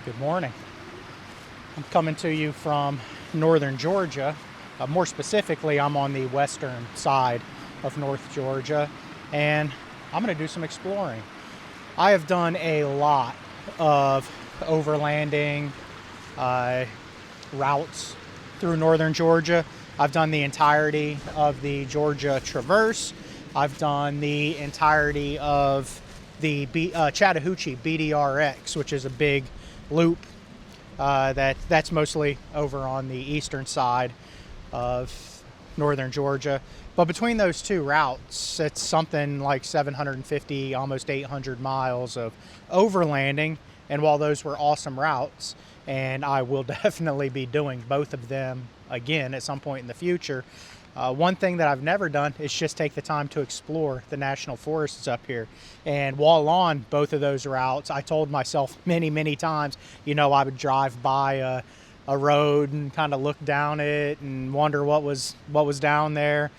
Good morning. I'm coming to you from northern Georgia. More specifically, I'm on the western side of North Georgia, and I'm going to do some exploring. I have done a lot of overlanding routes through northern Georgia. I've done the entirety of the Georgia Traverse. I've done the entirety of the Chattahoochee bdr-x, which is a big loop that's mostly over on the eastern side of northern Georgia. But between those two routes, it's something like 750, almost 800 miles of overlanding. And while those were awesome routes, and I will definitely be doing both of them again at some point in the future, one thing that I've never done is just take the time to explore the national forests up here. And while on both of those routes, I told myself many times, I would drive by a road and kind of look down it and wonder what was down there.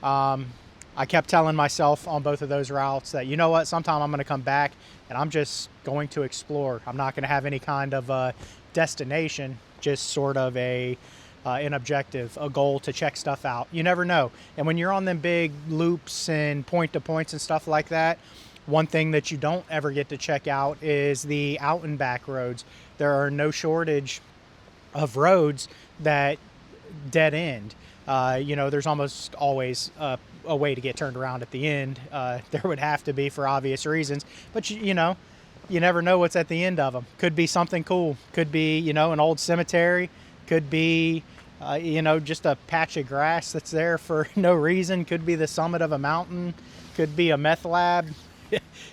I kept telling myself on both of those routes that, sometime I'm going to come back and I'm just going to explore. I'm not going to have any kind of destination, just sort of an objective, a goal to check stuff out. You never know. And when you're on them big loops and point to points and stuff like that, one thing that you don't ever get to check out is the out and back roads. There are no shortage of roads that dead end. There's almost always a way to get turned around at the end. There would have to be for obvious reasons, but you never know what's at the end of them. Could be something cool. Could be, an old cemetery. Could be, just a patch of grass that's there for no reason. Could be the summit of a mountain. Could be a meth lab.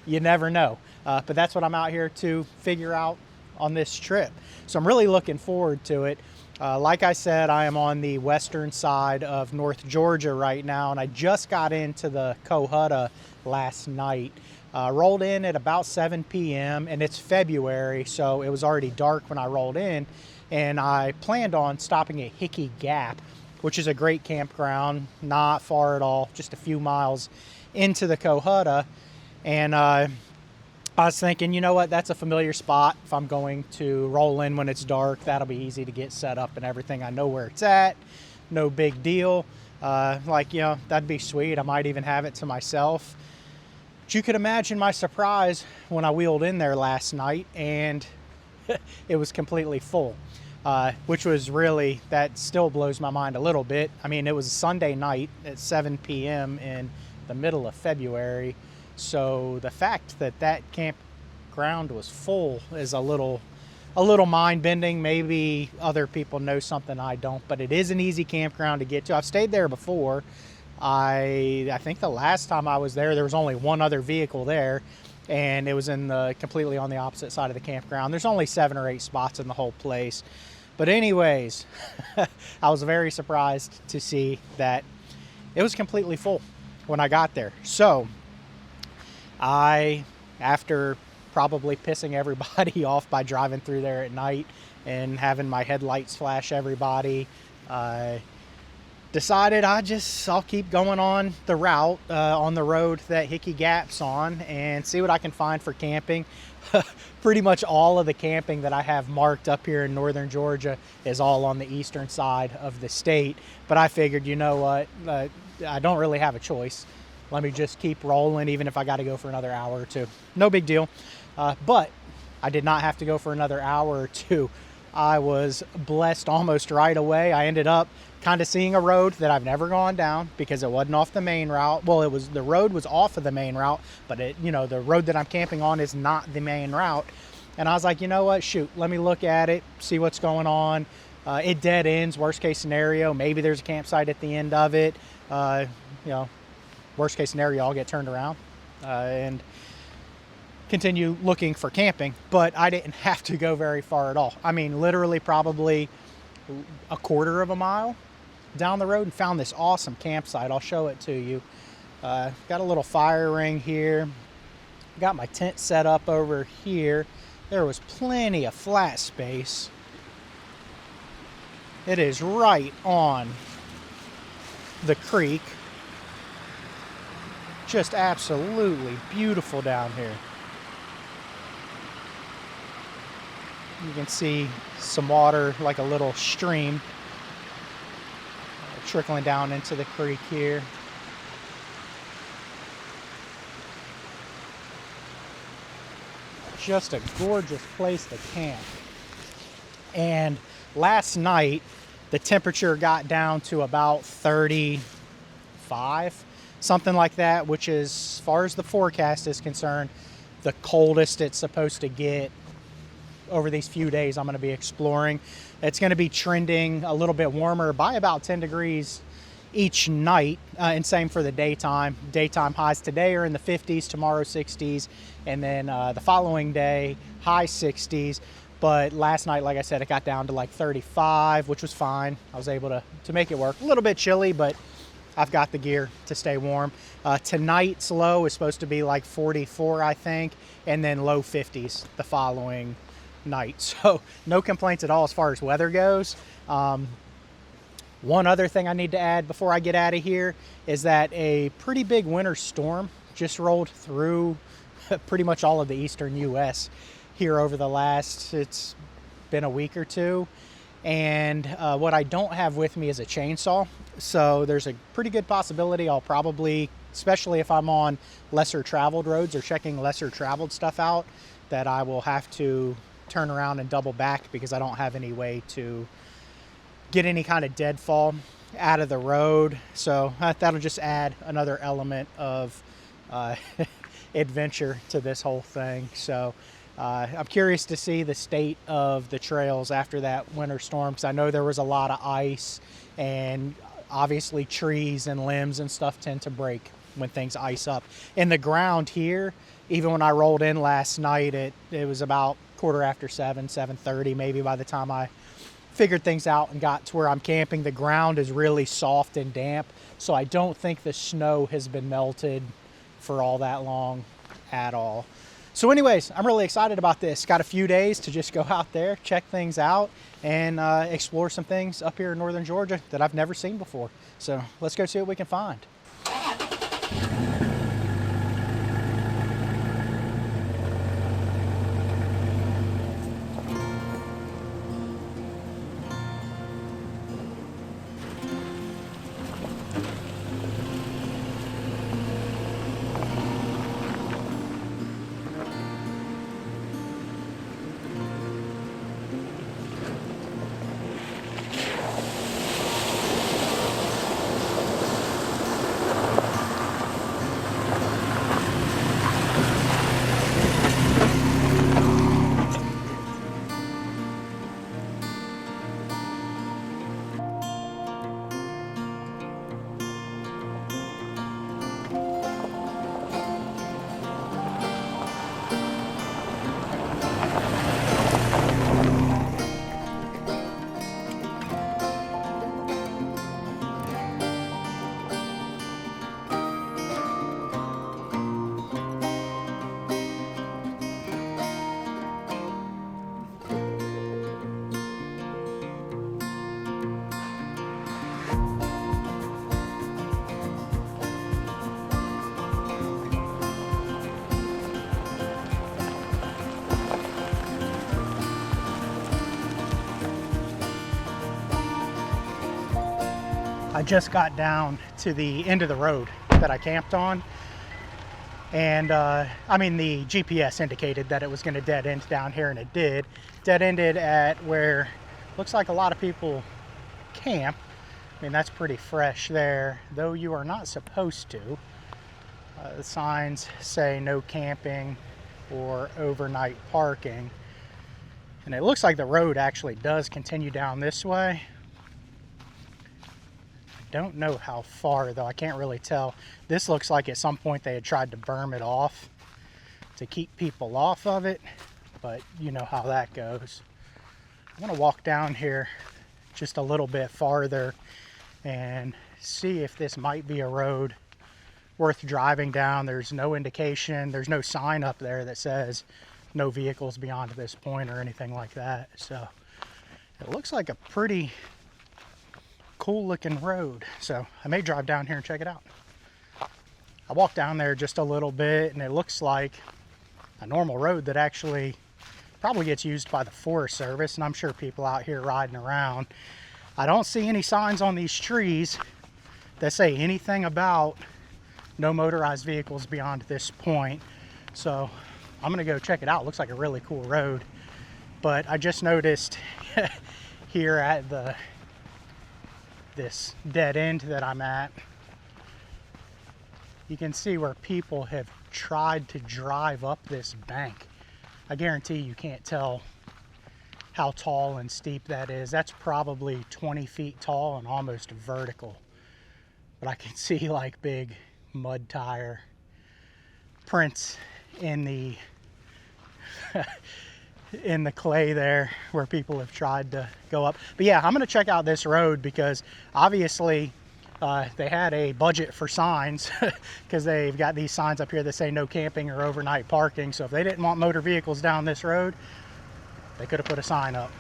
You never know. But that's what I'm out here to figure out on this trip. So I'm really looking forward to it. Like I said, I am on the western side of North Georgia right now, and I just got into the Cohutta last night. Rolled in at about 7 p.m. and it's February, so it was already dark when I rolled in. And I planned on stopping at Hickey Gap, which is a great campground, not far at all, just a few miles into the Cohutta. And I was thinking, that's a familiar spot. If I'm going to roll in when it's dark, that'll be easy to get set up and everything. I know where it's at, no big deal. That'd be sweet. I might even have it to myself. But you could imagine my surprise when I wheeled in there last night and it was completely full, which was really, that still blows my mind a little bit. I mean, it was a Sunday night at 7 p.m. in the middle of February. So the fact that campground was full is a little mind-bending. Maybe other people know something I don't, but it is an easy campground to get to. I've stayed there before. I think the last time I was there was only one other vehicle there, and it was completely on the opposite side of the campground. There's only 7 or 8 spots in the whole place. But anyways, I was very surprised to see that it was completely full when I got there. So after probably pissing everybody off by driving through there at night and having my headlights flash everybody, decided I'll keep going on the route, on the road that Hickey Gap's on, and see what I can find for camping. Pretty much all of the camping that I have marked up here in northern Georgia is all on the eastern side of the state. But I figured, I don't really have a choice. Let me just keep rolling, even if I got to go for another hour or two. No big deal. But I did not have to go for another hour or two. I was blessed almost right away. I ended up kind of seeing a road that I've never gone down because it wasn't off the main route. Well, the road was off of the main route, but the road that I'm camping on is not the main route. And I was like, shoot, let me look at it, see what's going on. It dead ends, worst case scenario. Maybe there's a campsite at the end of it. Worst case scenario, I'll get turned around and continue looking for camping. But I didn't have to go very far at all. I mean, literally probably a quarter of a mile down the road and found this awesome campsite. I'll show it to you. Got a little fire ring here. Got my tent set up over here. There was plenty of flat space. It is right on the creek. Just absolutely beautiful down here. You can see some water, like a little stream, trickling down into the creek here. Just a gorgeous place to camp. And last night, the temperature got down to about 35, something like that, which is, as far as the forecast is concerned, the coldest it's supposed to get over these few days I'm going to be exploring. It's going to be trending a little bit warmer by about 10 degrees each night, and same for the daytime. Daytime highs today are in the 50s, tomorrow 60s, and then the following day high 60s. But last night, like I said, it got down to like 35, which was fine. I was able to make it work. A little bit chilly, but I've got the gear to stay warm. Tonight's low is supposed to be like 44, I think, and then low 50s the following night. So no complaints at all as far as weather goes. One other thing I need to add before I get out of here is that a pretty big winter storm just rolled through pretty much all of the eastern U.S. here over the last, it's been a week or two. And what I don't have with me is a chainsaw. So there's a pretty good possibility I'll probably, especially if I'm on lesser traveled roads or checking lesser traveled stuff out, that I will have to turn around and double back because I don't have any way to get any kind of deadfall out of the road. So that'll just add another element of adventure to this whole thing. So I'm curious to see the state of the trails after that winter storm, because I know there was a lot of ice, and obviously trees and limbs and stuff tend to break when things ice up. And the ground here, even when I rolled in last night, it was about 7:15, 7:30 maybe by the time I figured things out and got to where I'm camping. The ground is really soft and damp, so I don't think the snow has been melted for all that long at all. So anyways, I'm really excited about this. Got a few days to just go out there, check things out, and explore some things up here in northern Georgia that I've never seen before. So let's go see what we can find. I just got down to the end of the road that I camped on, and I mean, the GPS indicated that it was going to dead end down here, and it did. Dead ended at where looks like a lot of people camp. I mean, that's pretty fresh there, though you are not supposed to. The signs say no camping or overnight parking, and it looks like the road actually does continue down this way. Don't know how far though, I can't really tell. This looks like at some point they had tried to berm it off to keep people off of it, but you know how that goes. I'm gonna walk down here just a little bit farther and see if this might be a road worth driving down. There's no indication, there's no sign up there that says no vehicles beyond this point or anything like that. So it looks like a pretty cool looking road, so I may drive down here and check it out. I walked down there just a little bit and it looks like a normal road that actually probably gets used by the Forest Service, and I'm sure people out here riding around. I don't see any signs on these trees that say anything about no motorized vehicles beyond this point. So I'm gonna go check it out. It looks like a really cool road. But I just noticed here at this dead end that I'm at, you can see where people have tried to drive up this bank. I guarantee you can't tell how tall and steep that is. That's probably 20 feet tall and almost vertical. But I can see like big mud tire prints in the in the clay there where people have tried to go up. But yeah, I'm gonna check out this road because obviously they had a budget for signs because they've got these signs up here that say no camping or overnight parking. So if they didn't want motor vehicles down this road, they could have put a sign up.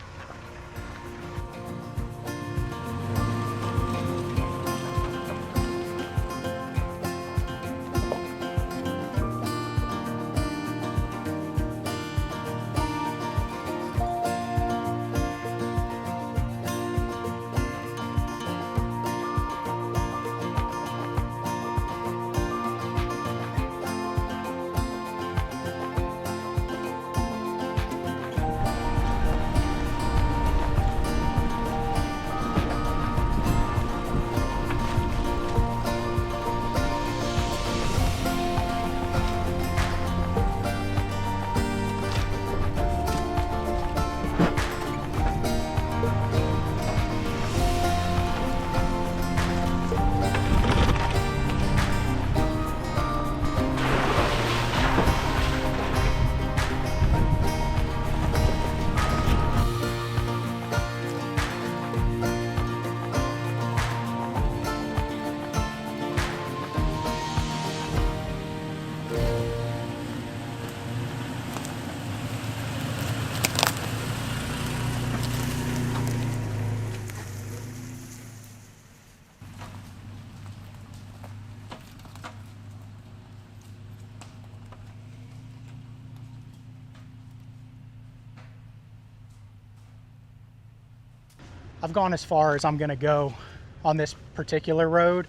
I've gone as far as I'm gonna go on this particular road.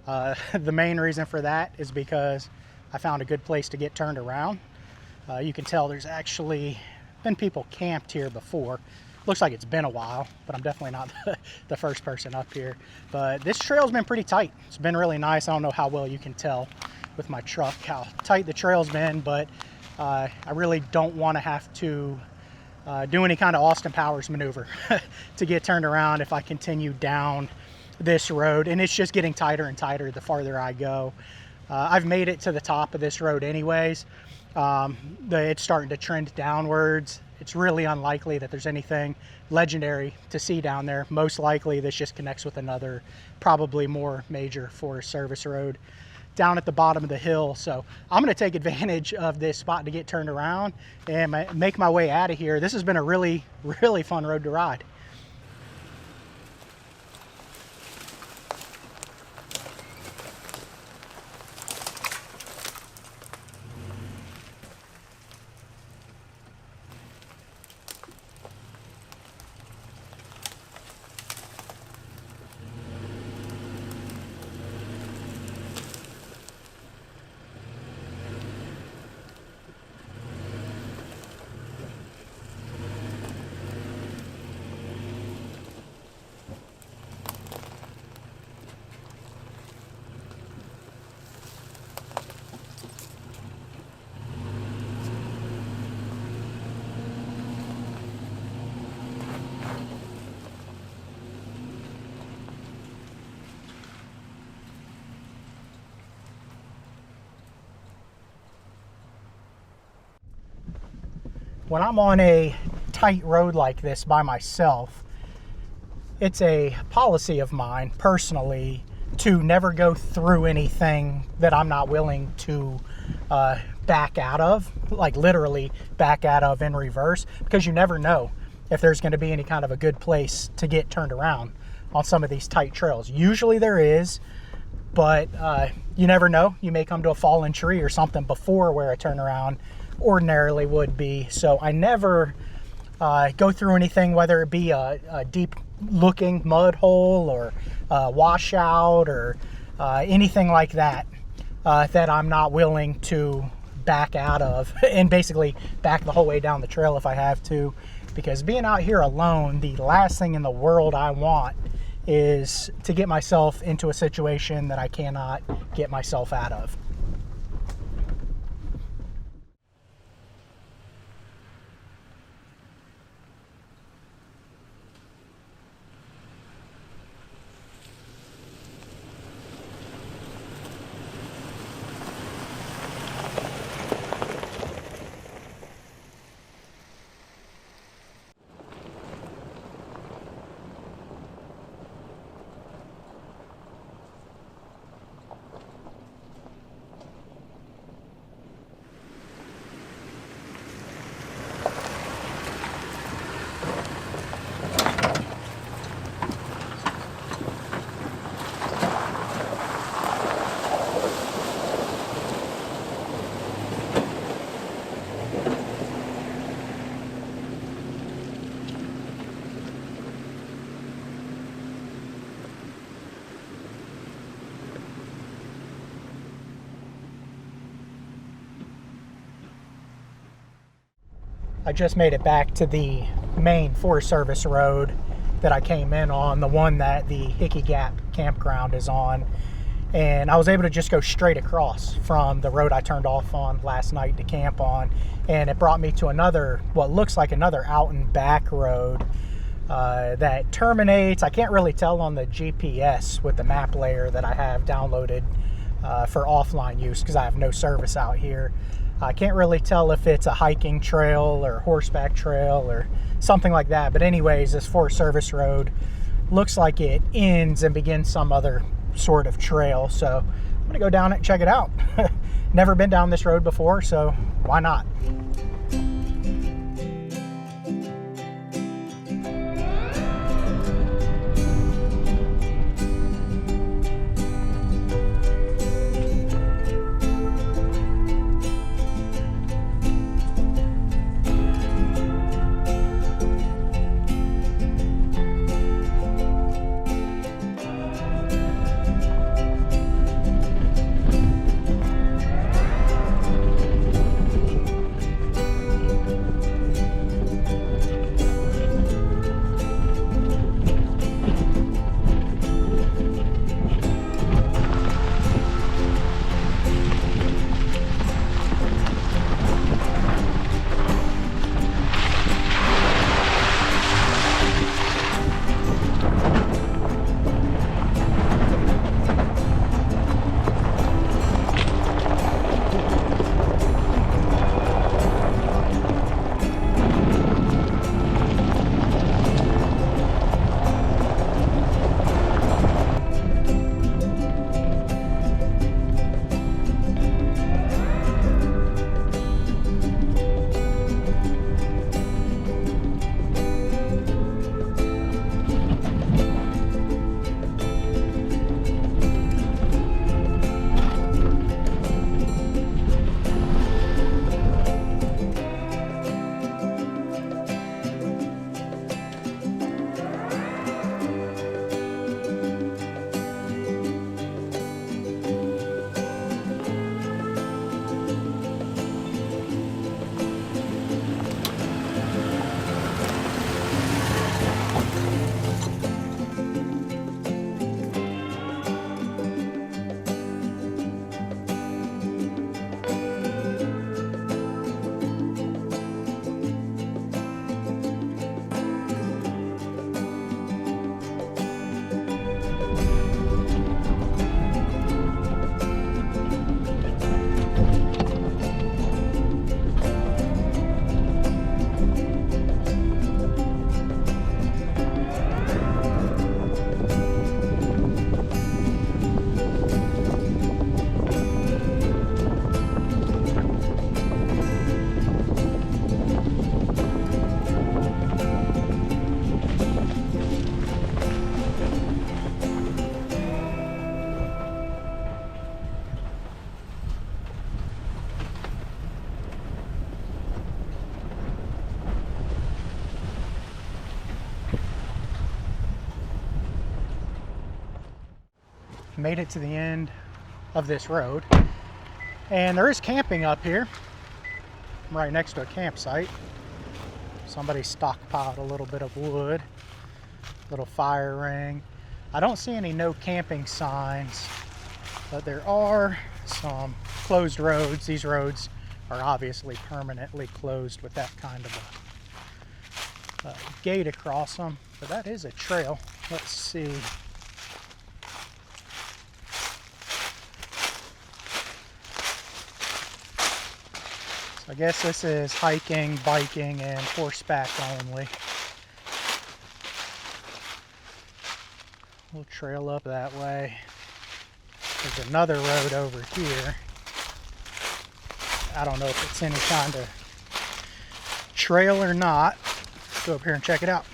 The main reason for that is because I found a good place to get turned around. You can tell there's actually been people camped here before. Looks like it's been a while, but I'm definitely not the first person up here. But this trail's been pretty tight. It's been really nice. I don't know how well you can tell with my truck how tight the trail's been, but I really don't want to have to do any kind of Austin Powers maneuver to get turned around if I continue down this road. And it's just getting tighter and tighter the farther I go. I've made it to the top of this road anyways. It's starting to trend downwards. It's really unlikely that there's anything legendary to see down there. Most likely this just connects with another, probably more major Forest Service road down at the bottom of the hill. So I'm going to take advantage of this spot to get turned around and make my way out of here. This has been a really, really fun road to ride. When I'm on a tight road like this by myself, it's a policy of mine personally to never go through anything that I'm not willing to back out of, like literally back out of in reverse, because you never know if there's going to be any kind of a good place to get turned around on some of these tight trails. Usually there is, but you never know. You may come to a fallen tree or something before where a turnaround ordinarily would be. So I never go through anything, whether it be a deep looking mud hole or a washout or anything like that, that I'm not willing to back out of and basically back the whole way down the trail if I have to. Because being out here alone, the last thing in the world I want is to get myself into a situation that I cannot get myself out of. I just made it back to the main Forest Service road that I came in on, the one that the Hickey Gap campground is on. And I was able to just go straight across from the road I turned off on last night to camp on. And it brought me to another, what looks like another out and back road that terminates, I can't really tell on the GPS with the map layer that I have downloaded for offline use because I have no service out here. I can't really tell if it's a hiking trail or horseback trail or something like that. But anyways, this Forest Service road looks like it ends and begins some other sort of trail. So I'm gonna go down it and check it out. Never been down this road before, so why not? made it to the end of this road, and there is camping up here. I'm right next to a campsite. Somebody stockpiled a little bit of wood, little fire ring. I don't see any no camping signs, but there are some closed roads. These roads are obviously permanently closed with that kind of a gate across them, but that is a trail. Let's see. So I guess this is hiking, biking, and horseback only. We'll trail up that way. There's another road over here. I don't know if it's any kind of trail or not. Let's go up here and check it out.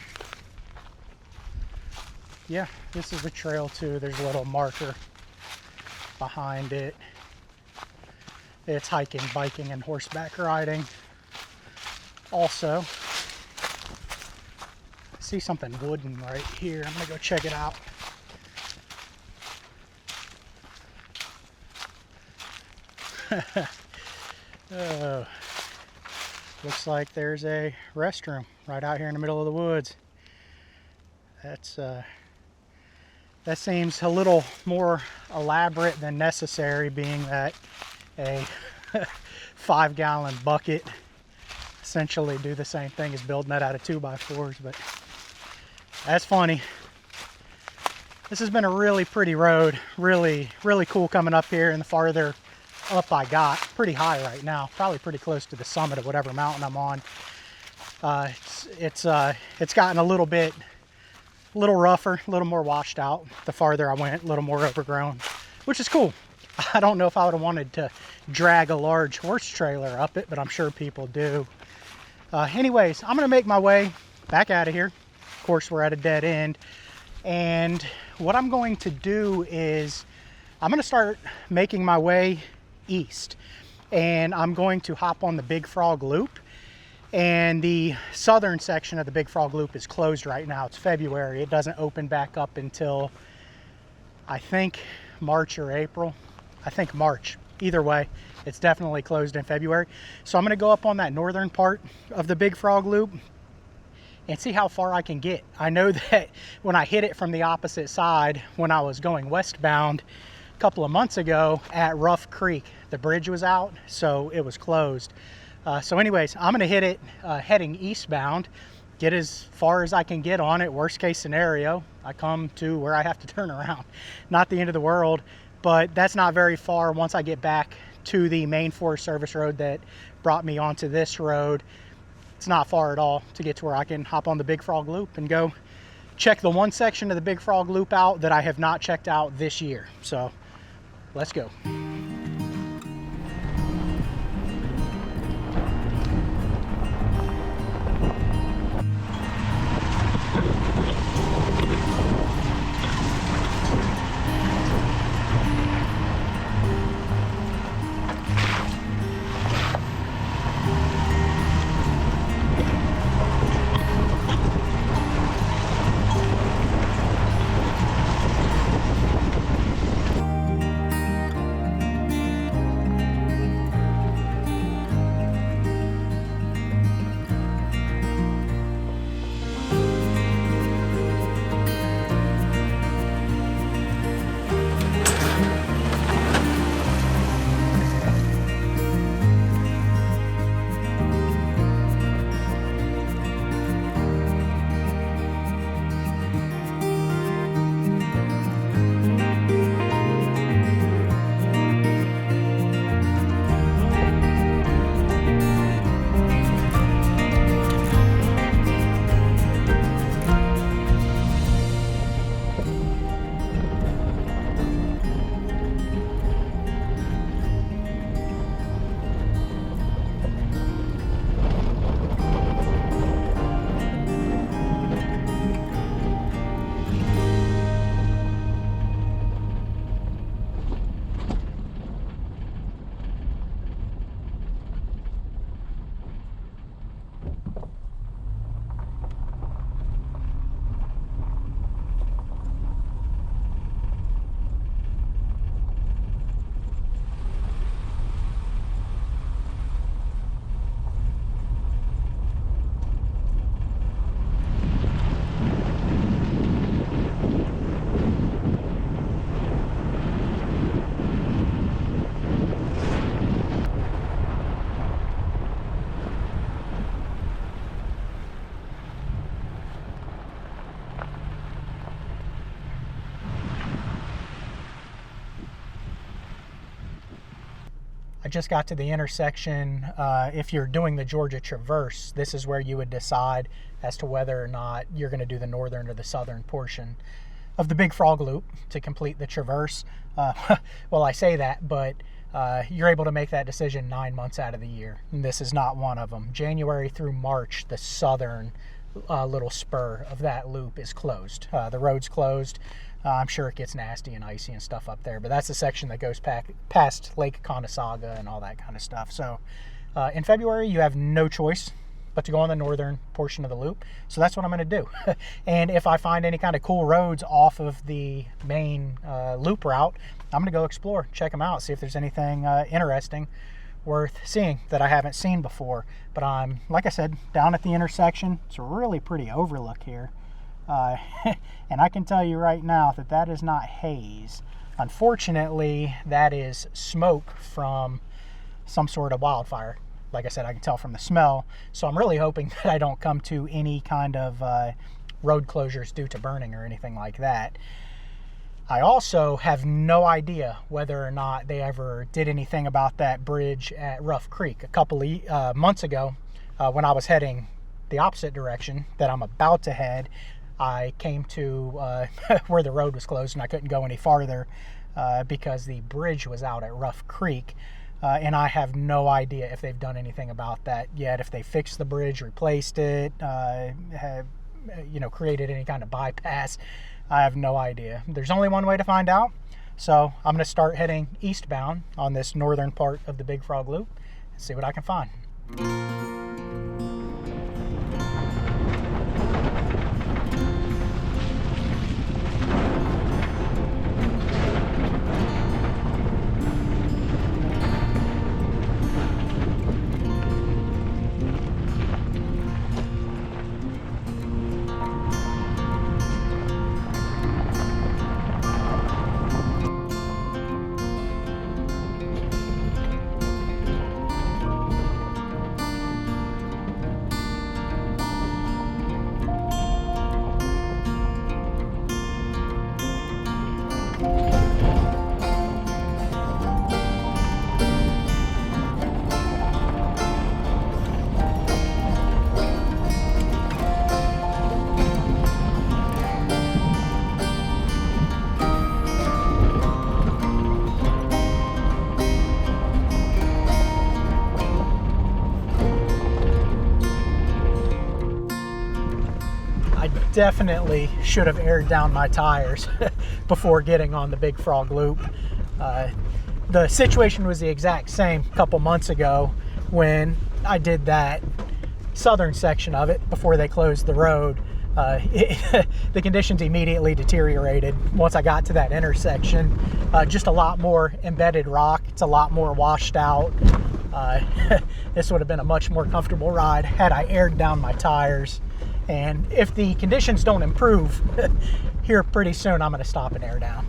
Yeah, this is a trail too. There's a little marker behind it. It's hiking, biking, and horseback riding. Also, I see something wooden right here. I'm gonna go check it out. Oh, looks like there's a restroom right out here in the middle of the woods. That seems a little more elaborate than necessary, being that a 5-gallon bucket essentially do the same thing as building that out of 2x4s, but that's funny. This has been a really pretty road, really cool coming up here, and the farther up I got, pretty high right now, probably pretty close to the summit of whatever mountain I'm on. It's gotten a little rougher, a little more washed out the farther I went, a little more overgrown, which is cool. I don't know if I would have wanted to drag a large horse trailer up it, but I'm sure people do. Anyways, I'm gonna make my way back out of here. Of course, we're at a dead end, and what I'm going to do is I'm gonna start making my way east, and I'm going to hop on the Big Frog Loop. And the southern section of the Big Frog Loop is closed right now. It's February. It doesn't open back up until I think March or April. I think March. Either way, it's definitely closed in February. So I'm going to go up on that northern part of the Big Frog Loop and see how far I can get. I know that when I hit it from the opposite side, when I was going westbound a couple of months ago at Rough Creek, the bridge was out, so it was closed. So anyways, I'm going to hit it heading eastbound, get as far as I can get on it. Worst case scenario, I come to where I have to turn around. Not the end of the world, but that's not very far once I get back to the main Forest Service road that brought me onto this road. It's not far at all to get to where I can hop on the Big Frog Loop and go check the one section of the Big Frog Loop out that I have not checked out this year. So let's go. just got to the intersection. If you're doing the Georgia Traverse, this is where you would decide as to whether or not you're going to do the northern or the southern portion of the Big Frog Loop to complete the Traverse. Well, I say that, but you're able to make that decision 9 months out of the year. And this is not one of them. January through March, the southern little spur of that loop is closed. The road's closed. I'm sure it gets nasty and icy and stuff up there, but that's the section that goes past Lake Conasauga and all that kind of stuff. So in February, you have no choice but to go on the northern portion of the loop. So that's what I'm going to do. And if I find any kind of cool roads off of the main loop route, I'm going to go explore, check them out, see if there's anything interesting worth seeing that I haven't seen before. But I'm, like I said, down at the intersection. It's a really pretty overlook here. And I can tell you right now that that is not haze. Unfortunately, that is smoke from some sort of wildfire. Like I said, I can tell from the smell. So I'm really hoping that I don't come to any kind of road closures due to burning or anything like that. I also have no idea whether or not they ever did anything about that bridge at Rough Creek. A couple of months ago, when I was heading the opposite direction that I'm about to head, I came to where the road was closed and I couldn't go any farther because the bridge was out at Rough Creek. And I have no idea if they've done anything about that yet, if they fixed the bridge, replaced it, have, created any kind of bypass. I have no idea. There's only one way to find out. So I'm going to start heading eastbound on this northern part of the Big Frog Loop and see what I can find. Definitely should have aired down my tires before getting on the Big Frog Loop. The situation was the exact same a couple months ago when I did that southern section of it before they closed the road. The conditions immediately deteriorated once I got to that intersection. Just a lot more embedded rock. It's a lot more washed out. This would have been a much more comfortable ride had I aired down my tires. And if the conditions don't improve here pretty soon, I'm going to stop and air down.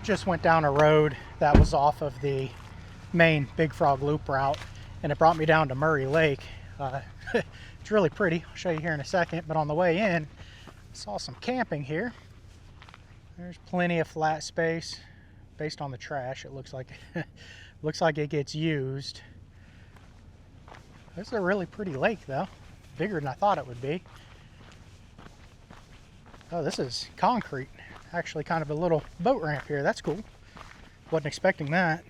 just went down a road that was off of the main Big Frog Loop route, and it brought me down to Murray Lake. It's really pretty. I'll show you here in a second, but on the way in, I saw some camping here. There's plenty of flat space. Based on the trash, it looks like it gets used. This is a really pretty lake though, bigger than I thought it would be. Oh, this is concrete. Actually kind of a little boat ramp here. That's cool. Wasn't expecting that.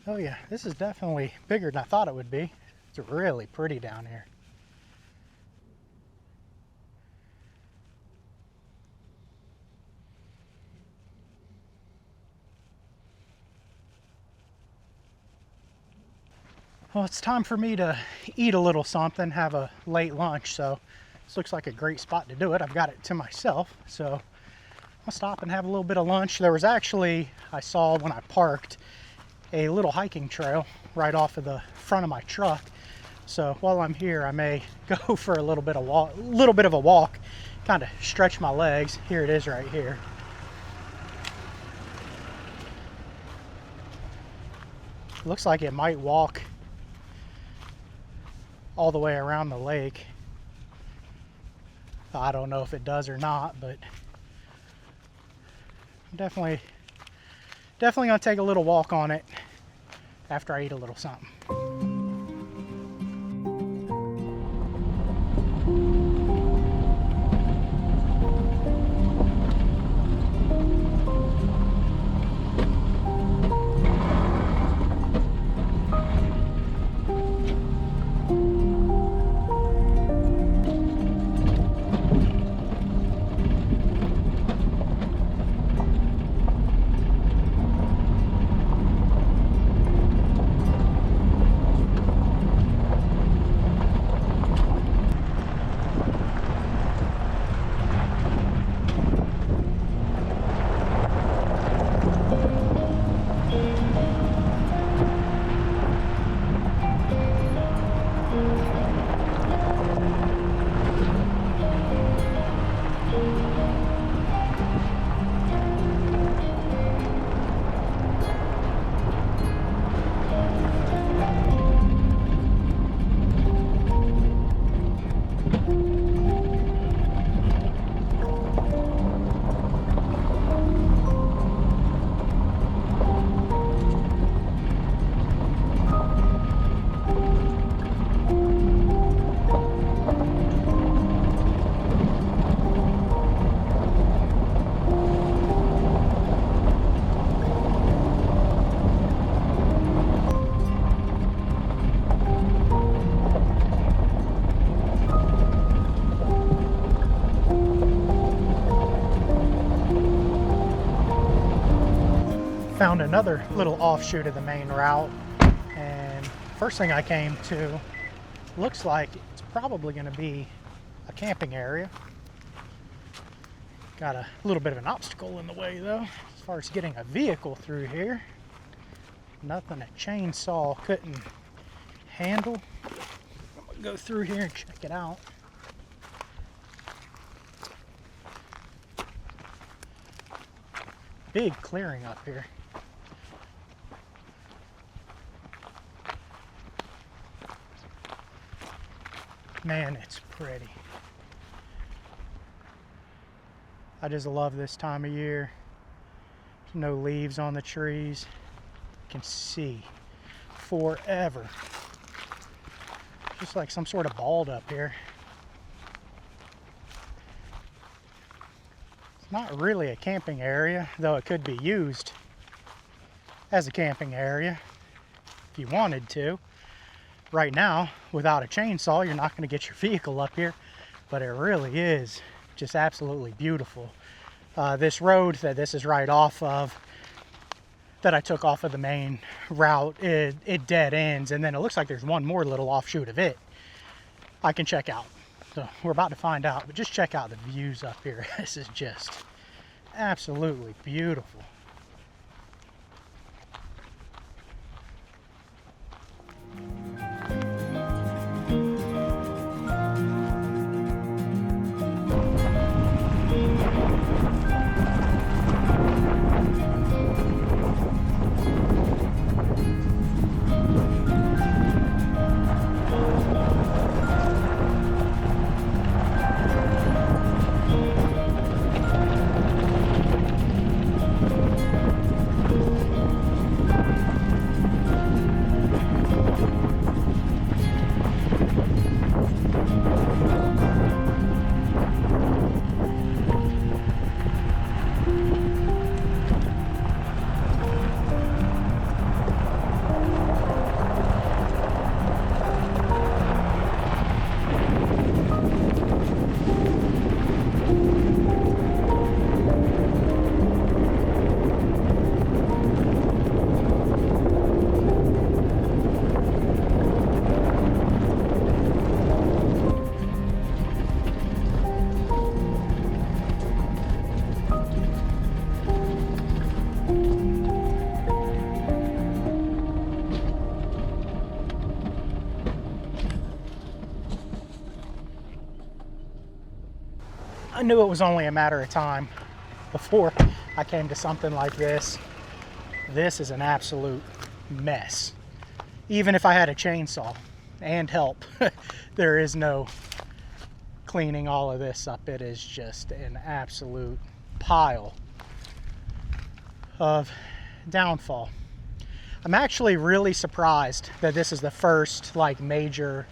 Oh yeah, this is definitely bigger than I thought it would be. It's really pretty down here. Well, it's time for me to eat a little something, have a late lunch, so this looks like a great spot to do it. I've got it to myself, so I'll stop and have a little bit of lunch. There was actually, I saw when I parked, a little hiking trail right off of the front of my truck. So while I'm here, I may go for a little bit of a walk, kind of stretch my legs. Here it is right here. Looks like it might walk all the way around the lake. I don't know if it does or not, but I'm definitely gonna take a little walk on it after I eat a little something. Found another little offshoot of the main route, and first thing I came to looks like it's probably going to be a camping area. Got a little bit of an obstacle in the way though, as far as getting a vehicle through here. Nothing a chainsaw couldn't handle. I'm gonna go through here and check it out. Big clearing up here. Man, it's pretty. I just love this time of year. There's no leaves on the trees. You can see forever. Just like some sort of bald up here. It's not really a camping area, though it could be used as a camping area if you wanted to. Right now, without a chainsaw, you're not going to get your vehicle up here, but it really is just absolutely beautiful. This road that this is right off of, that I took off of the main route, it dead ends, and then it looks like there's one more little offshoot of it I can check out. So we're about to find out, but just check out the views up here. This is just absolutely beautiful. knew it was only a matter of time before I came to something like this. This is an absolute mess. Even if I had a chainsaw and help, there is no cleaning all of this up. It is just an absolute pile of downfall. I'm actually really surprised that this is the first like major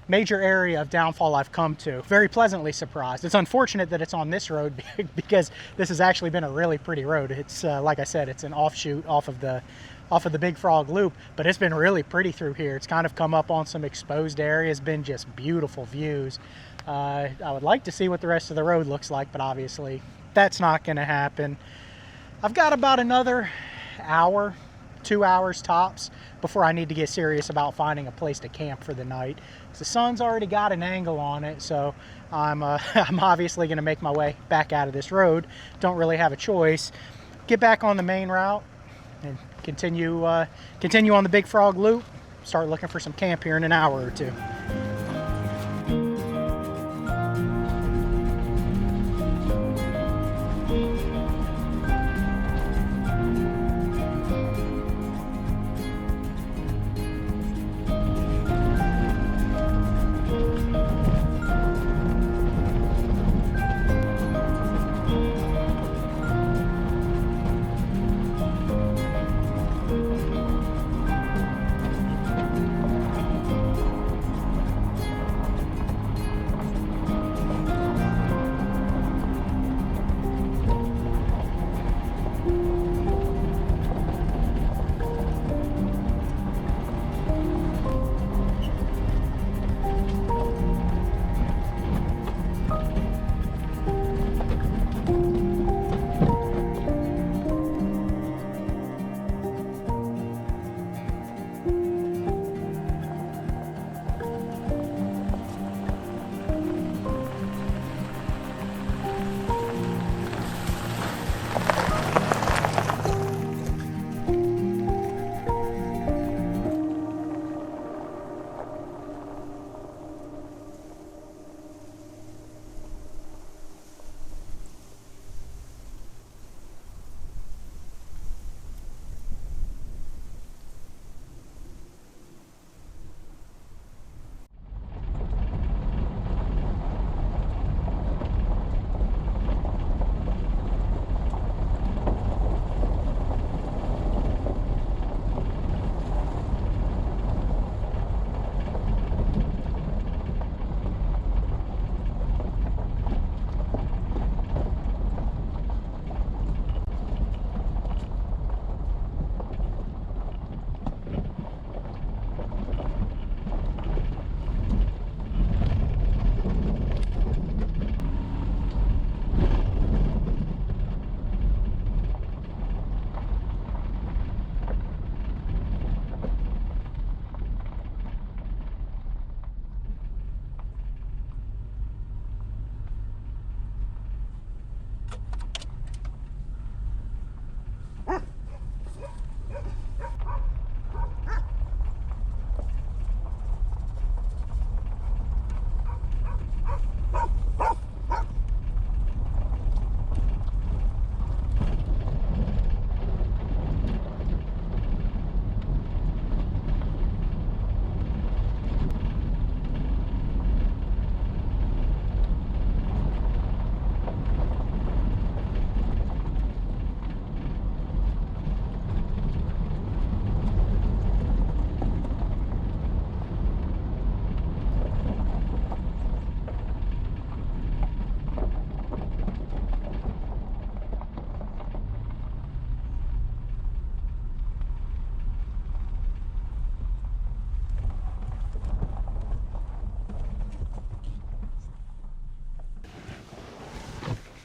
area of downfall I've come to. Very pleasantly surprised. It's unfortunate that it's on this road because this has actually been a really pretty road. It's like I said, it's an offshoot off of the Big Frog Loop, but it's been really pretty through here. It's kind of come up on some exposed areas, been just beautiful views. I would like to see what the rest of the road looks like, but obviously that's not going to happen. I've got about another hour, 2 hours tops before I need to get serious about finding a place to camp for the night. The sun's already got an angle on it, so I'm obviously going to make my way back out of this road. Don't really have a choice. Get back on the main route and continue on the Big Frog Loop. Start looking for some camp here in an hour or two.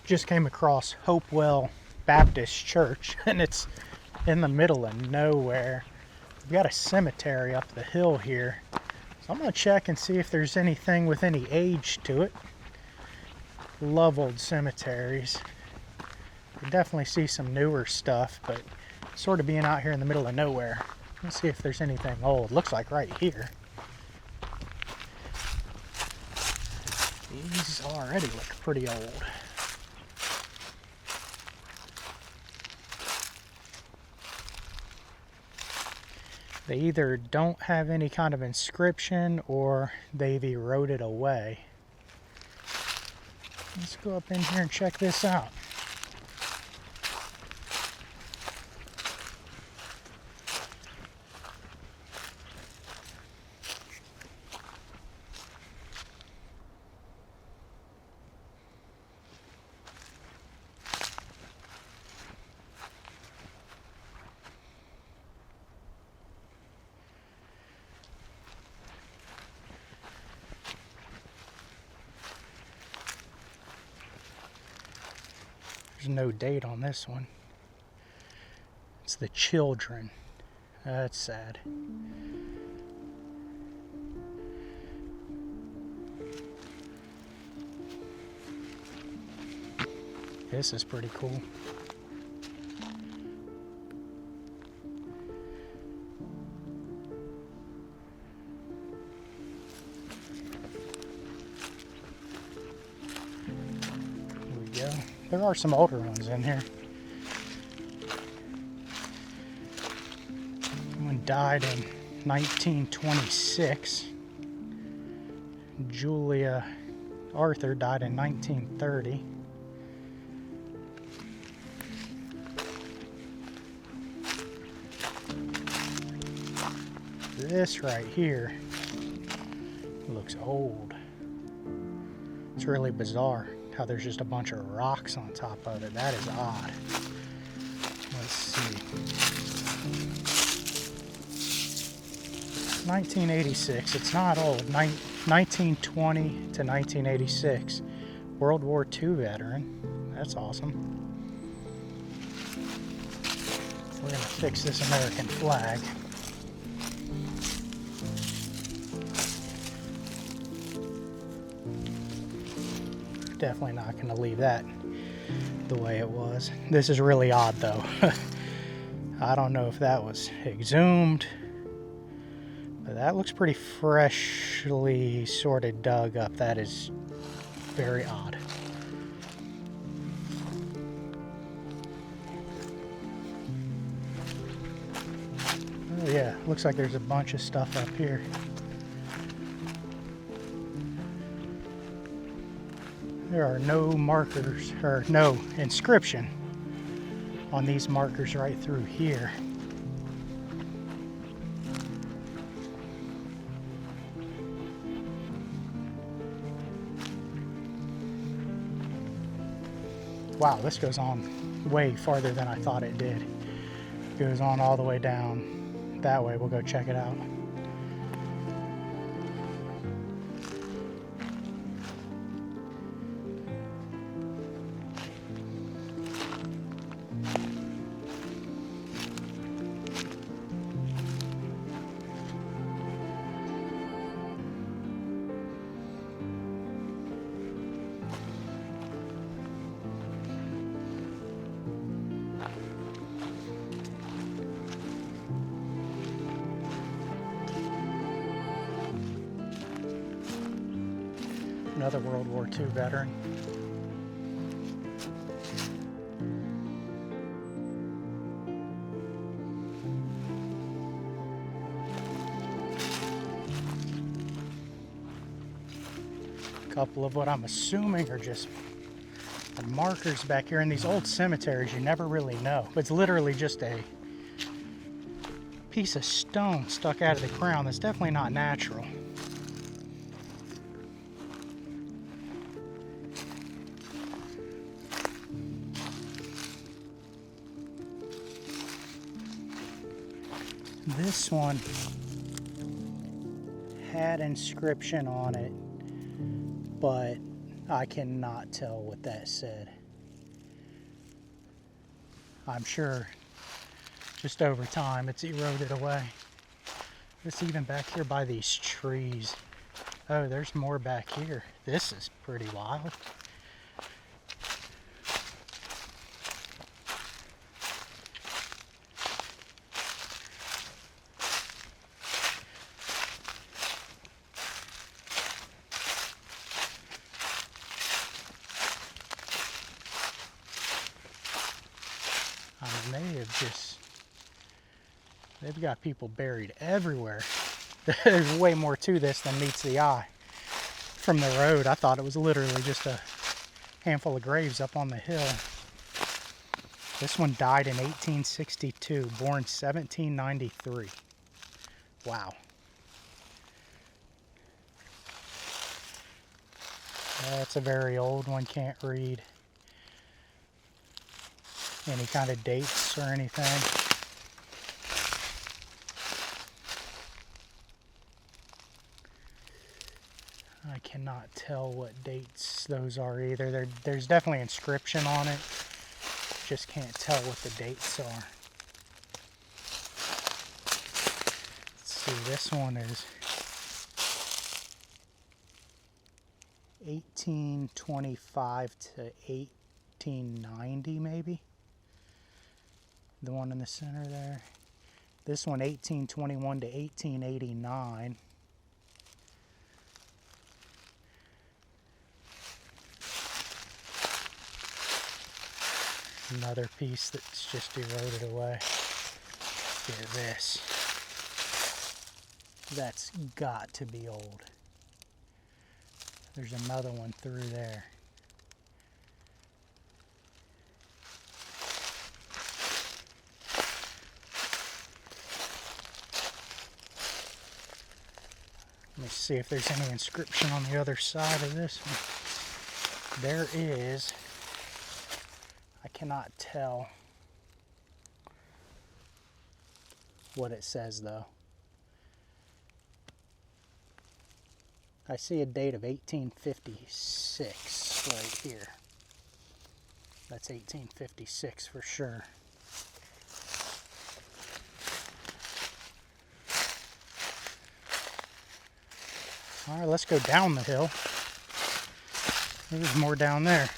Just came across Hopewell Baptist Church, and it's in the middle of nowhere. We've got a cemetery up the hill here, so I'm gonna check and see if there's anything with any age to it. Love old cemeteries. You definitely see some newer stuff, but sort of being out here in the middle of nowhere. Let's see if there's anything old. Looks like right here. These already look pretty old. They either don't have any kind of inscription or they've eroded away. Let's go up in here and check this out. There's no date on this one. It's the children. That's sad. This is pretty cool. Here we go. There are some older ones in here. One died in 1926. Julia Arthur died in 1930. This right here looks old. It's really bizarre how there's just a bunch of rocks on top of it. That is odd. Let's see. 1986. It's not old. 1920 to 1986. World War II veteran. That's awesome. We're gonna fix this American flag. Definitely not going to leave that the way it was. This is really odd though. I don't know if that was exhumed, but that looks pretty freshly sort of dug up. That is very odd. Oh yeah, looks like there's a bunch of stuff up here. There are no markers, or no inscription on these markers right through here. Wow, this goes on way farther than I thought it did. It goes on all the way down that way. We'll go check it out. Another World War II veteran. A couple of what I'm assuming are just markers back here in these old cemeteries. You never really know. It's literally just a piece of stone stuck out of the ground. That's definitely not natural. This one had inscription on it, but I cannot tell what that said. I'm sure just over time it's eroded away. It's even back here by these trees. Oh, there's more back here. This is pretty wild. they've got people buried everywhere. There's way more to this than meets the eye. From the road, I thought it was literally just a handful of graves up on the hill. This one died in 1862, born 1793. Wow. That's a very old one, can't read any kind of dates or anything. I cannot tell what dates those are either. There's definitely inscription on it. Just can't tell what the dates are. Let's see, this one is 1825 to 1890 maybe. The one in the center there. This one 1821 to 1889. Another piece that's just eroded away. Look at this. That's got to be old. There's another one through there. Let me see if there's any inscription on the other side of this one. There is. I cannot tell what it says though. I see a date of 1856 right here. That's 1856 for sure. All right, let's go down the hill. There's more down there.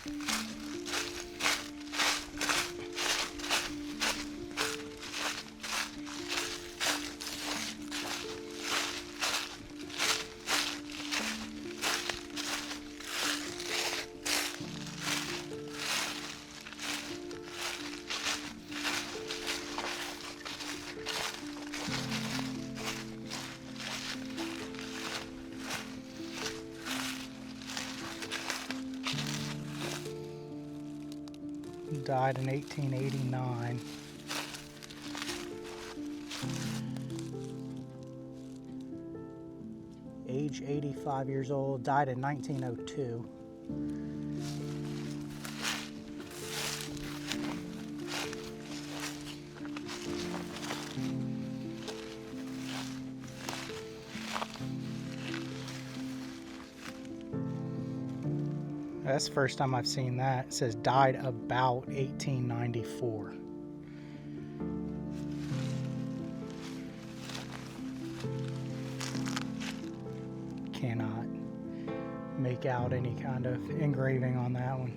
Died in 1889. Age 85 years old, died in 1902. That's the first time I've seen that. It says died about 1894. Cannot make out any kind of engraving on that one.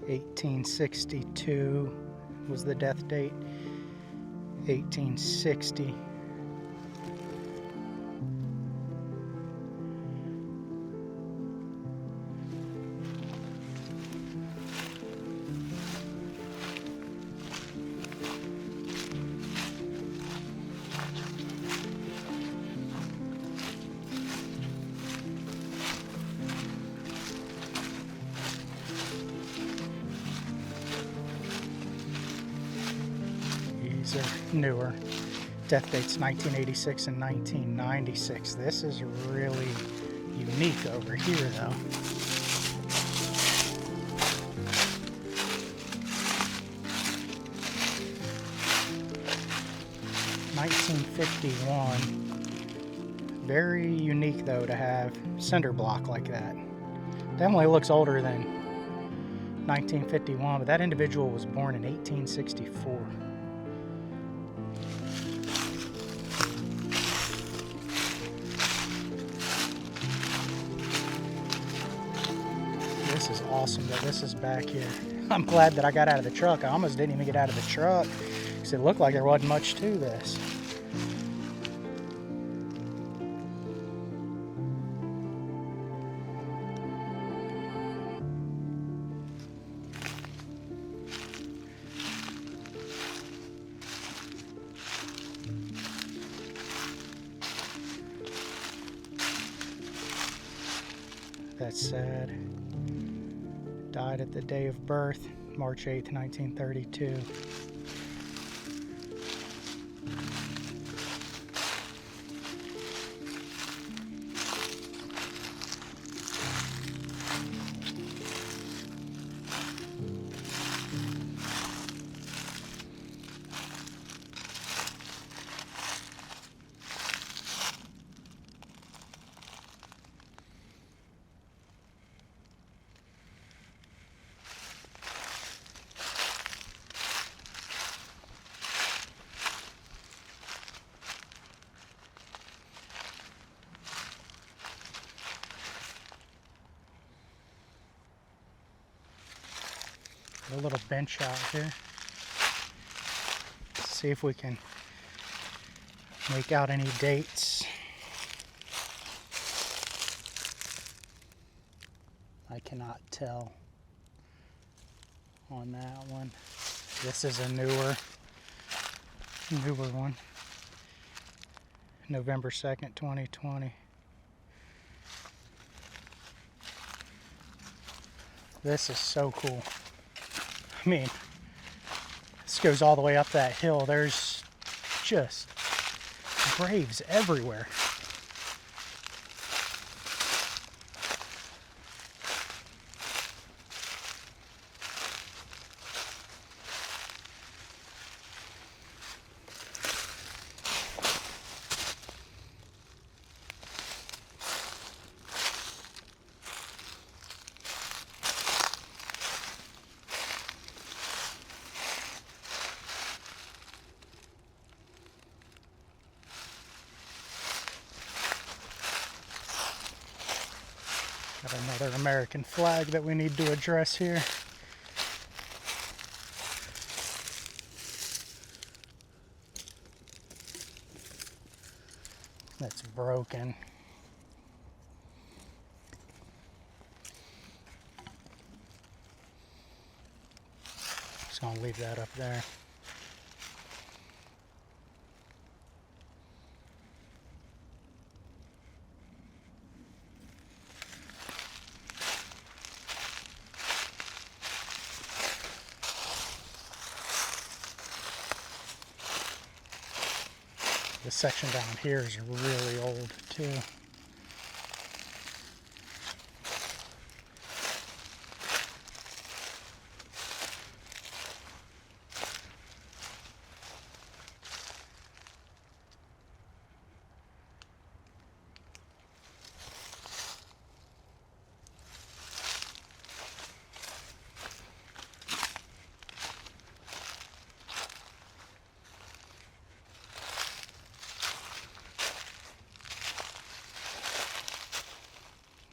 (1862) was the death date. 1860. These are newer. Death dates 1986 and 1996. This is really unique over here though. (1951). Very unique though to have cinder block like that. Definitely looks older than 1951, but that individual was born in 1864. This is awesome that this is back here. I'm glad that I got out of the truck. I almost didn't even get out of the truck because it looked like there wasn't much to this. That's sad. Died at the day of birth, March 8th, 1932. A little bench out here. Let's see if we can make out any dates. I cannot tell on that one. This is a newer one. November 2nd, 2020. This is so cool. I mean, this goes all the way up that hill. There's just graves everywhere. Got another American flag that we need to address here. That's broken. Just gonna leave that up there. This section down here is really old too.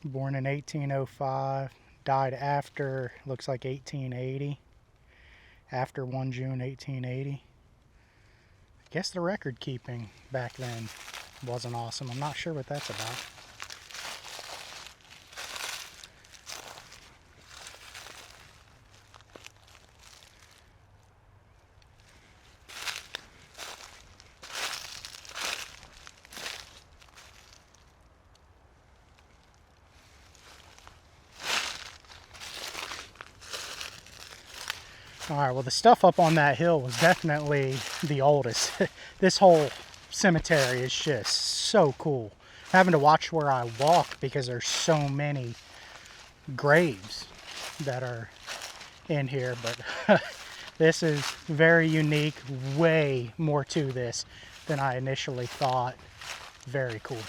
Born in 1805, died after, looks like 1880, after 1 June 1880. I guess the record keeping back then wasn't awesome. I'm not sure what that's about. Alright, well the stuff up on that hill was definitely the oldest. This whole cemetery is just so cool. Having to watch where I walk because there's so many graves that are in here, but this is very unique, way more to this than I initially thought. Very cool.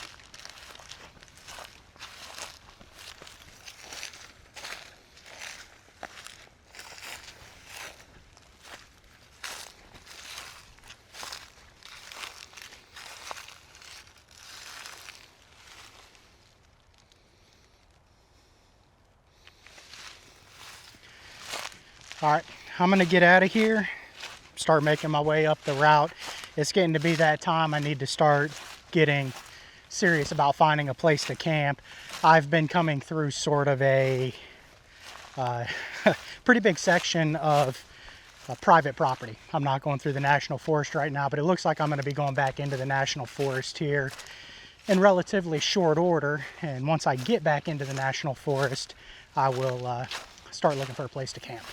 All right, I'm gonna get out of here, start making my way up the route. It's getting to be that time I need to start getting serious about finding a place to camp. I've been coming through sort of a pretty big section of private property. I'm not going through the National Forest right now, but it looks like I'm going to be going back into the National Forest here in relatively short order. And once I get back into the National Forest, I will start looking for a place to camp.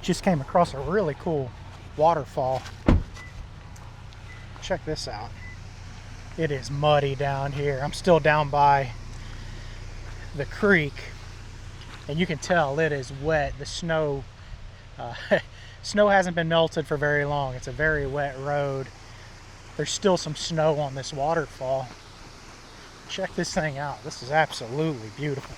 Just came across a really cool waterfall. Check this out. It is muddy down here. I'm still down by the creek, and you can tell it is wet. The snow snow hasn't been melted for very long. It's a very wet road. There's still some snow on this waterfall. Check this thing out. This is absolutely beautiful.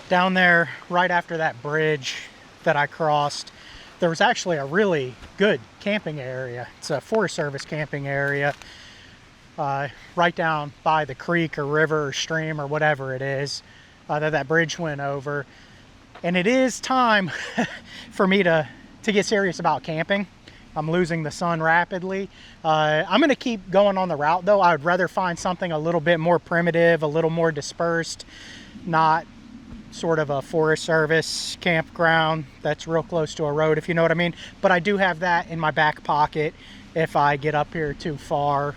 Down there, right after that bridge that I crossed, there was actually a really good camping area. It's a Forest Service camping area right down by the creek or river or stream or whatever it is that bridge went over. And it is time for me to get serious about camping. I'm losing the sun rapidly. I'm going to keep going on the route though. I would rather find something a little bit more primitive, a little more dispersed, not sort of a Forest Service campground that's real close to a road, if you know what I mean. But I do have that in my back pocket if I get up here too far.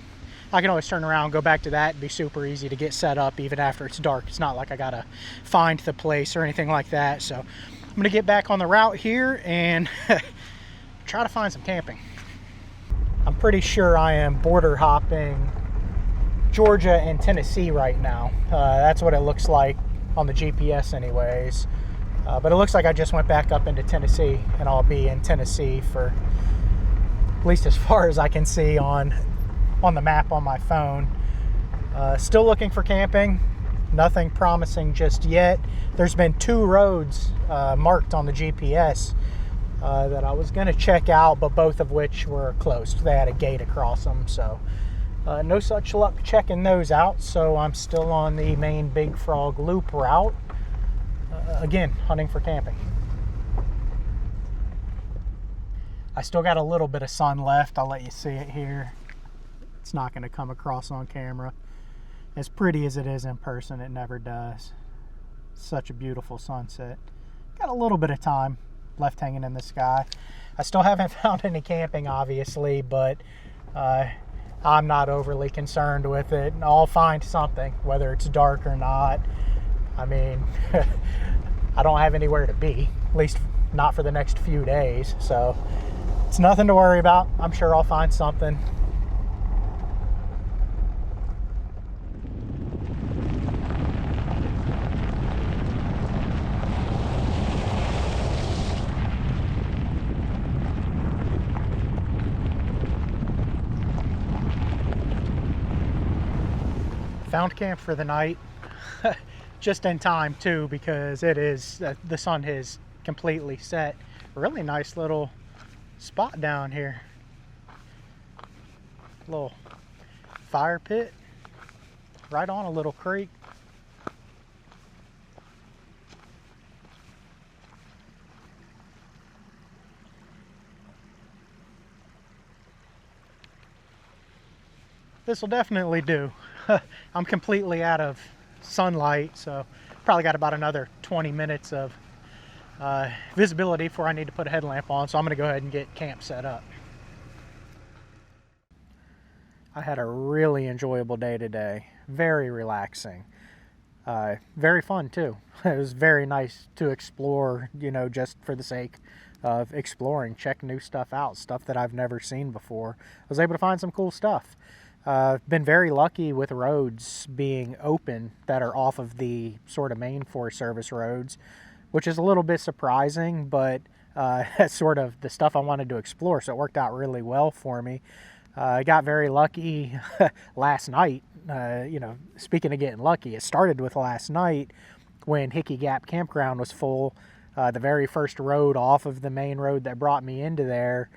I can always turn around, go back to that. It'd be super easy to get set up even after it's dark. It's not like I gotta find the place or anything like that. So I'm gonna get back on the route here and try to find some camping. I'm pretty sure I am border hopping Georgia and Tennessee right now. That's what it looks like on the GPS anyways. But it looks like I just went back up into Tennessee, and I'll be in Tennessee for at least as far as I can see on the map on my phone. Still looking for camping. Nothing promising just yet. There's been 2 roads marked on the GPS that I was going to check out, but both of which were closed. They had a gate across them, so no such luck checking those out. So I'm still on the main Big Frog Loop route, again hunting for camping. I still got a little bit of sun left. I'll let you see it here. It's not going to come across on camera. As pretty as it is in person, it never does. Such a beautiful sunset. Got a little bit of time left hanging in the sky. I still haven't found any camping, obviously, but I'm not overly concerned with it. I'll find something, whether it's dark or not. I mean, I don't have anywhere to be, at least not for the next few days, so it's nothing to worry about. I'm sure I'll find something. Found camp for the night, just in time too, because it is the sun has completely set. A really nice little spot down here. Little fire pit right on a little creek. This will definitely do. I'm completely out of sunlight, so probably got about another 20 minutes of visibility before I need to put a headlamp on, so I'm going to go ahead and get camp set up. I had a really enjoyable day today. Very relaxing. Very fun too. It was very nice to explore, you know, just for the sake of exploring, check new stuff out, stuff that I've never seen before. I was able to find some cool stuff. Been very lucky with roads being open that are off of the sort of main Forest Service roads, which is a little bit surprising, but that's sort of the stuff I wanted to explore, so it worked out really well for me. I got very lucky last night. You know, speaking of getting lucky, it started with last night when Hickey Gap Campground was full. The very first road off of the main road that brought me into there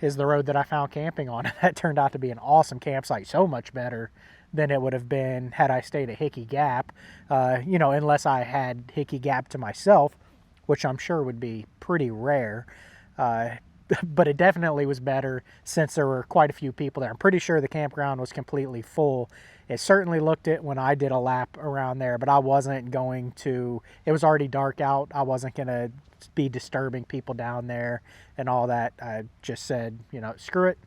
is the road that I found camping on. That turned out to be an awesome campsite, so much better than it would have been had I stayed at Hickey Gap, you know, unless I had Hickey Gap to myself, which I'm sure would be pretty rare. But it definitely was better since there were quite a few people there. I'm pretty sure the campground was completely full. It certainly looked it when I did a lap around there, but I wasn't going to, it was already dark out. I wasn't going to be disturbing people down there and all that. I just said, you know, screw it.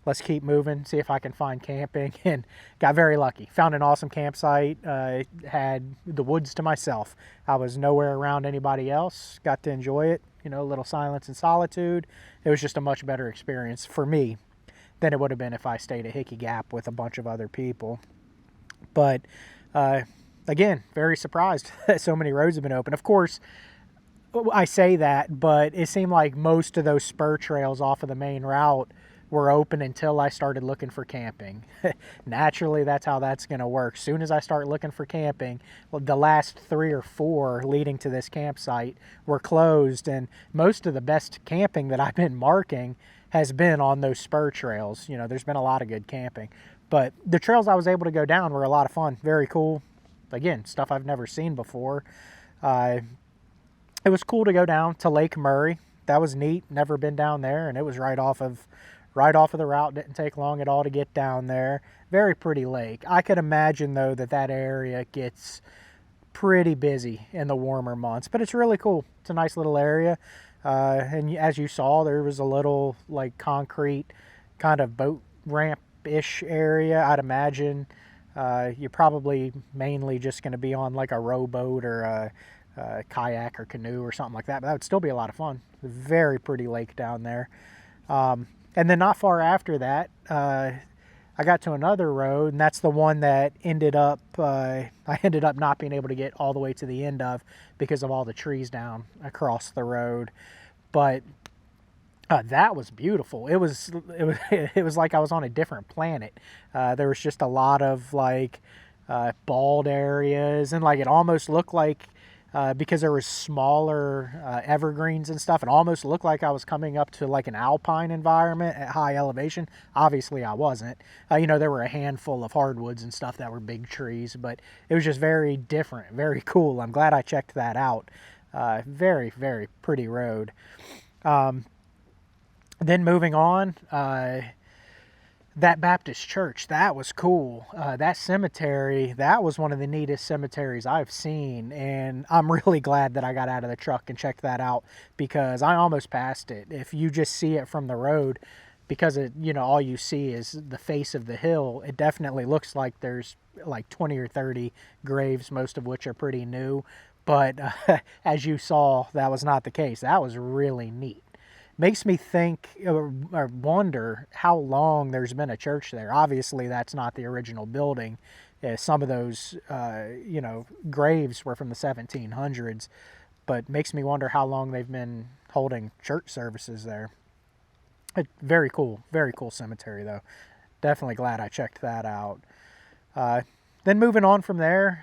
Let's keep moving, see if I can find camping, and got very lucky. Found an awesome campsite, had the woods to myself. I was nowhere around anybody else, got to enjoy it, you know, a little silence and solitude. It was just a much better experience for me than it would have been if I stayed at Hickey Gap with a bunch of other people. But again, very surprised that so many roads have been open. Of course, I say that, but it seemed like most of those spur trails off of the main route were open until I started looking for camping. Naturally, that's how that's going to work. Soon as I start looking for camping, well, the last 3 or 4 leading to this campsite were closed, and most of the best camping that I've been marking has been on those spur trails. You know, there's been a lot of good camping, but the trails I was able to go down were a lot of fun. Very cool. Again, stuff I've never seen before. It was cool to go down to Lake Murray. That was neat. Never been down there, and it was right off of the route. Didn't take long at all to get down there. Very pretty lake. I could imagine though that area gets pretty busy in the warmer months, but it's really cool. It's a nice little area. And as you saw, there was a little like concrete kind of boat ramp-ish area. I'd imagine you're probably mainly just going to be on like a rowboat or a kayak or canoe or something like that, but that would still be a lot of fun. Very pretty lake down there. And then not far after that, I got to another road, and that's the one that I ended up not being able to get all the way to the end of because of all the trees down across the road. But that was beautiful. It was like I was on a different planet. There was just a lot of like bald areas, and like it almost looked like because there was smaller evergreens and stuff, it almost looked like I was coming up to like an alpine environment at high elevation. Obviously I wasn't. You know, there were a handful of hardwoods and stuff that were big trees, but it was just very different, very cool. I'm glad I checked that out. Very, very pretty road. Then moving on, that Baptist church, that was cool. That cemetery, that was one of the neatest cemeteries I've seen, and I'm really glad that I got out of the truck and checked that out, because I almost passed it. If you just see it from the road, because all you see is the face of the hill, it definitely looks like there's like 20 or 30 graves, most of which are pretty new. But as you saw, that was not the case. That was really neat. Makes me think or wonder how long there's been a church there. Obviously, that's not the original building. Some of those, graves were from the 1700s, but makes me wonder how long they've been holding church services there. Very cool cemetery, though. Definitely glad I checked that out. Then moving on from there,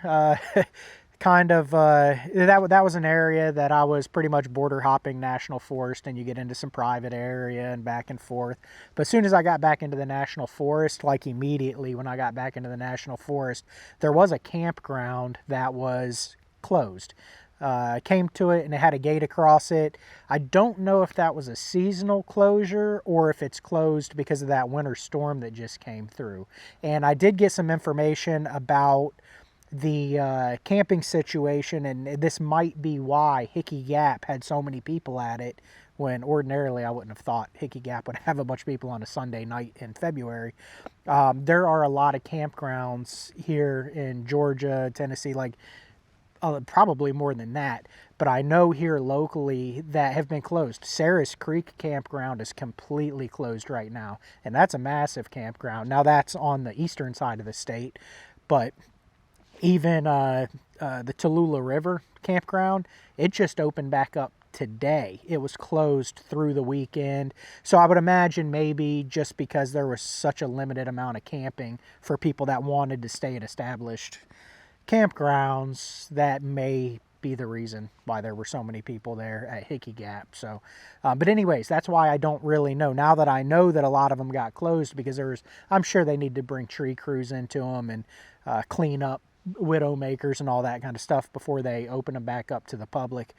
that was an area that I was pretty much border hopping national forest, and you get into some private area and back and forth. But as soon as I got back into the national forest, like immediately when I got back into the national forest, there was a campground that was closed. I came to it and it had a gate across it. I don't know if that was a seasonal closure or if it's closed because of that winter storm that just came through. And I did get some information about the camping situation, and this might be why Hickey Gap had so many people at it, when ordinarily I wouldn't have thought Hickey Gap would have a bunch of people on a Sunday night in February. There are a lot of campgrounds here in Georgia, Tennessee, like probably more than that, but I know here locally that have been closed. Sarah's Creek Campground is completely closed right now, and that's a massive campground. Now that's on the eastern side of the state, but even the Tallulah River Campground, it just opened back up today. It was closed through the weekend. So I would imagine maybe just because there was such a limited amount of camping for people that wanted to stay at established campgrounds, that may be the reason why there were so many people there at Hickey Gap. So, but anyways, that's why I don't really know. Now that I know that a lot of them got closed, because I'm sure they need to bring tree crews into them and clean up widow makers and all that kind of stuff before they open them back up to the public.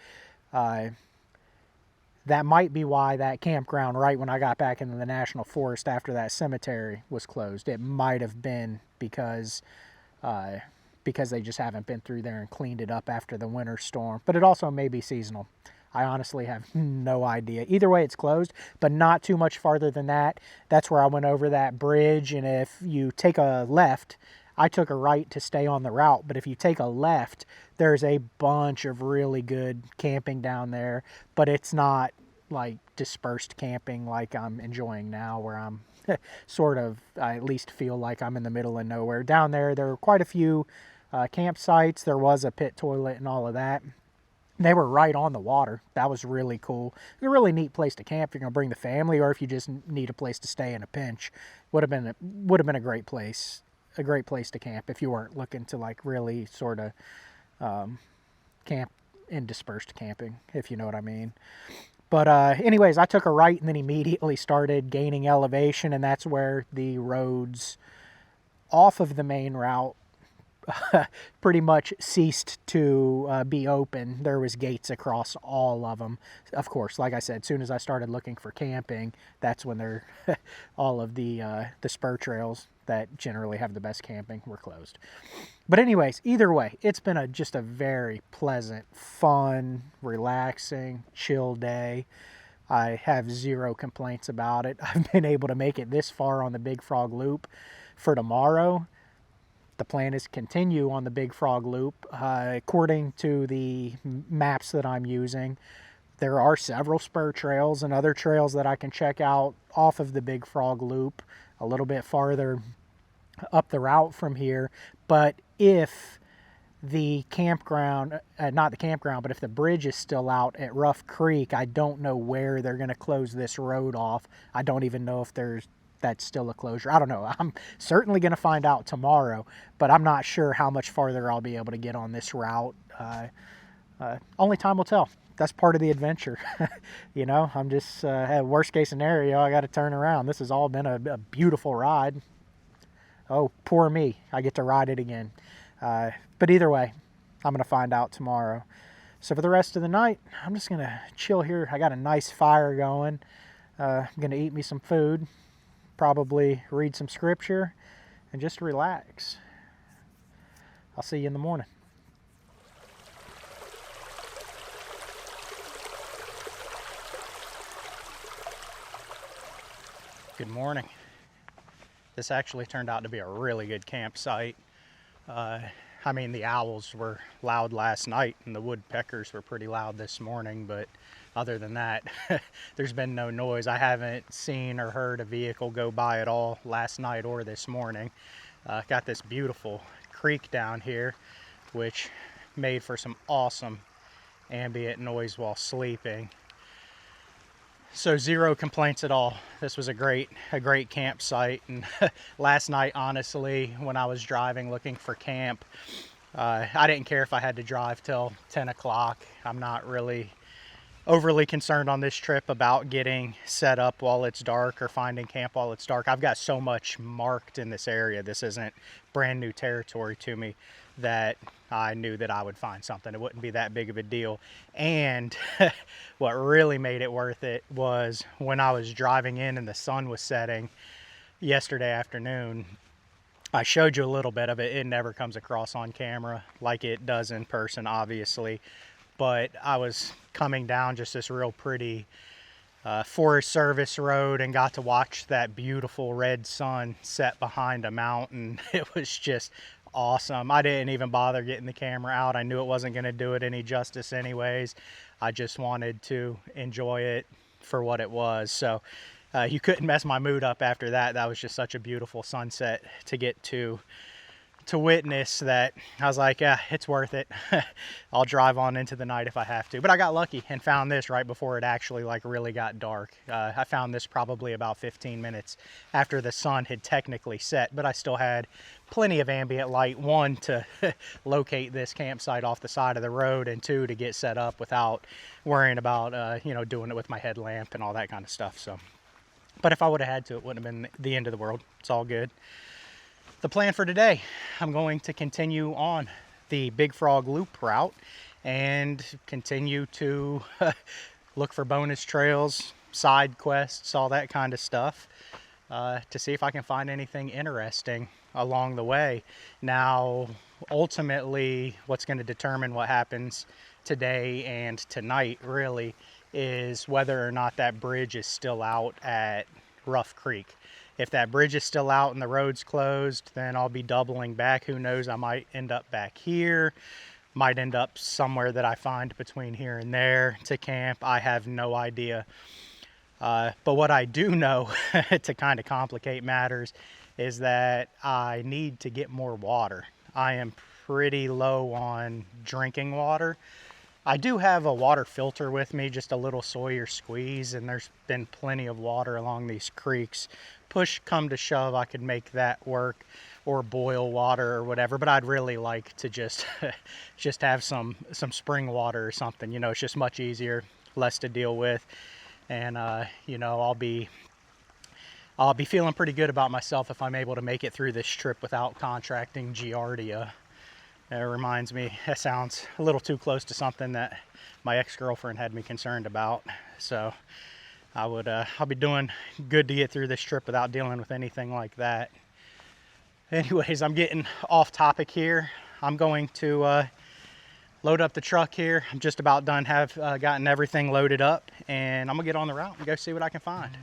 That might be why that campground right when I got back into the national forest after that cemetery was closed. It might have been because they just haven't been through there and cleaned it up after the winter storm. But it also may be seasonal. I honestly have no idea. Either way, it's closed, but not too much farther than that. That's where I went over that bridge, and if you take a left, I took a right to stay on the route, but if you take a left, there's a bunch of really good camping down there, but it's not like dispersed camping like I'm enjoying now, where I'm I at least feel like I'm in the middle of nowhere. Down there, there were quite a few campsites. There was a pit toilet and all of that. They were right on the water. That was really cool. It's a really neat place to camp if you're gonna bring the family, or if you just need a place to stay in a pinch. Would have been a great place to camp if you weren't looking to like really sort of camp in dispersed camping, if you know what I mean. But anyways, I took a right and then immediately started gaining elevation, and that's where the roads off of the main route pretty much ceased to be open. There was gates across all of them. Of course, like I said, as soon as I started looking for camping, that's when they're all of the spur trails that generally have the best camping were closed. But anyways, either way, it's been just a very pleasant, fun, relaxing, chill day. I have zero complaints about it. I've been able to make it this far on the Big Frog Loop. For tomorrow, the plan is to continue on the Big Frog Loop. According to the maps that I'm using, there are several spur trails and other trails that I can check out off of the Big Frog Loop a little bit farther up the route from here. But if the campground, not the campground, but if the bridge is still out at Rough Creek, I don't know where they're going to close this road off. I don't even know if that's still a closure. I don't know. I'm certainly going to find out tomorrow, but I'm not sure how much farther I'll be able to get on this route. Only time will tell. That's part of the adventure. You know, I'm just, worst case scenario, I got to turn around. This has all been a beautiful ride. Oh, poor me. I get to ride it again. But either way, I'm going to find out tomorrow. So for the rest of the night, I'm just going to chill here. I got a nice fire going. I'm going to eat me some food, probably read some scripture, and just relax. I'll see you in the morning. Good morning. This actually turned out to be a really good campsite. I mean, the owls were loud last night and the woodpeckers were pretty loud this morning, but other than that, there's been no noise. I haven't seen or heard a vehicle go by at all last night or this morning. Got this beautiful creek down here, which made for some awesome ambient noise while sleeping. So zero complaints at all. This was a great campsite. And last night, honestly, when I was driving looking for camp, I didn't care if I had to drive till 10 o'clock. I'm not really overly concerned on this trip about getting set up while it's dark or finding camp while it's dark. I've got so much marked in this area. This isn't brand new territory to me, that I knew that I would find something. It wouldn't be that big of a deal. And what really made it worth it was when I was driving in and the sun was setting yesterday afternoon. I showed you a little bit of it. It never comes across on camera like it does in person, obviously. But I was coming down just this real pretty Forest Service road and got to watch that beautiful red sun set behind a mountain. It was just awesome. I didn't even bother getting the camera out. I knew it wasn't going to do it any justice anyways. I just wanted to enjoy it for what it was. So you couldn't mess my mood up after that. That was just such a beautiful sunset to get to witness, that I was like, yeah, it's worth it. I'll drive on into the night if I have to. But I got lucky and found this right before it actually like really got dark. I found this probably about 15 minutes after the sun had technically set, but I still had plenty of ambient light, one, to locate this campsite off the side of the road, and two, to get set up without worrying about doing it with my headlamp and all that kind of stuff. So, but if I would have had to, it wouldn't have been the end of the world. It's all good. The plan for today, I'm going to continue on the Big Frog Loop route and continue to look for bonus trails, side quests, all that kind of stuff, to see if I can find anything interesting along the way. Now, ultimately, what's going to determine what happens today and tonight really is whether or not that bridge is still out at Rough Creek. If that bridge is still out and the road's closed, then I'll be doubling back. Who knows, I might end up back here, might end up somewhere that I find between here and there to camp. I have no idea. But what I do know, to kind of complicate matters, is that I need to get more water. I am pretty low on drinking water. I do have a water filter with me, just a little Sawyer squeeze, and there's been plenty of water along these creeks. Push come to shove, I could make that work, or boil water or whatever, but I'd really like to just just have some spring water or something. You know, it's just much easier, less to deal with, and you know, I'll be feeling pretty good about myself if I'm able to make it through this trip without contracting Giardia. It reminds me, that sounds a little too close to something that my ex-girlfriend had me concerned about. So I'll be doing good to get through this trip without dealing with anything like that. Anyways, I'm getting off topic here. I'm going to load up the truck here. I'm just about done, have gotten everything loaded up, and I'm gonna get on the route and go see what I can find.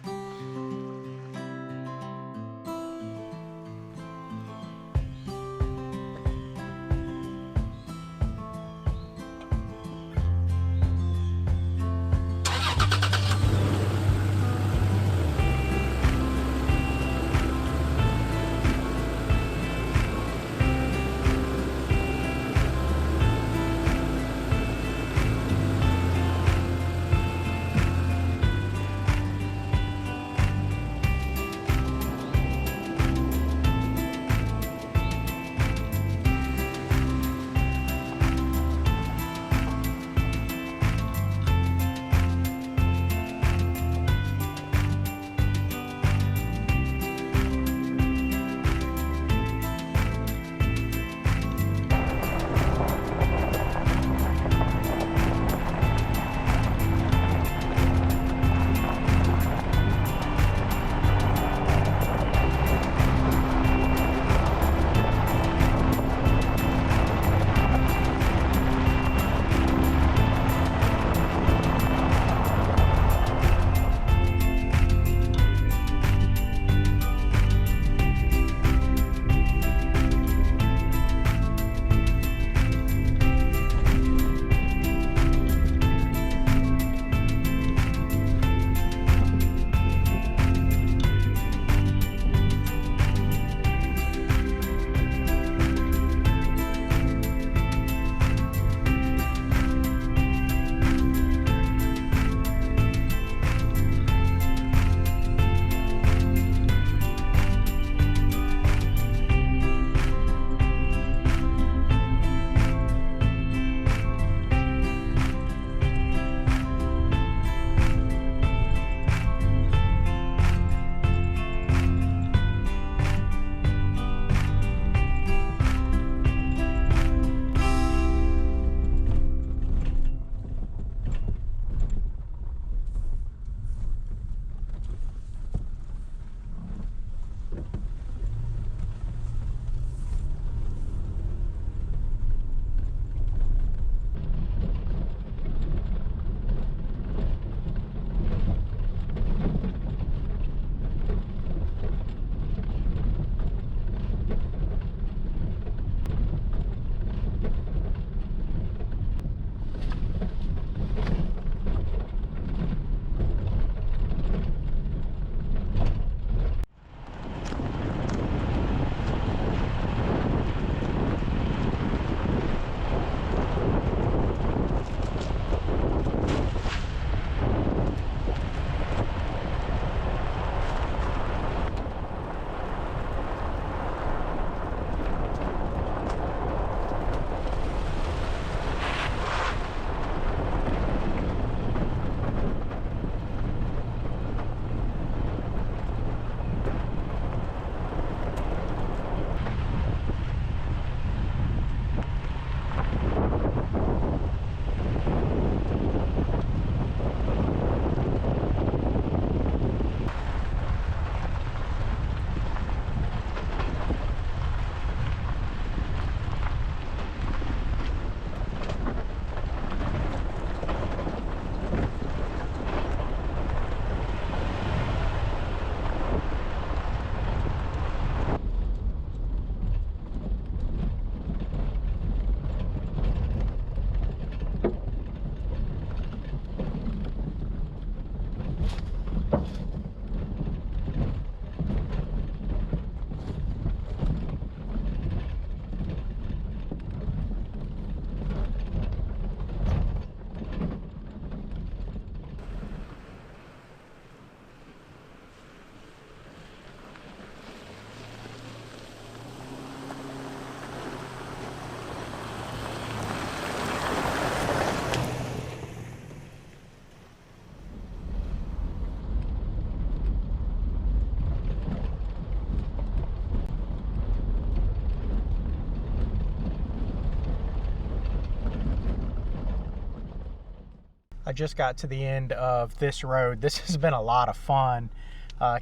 I just got to the end of this road. This has been a lot of fun.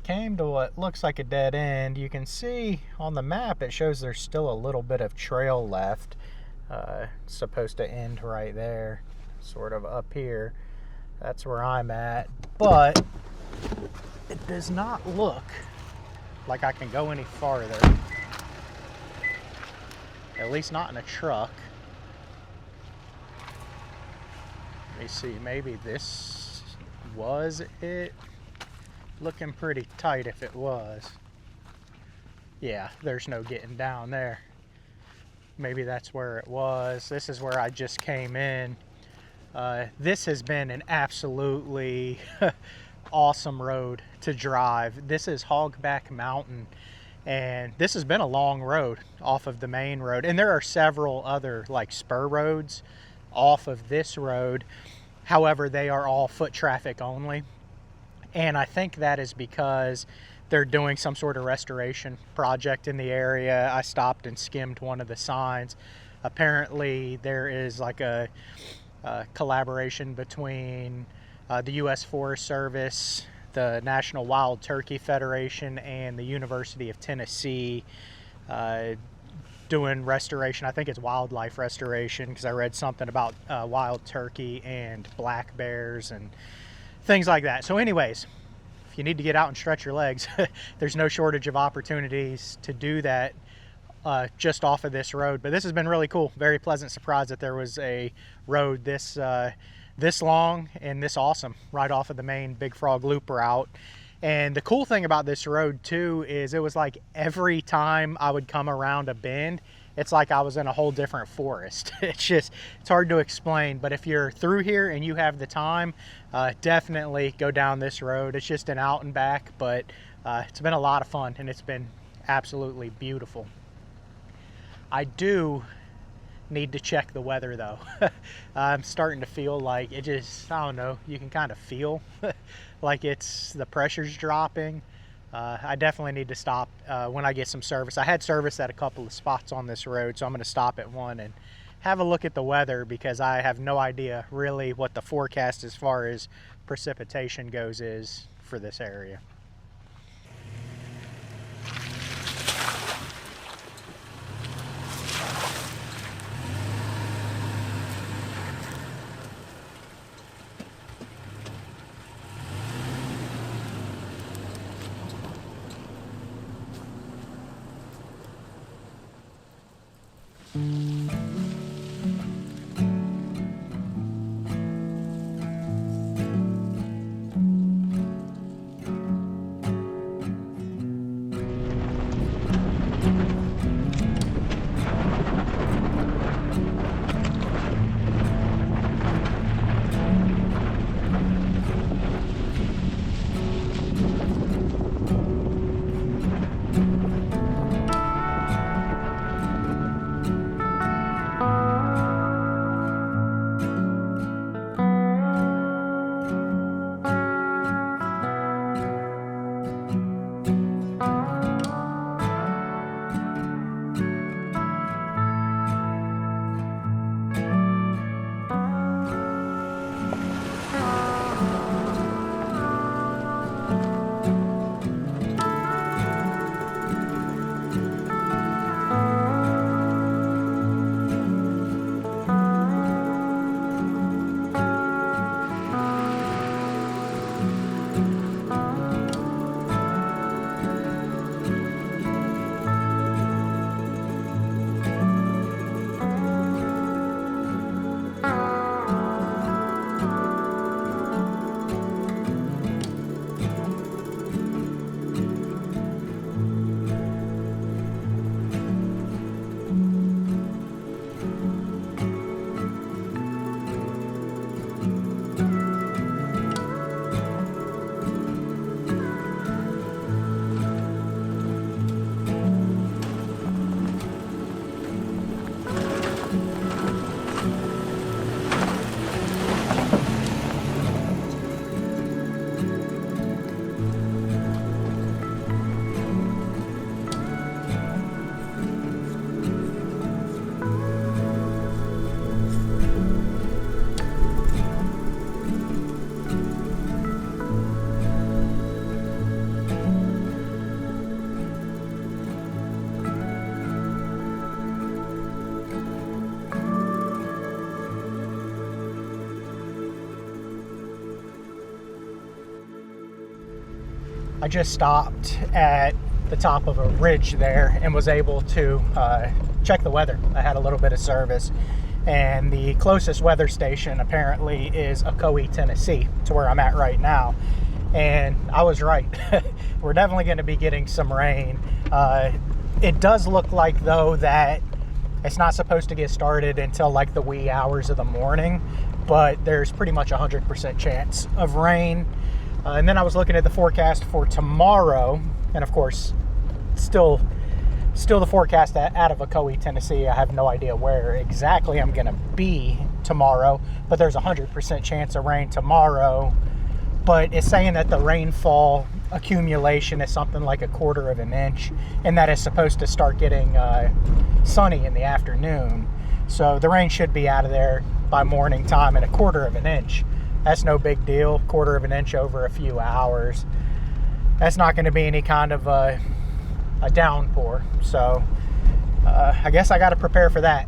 Came to what looks like a dead end. You can see on the map it shows there's still a little bit of trail left. It's supposed to end right there, sort of up here. That's where I'm at, but it does not look like I can go any farther. At least not in a truck. Let me see, maybe this was it. Looking pretty tight if it was. Yeah, there's no getting down there. Maybe that's where it was. This is where I just came in. This has been an absolutely awesome road to drive. This is Hogback Mountain, and this has been a long road off of the main road. And there are several other like spur roads off of this road. However, they are all foot traffic only. And I think that is because they're doing some sort of restoration project in the area. I stopped and skimmed one of the signs. Apparently there is like a collaboration between the U.S. Forest Service, the National Wild Turkey Federation, and the University of Tennessee doing restoration. I think it's wildlife restoration, because I read something about wild turkey and black bears and things like that. So anyways, if you need to get out and stretch your legs, there's no shortage of opportunities to do that just off of this road. But this has been really cool. Very pleasant surprise that there was a road this this long and this awesome right off of the main Big Frog Loop route. And the cool thing about this road too is it was like every time I would come around a bend, it's like I was in a whole different forest. It's hard to explain, but if you're through here and you have the time, definitely go down this road. It's just an out and back, but it's been a lot of fun and it's been absolutely beautiful. I do need to check the weather though. I'm starting to feel like it just, I don't know, you can kind of feel like the pressure's dropping. I definitely need to stop when I get some service. I had service at a couple of spots on this road, so I'm going to stop at one and have a look at the weather, because I have no idea really what the forecast as far as precipitation goes is for this area. I just stopped at the top of a ridge there and was able to check the weather. I had a little bit of service, and the closest weather station apparently is Ocoee, Tennessee, to where I'm at right now. And I was right. We're definitely going to be getting some rain. It does look like, though, that it's not supposed to get started until like the wee hours of the morning, but there's pretty much 100% chance of rain. And then I was looking at the forecast for tomorrow, and of course, still the forecast out of Ocoee, Tennessee. I have no idea where exactly I'm going to be tomorrow, but there's 100% chance of rain tomorrow. But it's saying that the rainfall accumulation is something like 1/4 of an inch, and that it's supposed to start getting sunny in the afternoon. So the rain should be out of there by morning time, and 1/4 of an inch. That's no big deal. 1/4 of an inch over a few hours. That's not going to be any kind of a downpour. So I guess I got to prepare for that.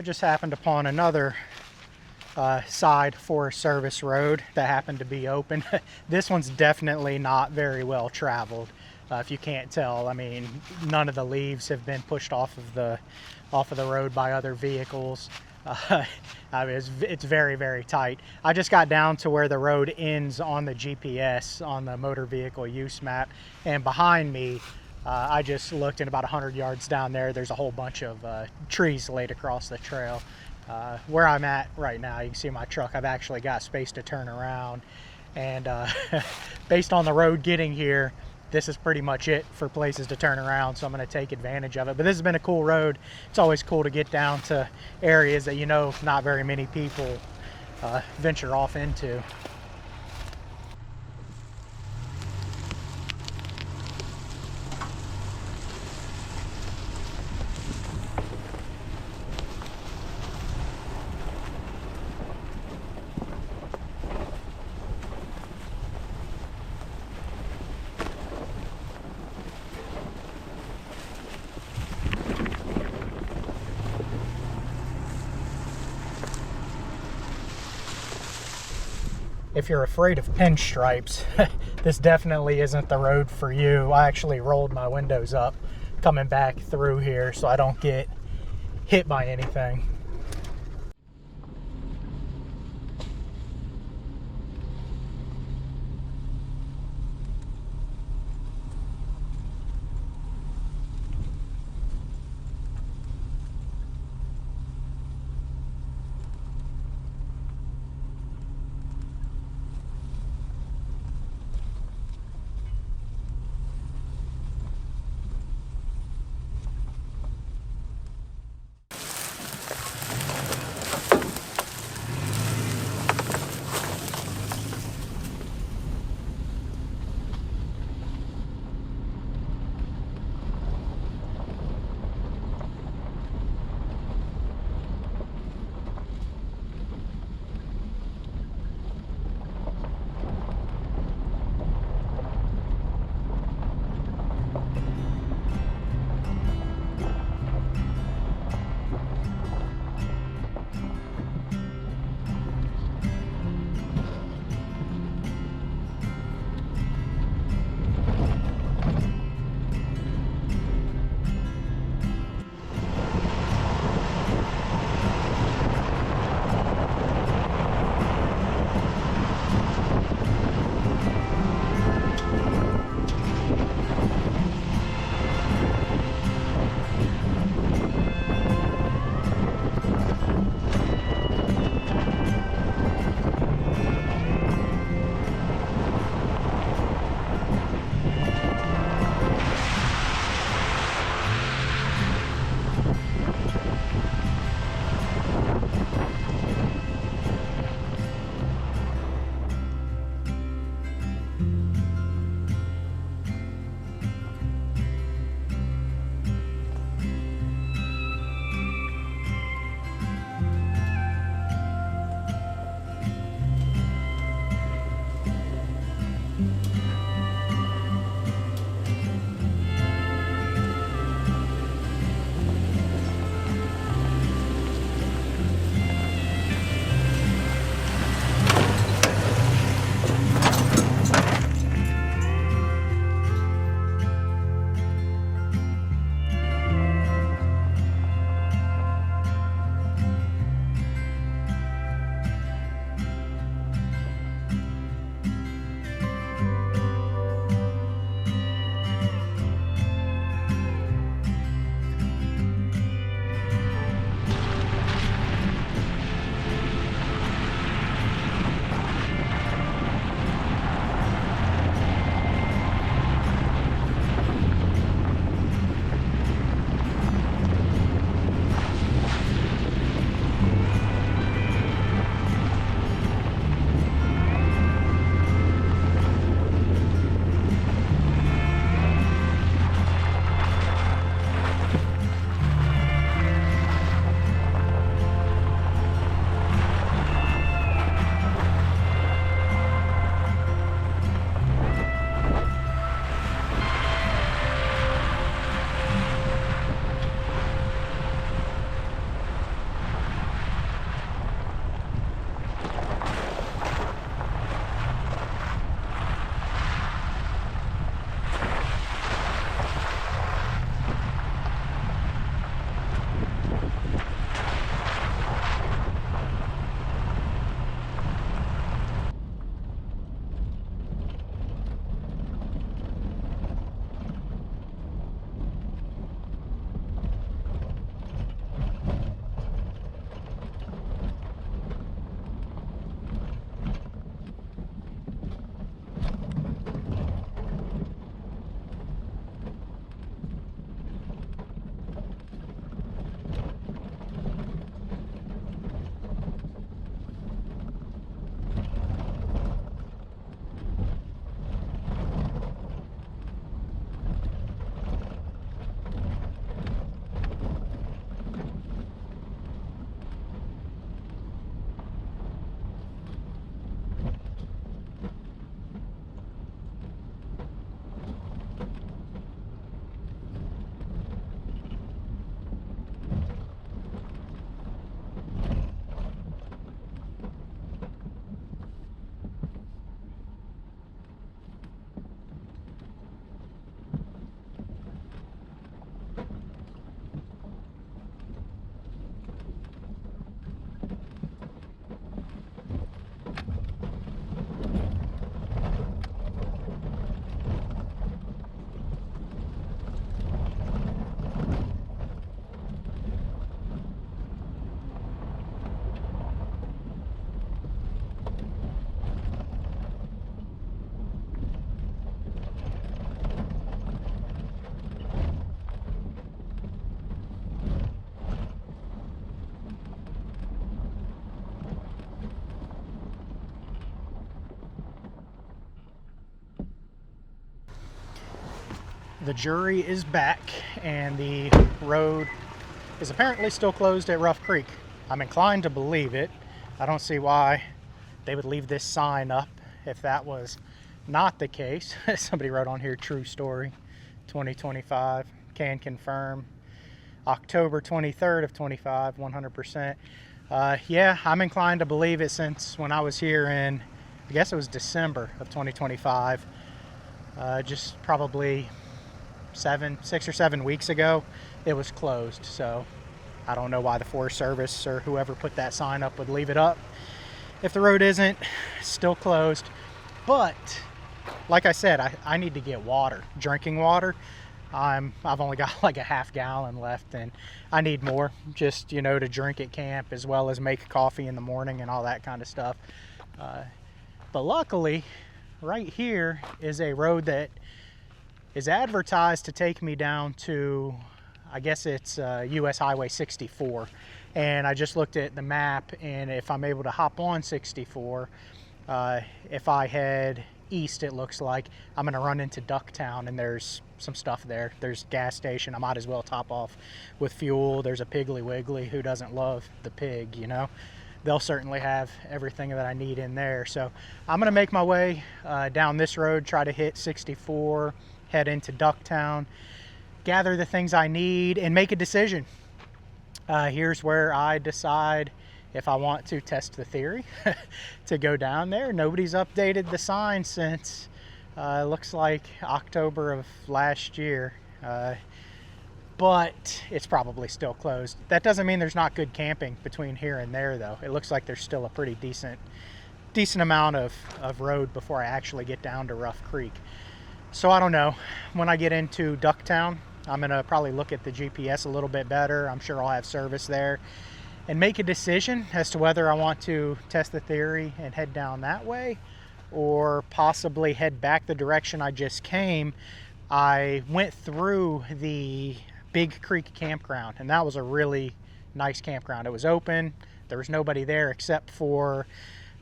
just happened upon another side Forest Service road that happened to be open. This one's definitely not very well traveled. If you can't tell, I mean, none of the leaves have been pushed off of the road by other vehicles. I mean, it's very, very tight. I just got down to where the road ends on the GPS, on the motor vehicle use map, and behind me, I just looked, and about 100 yards down there, there's a whole bunch of trees laid across the trail. Where I'm at right now, you can see my truck. I've actually got space to turn around, and based on the road getting here, this is pretty much it for places to turn around, so I'm going to take advantage of it. But this has been a cool road. It's always cool to get down to areas that you know not very many people venture off into. If you're afraid of pinstripes, this definitely isn't the road for you. I actually rolled my windows up coming back through here so I don't get hit by anything. The jury is back and the road is apparently still closed at Rough Creek. I'm inclined to believe it. I don't see why they would leave this sign up if that was not the case. Somebody wrote on here, true story, 2025, can confirm. October 23rd of 25, 100%. Yeah, I'm inclined to believe it since when I was here in, I guess it was December of 2025, just probably 6 or 7 weeks ago, it was closed. So I don't know why the Forest Service or whoever put that sign up would leave it up if the road isn't still closed. But like I said, I need to get water, drinking water. I've only got like a half gallon left, and I need more, just, you know, to drink at camp as well as make coffee in the morning and all that kind of stuff. But luckily, right here is a road that is advertised to take me down to, I guess it's US Highway 64. And I just looked at the map, and if I'm able to hop on 64, if I head east, it looks like I'm gonna run into Ducktown, and there's some stuff there. There's a gas station. I might as well top off with fuel. There's a Piggly Wiggly. Who doesn't love the pig, you know? They'll certainly have everything that I need in there. So I'm gonna make my way down this road, try to hit 64, head into Ducktown, gather the things I need, and make a decision. Here's where I decide if I want to test the theory to go down there. Nobody's updated the sign since it looks like October of last year, but it's probably still closed. That doesn't mean there's not good camping between here and there, though. It looks like there's still a pretty decent amount of road before I actually get down to Rough Creek. So I don't know. When I get into Ducktown, I'm gonna probably look at the GPS a little bit better. I'm sure I'll have service there, and make a decision as to whether I want to test the theory and head down that way, or possibly head back the direction I just came. I went through the Big Creek campground, and that was a really nice campground. It was open. There was nobody there except for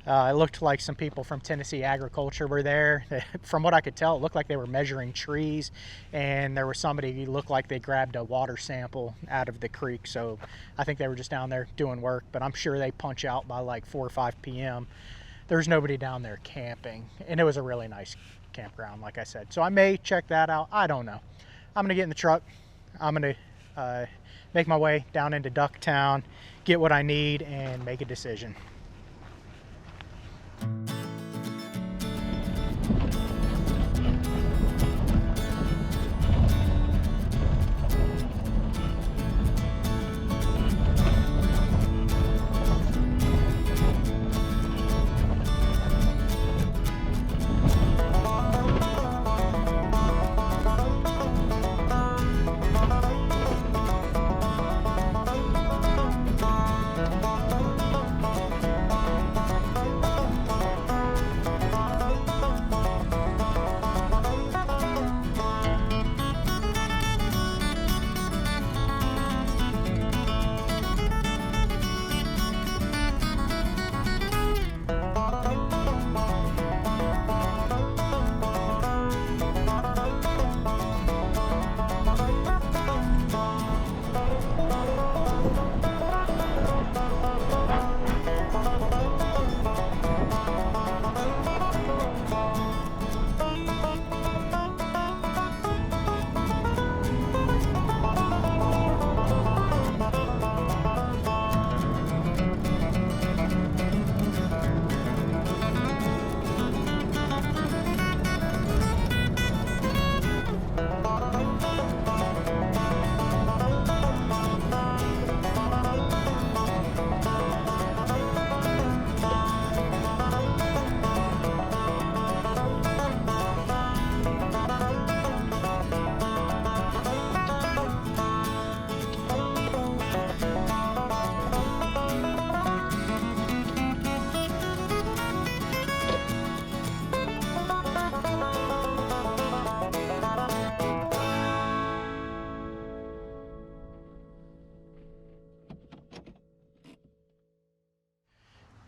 it looked like some people from Tennessee Agriculture were there. From what I could tell, it looked like they were measuring trees, and there was somebody who looked like they grabbed a water sample out of the creek. So I think they were just down there doing work, but I'm sure they punch out by like 4 or 5 p.m. There's nobody down there camping, and it was a really nice campground, like I said. So I may check that out. I don't know. I'm gonna get in the truck. I'm gonna make my way down into Ducktown, get what I need, and make a decision.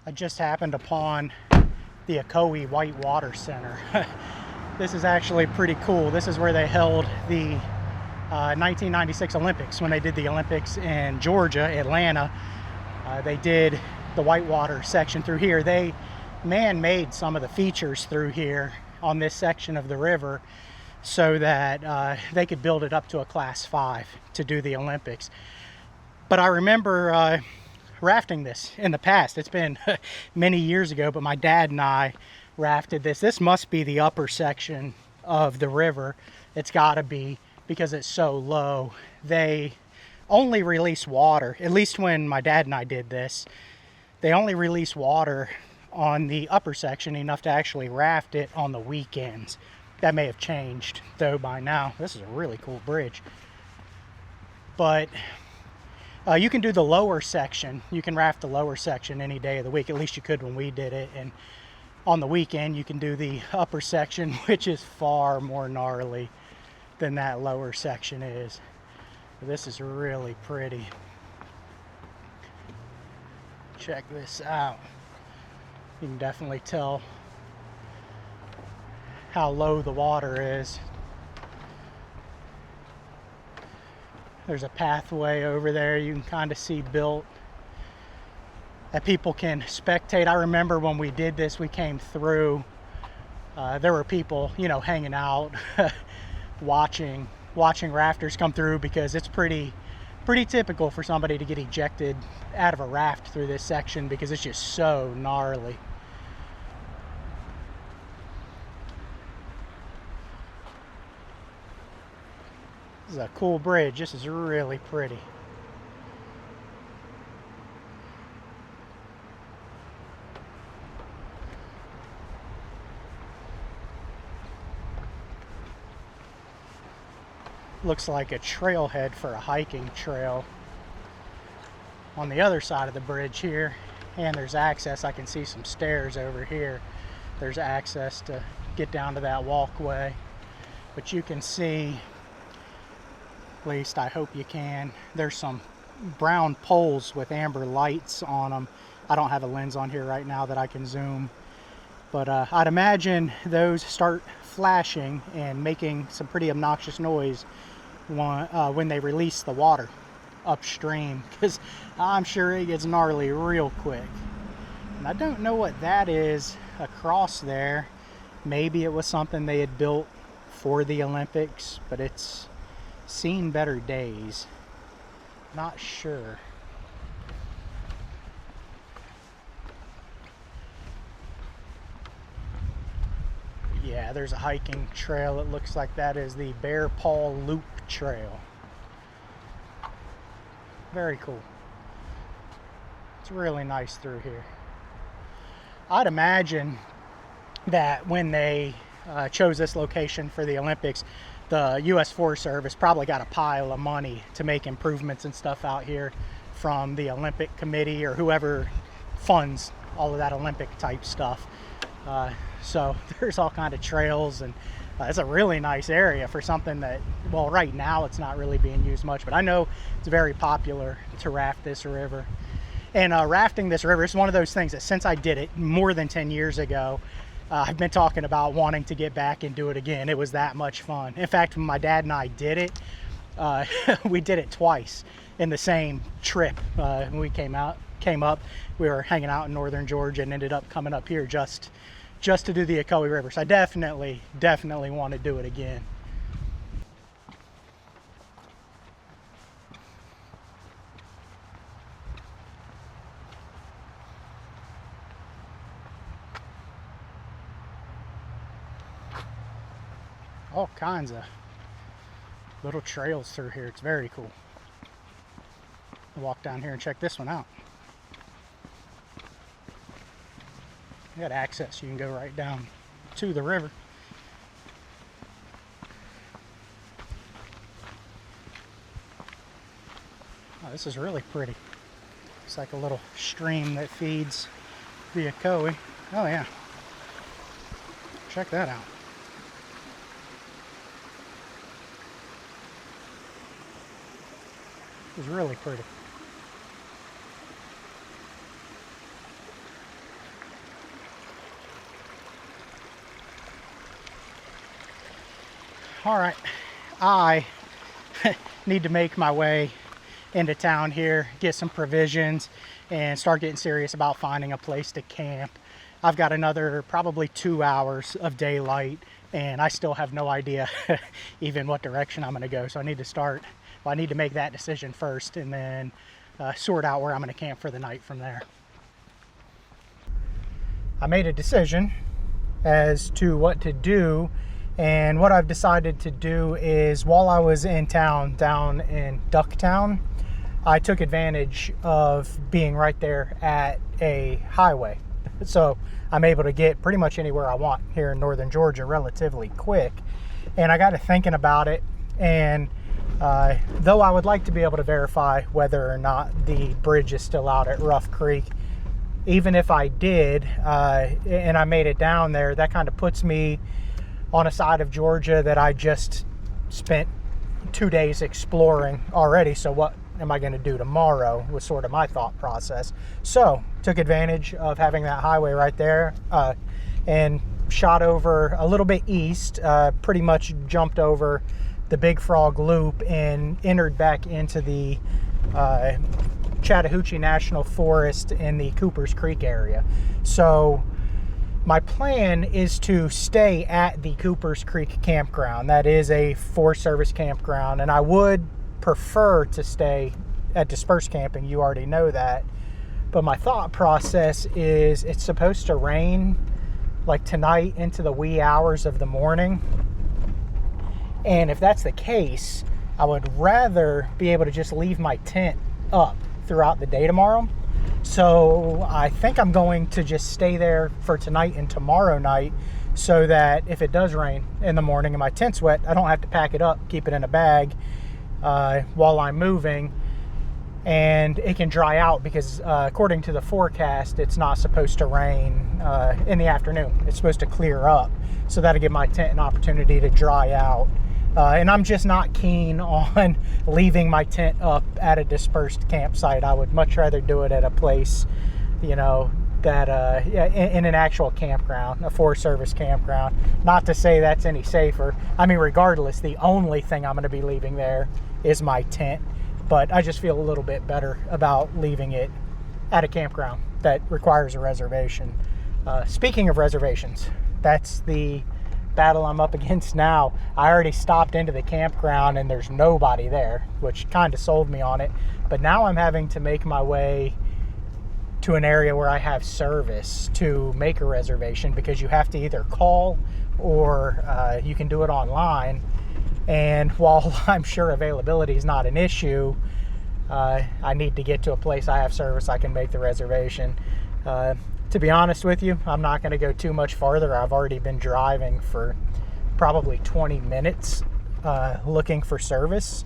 I just happened upon the Ocoee Whitewater Center. This is actually pretty cool. This is where they held the 1996 Olympics, when they did the Olympics in Georgia, Atlanta. They did the whitewater section through here. They man-made some of the features through here on this section of the river so that they could build it up to a Class 5 to do the Olympics. But I remember rafting this in the past. It's been many years ago, but my dad and I rafted this. This must be the upper section of the river. It's got to be, because it's so low. They only release water, at least when my dad and I did this, they only release water on the upper section enough to actually raft it on the weekends. That may have changed though by now. This is a really cool bridge. But you can do the lower section. You can raft the lower section any day of the week. At least you could when we did it. And on the weekend you can do the upper section, which is far more gnarly than that lower section is. This is really pretty. Check this out. You can definitely tell how low the water is. There's a pathway over there you can kind of see built that people can spectate. I remember when we did this, we came through, there were people, you know, hanging out watching rafters come through, because it's pretty typical for somebody to get ejected out of a raft through this section because it's just so gnarly. This is a cool bridge. This is really pretty. Looks like a trailhead for a hiking trail on the other side of the bridge here. And there's access. I can see some stairs over here. There's access to get down to that walkway. But you can see, at least I hope you can, there's some brown poles with amber lights on them. I don't have a lens on here right now that I can zoom. But I'd imagine those start flashing and making some pretty obnoxious noise when they release the water upstream, because I'm sure it gets gnarly real quick. And I don't know what that is across there. Maybe it was something they had built for the Olympics, but it's seen better days. Not sure. Yeah, there's a hiking trail. It looks like that is the Bear Paw Loop Trail. Very cool. It's really nice through here. I'd imagine that when they chose this location for the Olympics, the U.S. Forest Service probably got a pile of money to make improvements and stuff out here from the Olympic Committee or whoever funds all of that Olympic type stuff. So there's all kind of trails, and it's a really nice area for something that, well, right now it's not really being used much, but I know it's very popular to raft this river. And rafting this river is one of those things that since I did it more than 10 years ago, I've been talking about wanting to get back and do it again. It was that much fun. In fact, when my dad and I did it, we did it twice in the same trip. When we came up, we were hanging out in northern Georgia and ended up coming up here just to do the Ocoee River. So I definitely want to do it again. All kinds of little trails through here. It's very cool. I'll walk down here and check this one out. You got access. You can go right down to the river. Oh, this is really pretty. It's like a little stream that feeds the Ocoee. Oh yeah. Check that out. It's really pretty. All right, I need to make my way into town here, get some provisions, and start getting serious about finding a place to camp. I've got another probably 2 hours of daylight, and I still have no idea even what direction I'm going to go. So I need to start, well, I need to make that decision first, and then sort out where I'm going to camp for the night from there. I made a decision as to what to do, and what I've decided to do is, while I was in town down in Ducktown, I took advantage of being right there at a highway. So I'm able to get pretty much anywhere I want here in northern Georgia relatively quick. And I got to thinking about it, and though I would like to be able to verify whether or not the bridge is still out at Rough Creek, even if I did, and I made it down there, that kind of puts me on a side of Georgia that I just spent 2 days exploring already. So what am I going to do tomorrow, was sort of my thought process. So took advantage of having that highway right there, and shot over a little bit east, pretty much jumped over the Big Frog Loop and entered back into the Chattahoochee National Forest in the Coopers Creek area. So my plan is to stay at the Coopers Creek campground. That is a Forest Service campground, and I would prefer to stay at Dispersed camping. You already know that. But my thought process is, it's supposed to rain like tonight into the wee hours of the morning. And if that's the case, I would rather be able to just leave my tent up throughout the day tomorrow. So I think I'm going to just stay there for tonight and tomorrow night, so that if it does rain in the morning and my tent's wet, I don't have to pack it up, keep it in a bag while I'm moving, and it can dry out, because according to the forecast, it's not supposed to rain in the afternoon. It's supposed to clear up, so that'll give my tent an opportunity to dry out. And I'm just not keen on leaving my tent up at a dispersed campsite. I would much rather do it at a place, you know, that in an actual campground, a Forest Service campground. Not to say that's any safer. I mean, regardless, the only thing I'm going to be leaving there is my tent. But I just feel a little bit better about leaving it at a campground that requires a reservation. Speaking of reservations, that's the battle I'm up against now. I already stopped into the campground and there's nobody there, which kind of sold me on it. But now I'm having to make my way to an area where I have service to make a reservation, because you have to either call or you can do it online. And while I'm sure availability is not an issue, I need to get to a place I have service I can make the reservation. To be honest with you, I'm not going to go too much farther. I've already been driving for probably 20 minutes looking for service,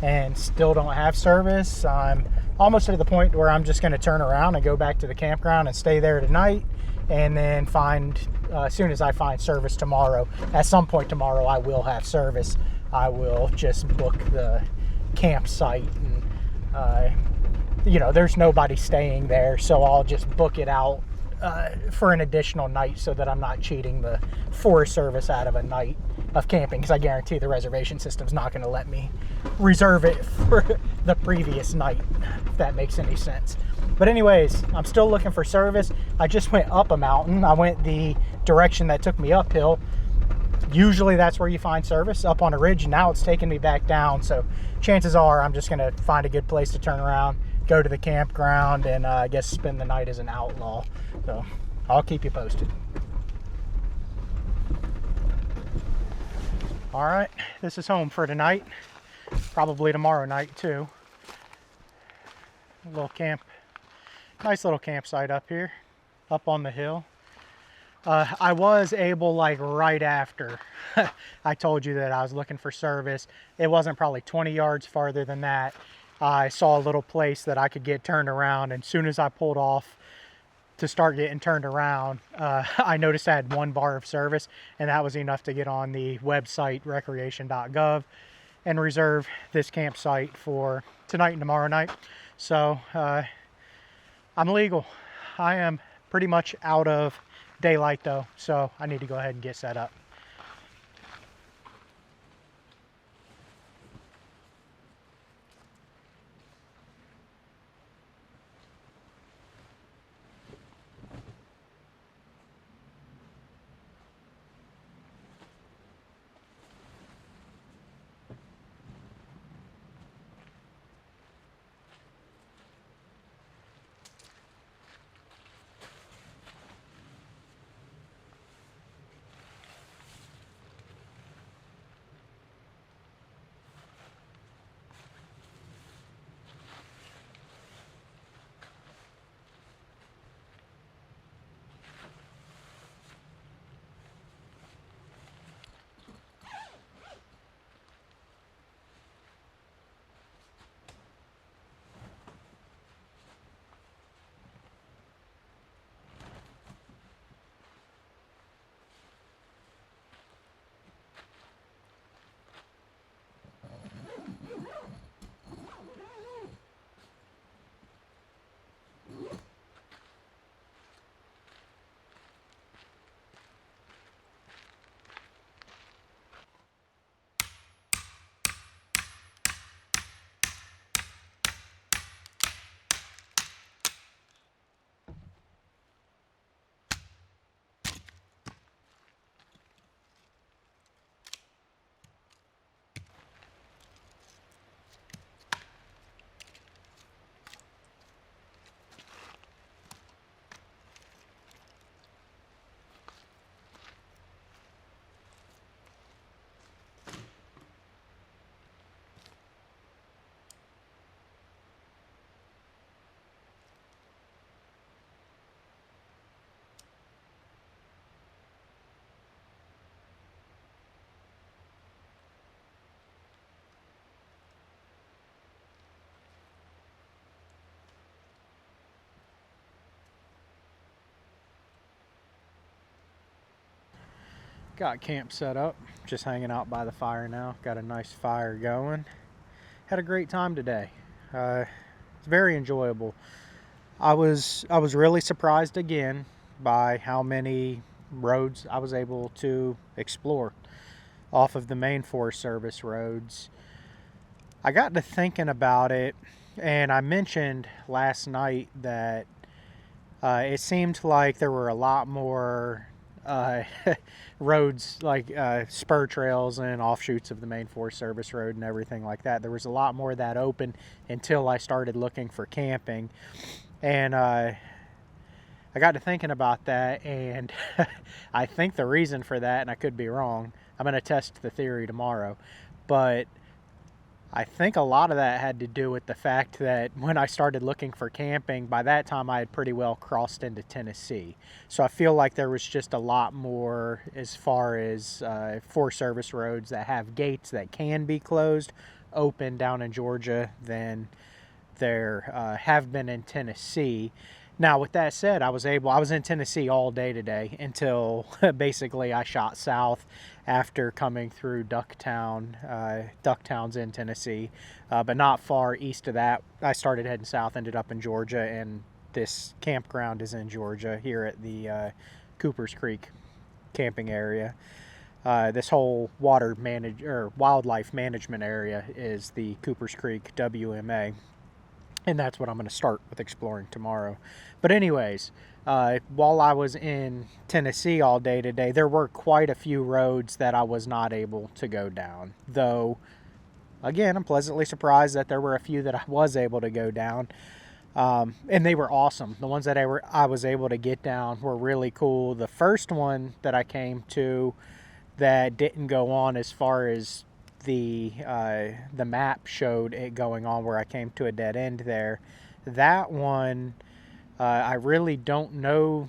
and still don't have service. I'm almost to the point where I'm just going to turn around and go back to the campground and stay there tonight, and then find, as soon as I find service tomorrow, at some point tomorrow I will have service. I will just book the campsite, and you know, there's nobody staying there, so I'll just book it out for an additional night, so that I'm not cheating the Forest Service out of a night of camping, because I guarantee the reservation system's not going to let me reserve it for the previous night, if that makes any sense. But anyways, I'm still looking for service. I just went up a mountain. I went the direction that took me uphill. Usually that's where you find service, up on a ridge, and now it's taking me back down. So chances are I'm just going to find a good place to turn around, go to the campground, and I guess spend the night as an outlaw. So I'll keep you posted. All right, this is home for tonight. Probably tomorrow night too. A little camp, nice little campsite up here, up on the hill. I was able, like right after I told you that I was looking for service, it wasn't probably 20 yards farther than that, I saw a little place that I could get turned around, and as soon as I pulled off to start getting turned around, I noticed I had 1 bar of service, and that was enough to get on the website recreation.gov and reserve this campsite for tonight and tomorrow night. So I'm legal. I am pretty much out of daylight though, so I need to go ahead and get set up. Got camp set up, just hanging out by the fire now. Got a nice fire going. Had a great time today. It's very enjoyable. I was really surprised again by how many roads I was able to explore off of the main Forest Service roads. I got to thinking about it, and I mentioned last night that it seemed like there were a lot more roads, like spur trails and offshoots of the main Forest Service road and everything like that. There was a lot more of that open until I started looking for camping. And I got to thinking about that, and I think the reason for that, and I could be wrong, I'm going to test the theory tomorrow, but I think a lot of that had to do with the fact that when I started looking for camping, by that time I had pretty well crossed into Tennessee. So I feel like there was just a lot more as far as Forest Service roads that have gates that can be closed open down in Georgia than there have been in Tennessee. Now, with that said, I was in Tennessee all day today until basically I shot south after coming through Ducktown. Ducktown's in Tennessee, but not far east of that. I started heading south, ended up in Georgia, and this campground is in Georgia here at the Coopers Creek camping area. This whole wildlife management area is the Coopers Creek WMA. And that's what I'm going to start with exploring tomorrow. But anyways, while I was in Tennessee all day today, there were quite a few roads that I was not able to go down. Though, again, I'm pleasantly surprised that there were a few that I was able to go down. And they were awesome. The ones that I was able to get down were really cool. The first one that I came to that didn't go on as far as the map showed it going on, where I came to a dead end there. That one, I really don't know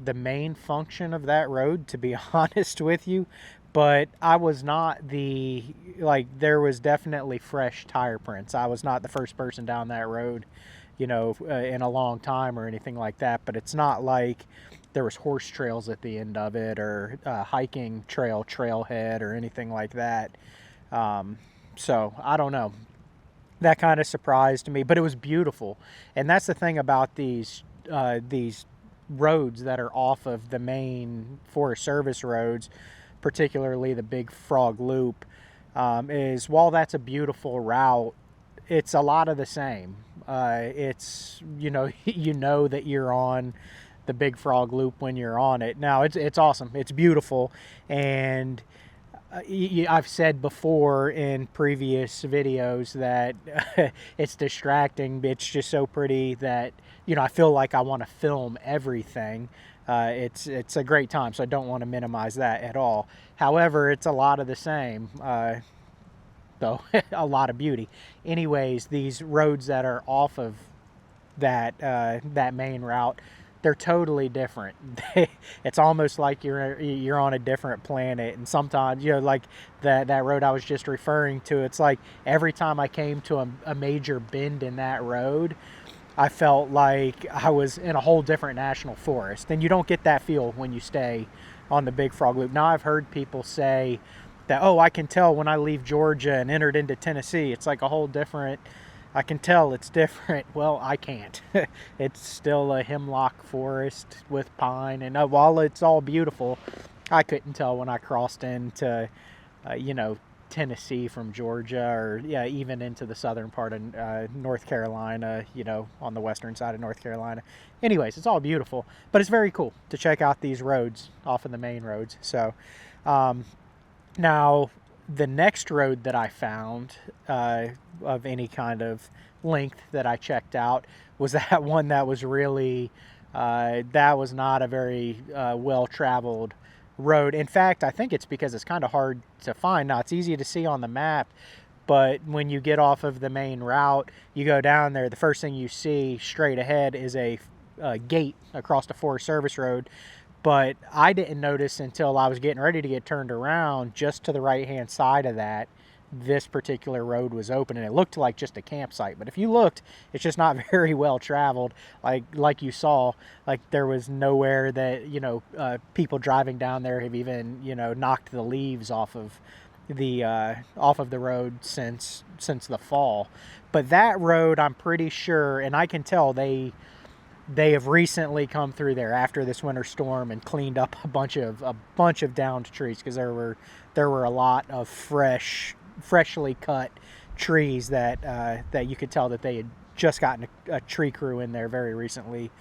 the main function of that road, to be honest with you, but I was not there was definitely fresh tire prints. I was not the first person down that road, in a long time or anything like that, but it's not like there was horse trails at the end of it, or hiking trailhead or anything like that. So I don't know, that kind of surprised me, but it was beautiful. And that's the thing about these roads that are off of the main Forest Service roads, particularly the Big Frog Loop, is while that's a beautiful route, it's a lot of the same. It's, you know that you're on the Big Frog Loop when you're on it. Now it's awesome. It's beautiful. And I've said before in previous videos that it's distracting. It's just so pretty that, I feel like I want to film everything. It's a great time, so I don't want to minimize that at all. However, it's a lot of the same, though a lot of beauty. Anyways, these roads that are off of that main route, they're totally different. It's almost like you're on a different planet. And sometimes, like that road I was just referring to, it's like every time I came to a major bend in that road, I felt like I was in a whole different national forest. And you don't get that feel when you stay on the Big Frog Loop. Now, I've heard people say that, I can tell when I leave Georgia and entered into Tennessee, it's like a whole different, I can tell it's different. Well, I can't. It's still a hemlock forest with pine, and while it's all beautiful, I couldn't tell when I crossed into, Tennessee from Georgia, or even into the southern part of North Carolina, on the western side of North Carolina. Anyways, it's all beautiful, but it's very cool to check out these roads off of the main roads. So, now, the next road that I found of any kind of length that I checked out was that one that was really, that was not a very well-traveled road. In fact, I think it's because it's kind of hard to find. Now, it's easy to see on the map, but when you get off of the main route, you go down there, the first thing you see straight ahead is a gate across the Forest Service road. But I didn't notice until I was getting ready to get turned around, just to the right-hand side of that, this particular road was open, and it looked like just a campsite. But if you looked, it's just not very well traveled. Like you saw, like there was nowhere that, you know, people driving down there have even, you know, knocked the leaves off of the road since the fall. But that road, I'm pretty sure, and I can tell they have recently come through there after this winter storm and cleaned up a bunch of downed trees, because there were a lot of freshly cut trees that you could tell that they had just gotten a tree crew in there very recently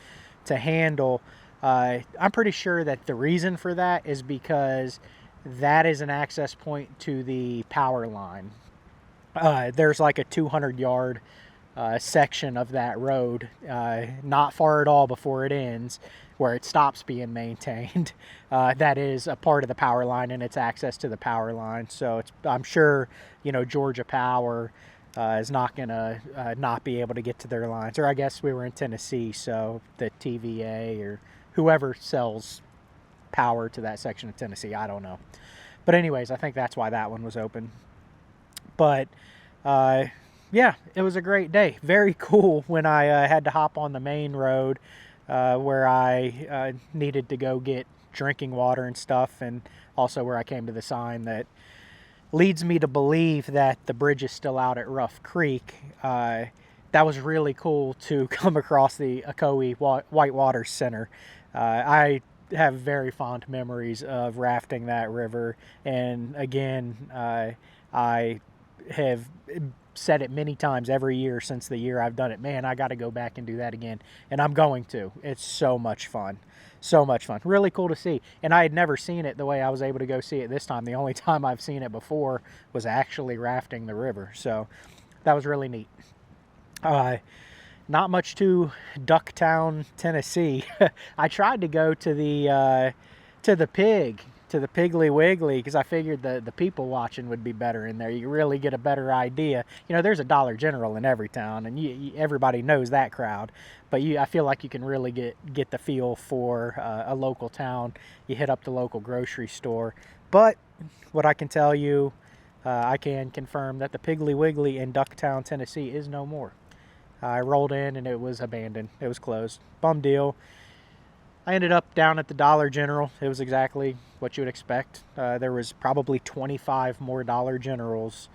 to handle. I'm pretty sure that the reason for that is because that is an access point to the power line. There's like a 200-yard section of that road, not far at all before it ends, where it stops being maintained. That is a part of the power line, and it's access to the power line. So I'm sure, you know, Georgia Power is not going to not be able to get to their lines. Or I guess we were in Tennessee, so the TVA or whoever sells power to that section of Tennessee, I don't know. But anyways, I think that's why that one was open. But yeah, it was a great day. Very cool when I had to hop on the main road where I needed to go get drinking water and stuff, and also where I came to the sign that leads me to believe that the bridge is still out at Rough Creek. That was really cool to come across the Ocoee Whitewater Center. I have very fond memories of rafting that river, and again, I have said it many times every year since the year I've done it. Man, I got to go back and do that again, and I'm going to. It's so much fun. So much fun. Really cool to see. And I had never seen it the way I was able to go see it this time. The only time I've seen it before was actually rafting the river. So that was really neat. Not much to Ducktown, Tennessee. I tried to go to the Piggly Wiggly, because I figured the people watching would be better in there. You really get a better idea. You know, there's a Dollar General in every town, and everybody knows that crowd. But I feel like you can really get the feel for a local town. You hit up the local grocery store. But what I can tell you, I can confirm that the Piggly Wiggly in Ducktown, Tennessee is no more. I rolled in and it was abandoned. It was closed. Bum deal. I ended up down at the Dollar General. It was exactly what you would expect. There was probably 25 more Dollar Generals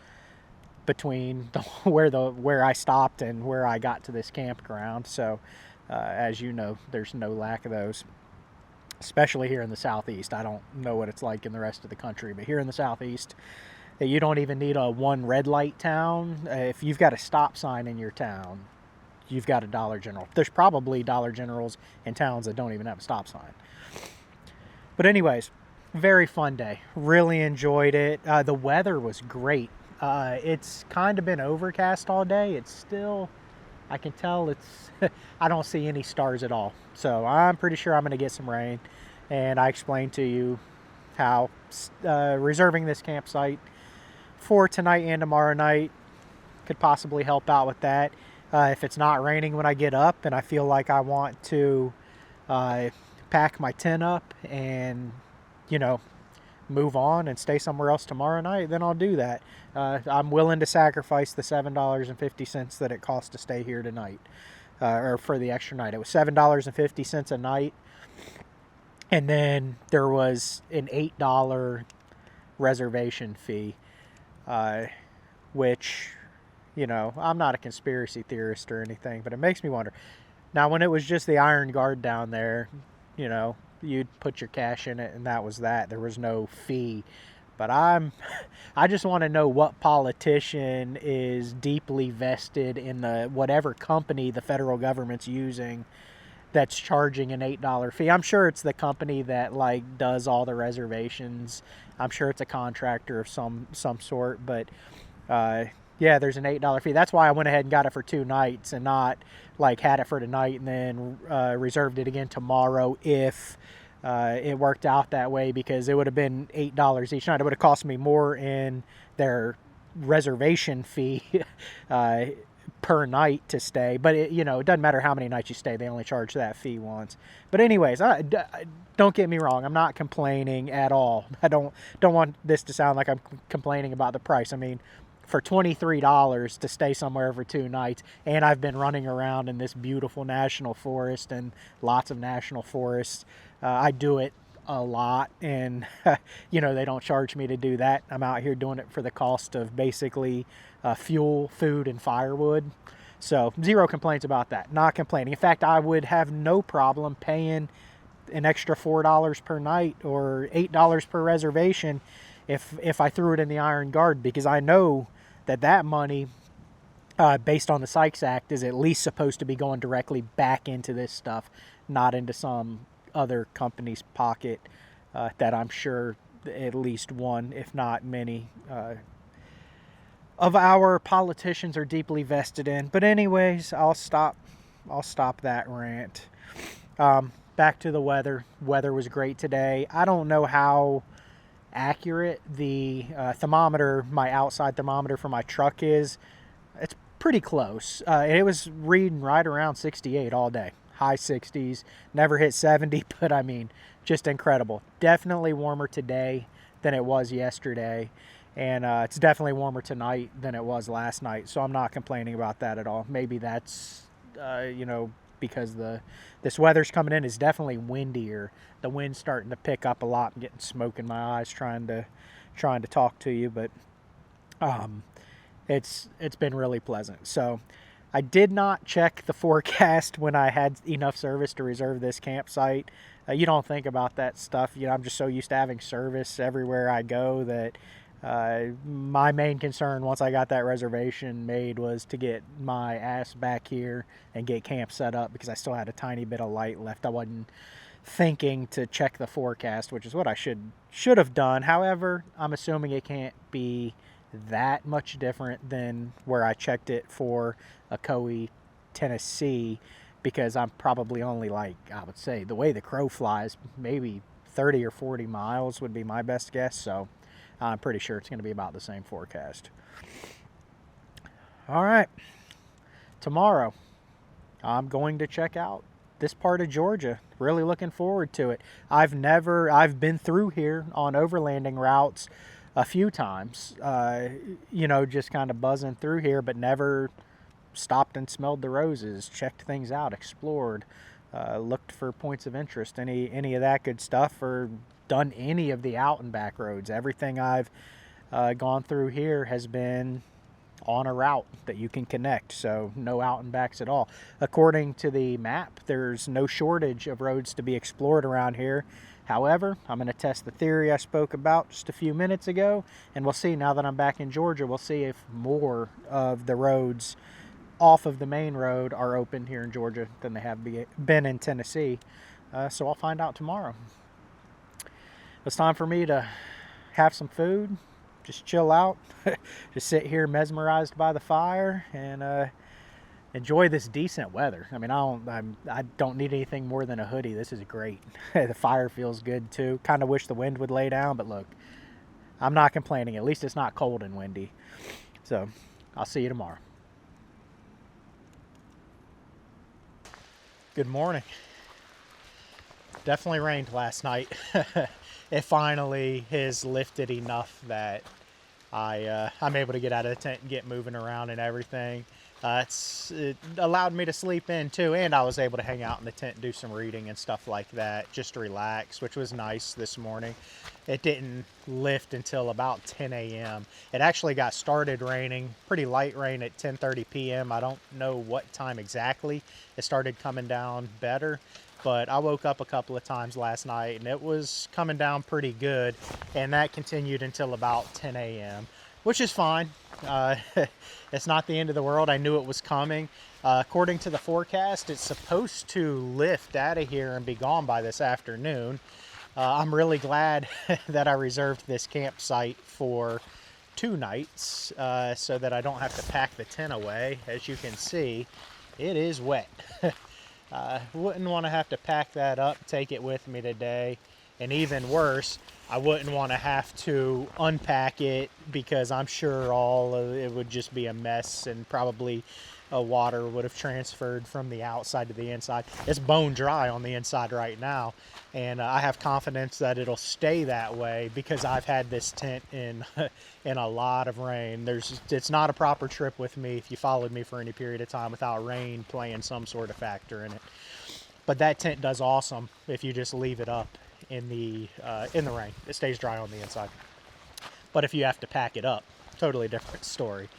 between where I stopped and where I got to this campground. So, as you know, there's no lack of those, especially here in the Southeast. I don't know what it's like in the rest of the country, but here in the Southeast, you don't even need a one red light town. If you've got a stop sign in your town, you've got a Dollar General. There's probably Dollar Generals in towns that don't even have a stop sign. But anyways, very fun day. Really enjoyed it. The weather was great. It's kind of been overcast all day. It's still, I can tell it's, I don't see any stars at all. So I'm pretty sure I'm going to get some rain. And I explained to you how reserving this campsite for tonight and tomorrow night could possibly help out with that. If it's not raining when I get up and I feel like I want to pack my tent up and, you know, move on and stay somewhere else tomorrow night, then I'll do that. I'm willing to sacrifice the $7.50 that it costs to stay here tonight, or for the extra night. It was $7.50 a night, and then there was an $8 reservation fee, which, you know, I'm not a conspiracy theorist or anything, but it makes me wonder. Now, when it was just the Iron Guard down there, you know, you'd put your cash in it and that was that. There was no fee. But I just want to know what politician is deeply vested in the whatever company the federal government's using that's charging an $8 fee. I'm sure it's the company that like does all the reservations. I'm sure it's a contractor of some sort, but yeah, there's an $8 fee. That's why I went ahead and got it for 2 nights and not like had it for tonight and then reserved it again tomorrow if it worked out that way, because it would have been $8 each night. It would have cost me more in their reservation fee per night to stay. But it, you know, it doesn't matter how many nights you stay. They only charge that fee once. But anyways, don't get me wrong. I'm not complaining at all. I don't want this to sound like I'm complaining about the price. I mean, for $23 to stay somewhere for 2 nights. And I've been running around in this beautiful national forest and lots of national forests. I do it a lot, and you know, they don't charge me to do that. I'm out here doing it for the cost of basically fuel, food, and firewood. So zero complaints about that. Not complaining. In fact, I would have no problem paying an extra $4 per night or $8 per reservation if I threw it in the Iron Guard, because I know that money, based on the Sykes Act, is at least supposed to be going directly back into this stuff, not into some other company's pocket that I'm sure at least one, if not many, of our politicians are deeply vested in. But anyways, I'll stop that rant. Back to the weather. Weather was great today. I don't know how accurate the thermometer, my outside thermometer for my truck is. It's pretty close. It was reading right around 68 all day. High 60s, never hit 70, but I mean, just incredible. Definitely warmer today than it was yesterday, and it's definitely warmer tonight than it was last night, so I'm not complaining about that at all. Maybe that's, you know, because this weather's coming in. Is definitely windier. The wind's starting to pick up a lot. I'm getting smoke in my eyes trying to talk to you, but it's been really pleasant. So I did not check the forecast when I had enough service to reserve this campsite. You don't think about that stuff. You know, I'm just so used to having service everywhere I go that my main concern once I got that reservation made was to get my ass back here and get camp set up, because I still had a tiny bit of light left. I wasn't thinking to check the forecast, which is what I should have done. However, I'm assuming it can't be that much different than where I checked it for Cohutta, Tennessee, because I'm probably only, like, I would say the way the crow flies, maybe 30 or 40 miles would be my best guess. So I'm pretty sure it's going to be about the same forecast. All right, tomorrow I'm going to check out this part of Georgia. Really looking forward to it. I've been through here on overlanding routes a few times, you know, just kind of buzzing through here, but never stopped and smelled the roses, checked things out, explored, looked for points of interest, any of that good stuff, or done any of the out and back roads. Everything I've gone through here has been on a route that you can connect, so no out and backs at all. According to the map, there's no shortage of roads to be explored around here. However, I'm going to test the theory I spoke about just a few minutes ago, and we'll see. Now that I'm back in Georgia, we'll see if more of the roads off of the main road are open here in Georgia than they have been in Tennessee. So I'll find out tomorrow. It's time for me to have some food, just chill out, just sit here mesmerized by the fire, and enjoy this decent weather. I mean, I don't need anything more than a hoodie. This is great. The fire feels good too. Kind of wish the wind would lay down, but look, I'm not complaining. At least it's not cold and windy. So I'll see you tomorrow. Good morning. Definitely rained last night. It finally has lifted enough that I'm able to get out of the tent and get moving around and everything. It allowed me to sleep in too, and I was able to hang out in the tent and do some reading and stuff like that, just to relax, which was nice this morning. It didn't lift until about 10 a.m. It actually got started raining, pretty light rain at 10:30 p.m. I don't know what time exactly it started coming down better, but I woke up a couple of times last night and it was coming down pretty good, and that continued until about 10 a.m., which is fine. It's not the end of the world. I knew it was coming. According to the forecast, it's supposed to lift out of here and be gone by this afternoon. I'm really glad that I reserved this campsite for 2 nights, so that I don't have to pack the tent away. As you can see, it is wet. Wouldn't want to have to pack that up, take it with me today. And even worse, I wouldn't want to have to unpack it, because I'm sure all of it would just be a mess and probably water would have transferred from the outside to the inside. It's bone dry on the inside right now, and I have confidence that it'll stay that way because I've had this tent in in a lot of rain. It's not a proper trip with me if you followed me for any period of time without rain playing some sort of factor in it. But that tent does awesome if you just leave it up in the rain. It stays dry on the inside. But if you have to pack it up, totally different story.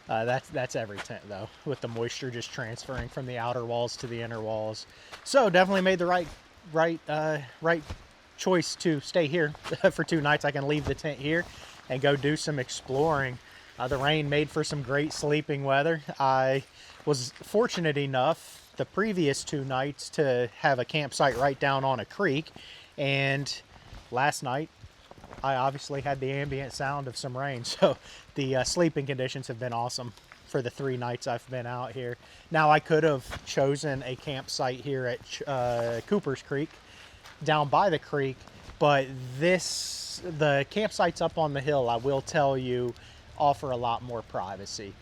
That's every tent though, with the moisture just transferring from the outer walls to the inner walls. So definitely made the right choice to stay here for 2 nights. I can leave the tent here and go do some exploring. The rain made for some great sleeping weather. I was fortunate enough the previous 2 nights to have a campsite right down on a creek, and last night I obviously had the ambient sound of some rain, so the sleeping conditions have been awesome for the 3 nights I've been out here. Now, I could have chosen a campsite here at Cooper's Creek, down by the creek, but the campsites up on the hill, I will tell you, offer a lot more privacy.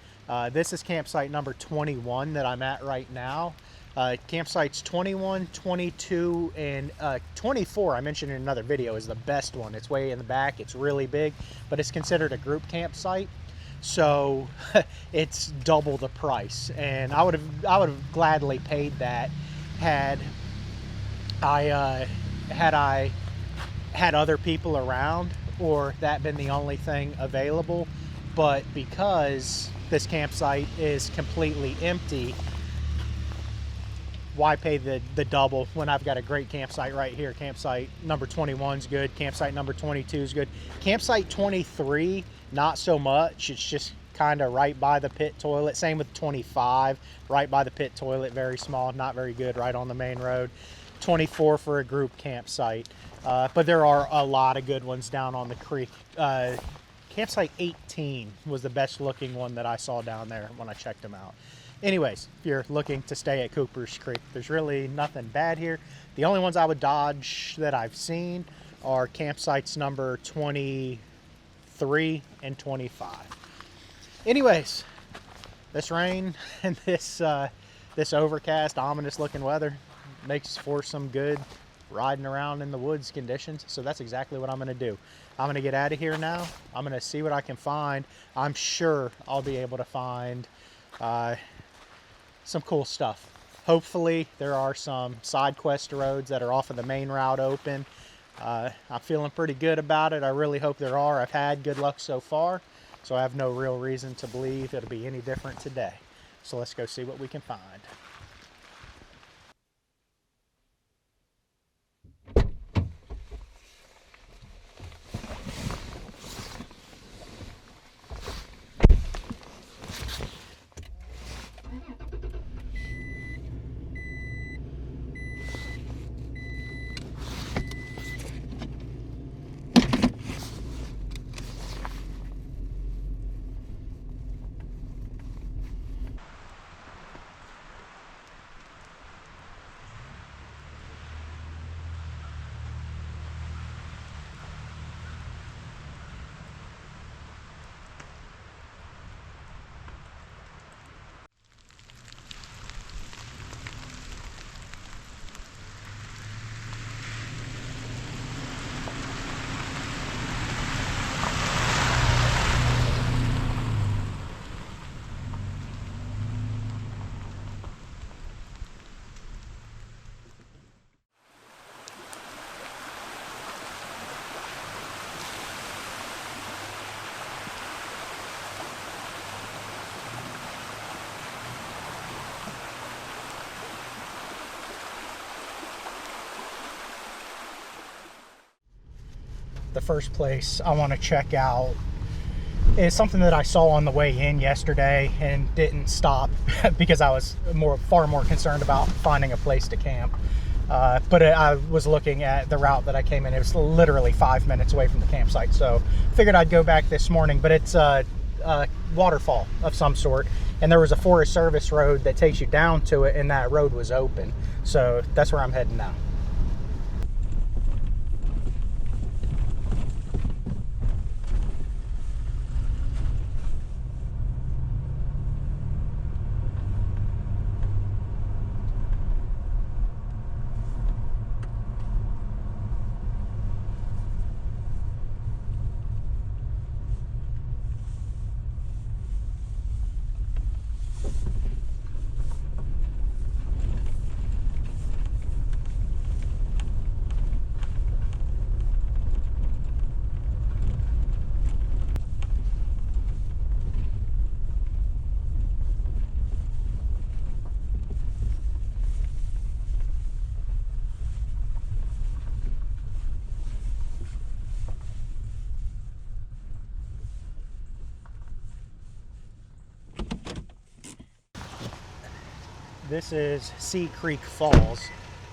This is campsite number 21 that I'm at right now. Campsites 21, 22, and 24, I mentioned in another video, is the best one. It's way in the back, it's really big, but it's considered a group campsite, so it's double the price. And I would have gladly paid that had I had other people around, or that been the only thing available. But because this campsite is completely empty, why pay the double when I've got a great campsite right here? Campsite number 21 is good. Campsite number 22 is good. Campsite 23, not so much. It's just kind of right by the pit toilet. Same with 25, right by the pit toilet. Very small, not very good, right on the main road. 24 for a group campsite. But there are a lot of good ones down on the creek. Campsite 18 was the best looking one that I saw down there when I checked them out. Anyways, if you're looking to stay at Cooper's Creek, there's really nothing bad here. The only ones I would dodge that I've seen are campsites number 23 and 25. Anyways, this rain and this overcast, ominous looking weather makes for some good riding around in the woods conditions. So that's exactly what I'm going to do. I'm going to get out of here now. I'm going to see what I can find. I'm sure I'll be able to find some cool stuff. Hopefully there are some side quest roads that are off of the main route open. I'm feeling pretty good about it. I really hope there are. I've had good luck so far, so I have no real reason to believe it'll be any different today. So let's go see what we can find. The first place I want to check out is something that I saw on the way in yesterday and didn't stop because I was far more concerned about finding a place to camp. But I was looking at the route that I came in. It was literally 5 minutes away from the campsite, so figured I'd go back this morning. But it's a waterfall of some sort, and there was a Forest Service road that takes you down to it, and that road was open. So that's where I'm heading now. This is Sea Creek Falls.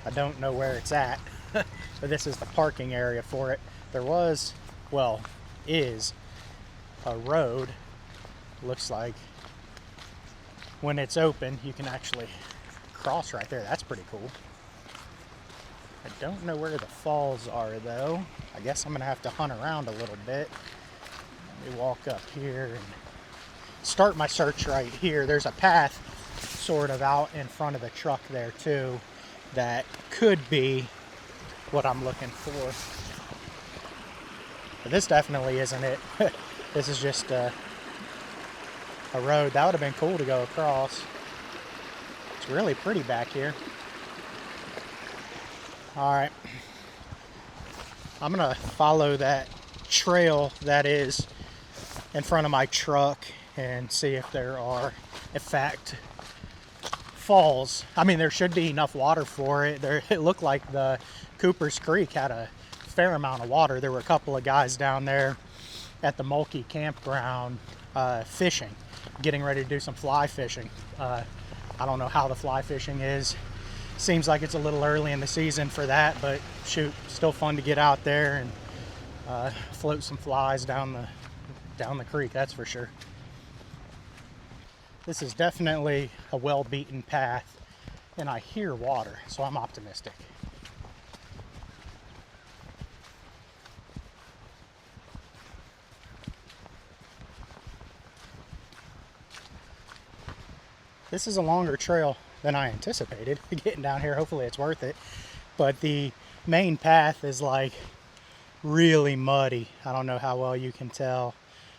I don't know where it's at, but this is the parking area for it. There was, well, is a road. Looks like when it's open, you can actually cross right there. That's pretty cool. I don't know where the falls are though. I guess I'm gonna have to hunt around a little bit. Let me walk up here and start my search right here. There's a path sort of out in front of the truck there too that could be what I'm looking for. But this definitely isn't it. This is just a road. That would have been cool to go across. It's really pretty back here. All right, I'm gonna follow that trail that is in front of my truck and see if there are, in fact, falls. I mean, there should be enough water for it. It looked like the Cooper's Creek had a fair amount of water. There were a couple of guys down there at the Mulkey campground fishing, getting ready to do some fly fishing. I don't know how the fly fishing is. Seems like it's a little early in the season for that, but shoot, still fun to get out there and float some flies down the creek, that's for sure. This is definitely a well-beaten path, and I hear water, so I'm optimistic. This is a longer trail than I anticipated getting down here. Hopefully it's worth it. But the main path is like really muddy. I don't know how well you can tell.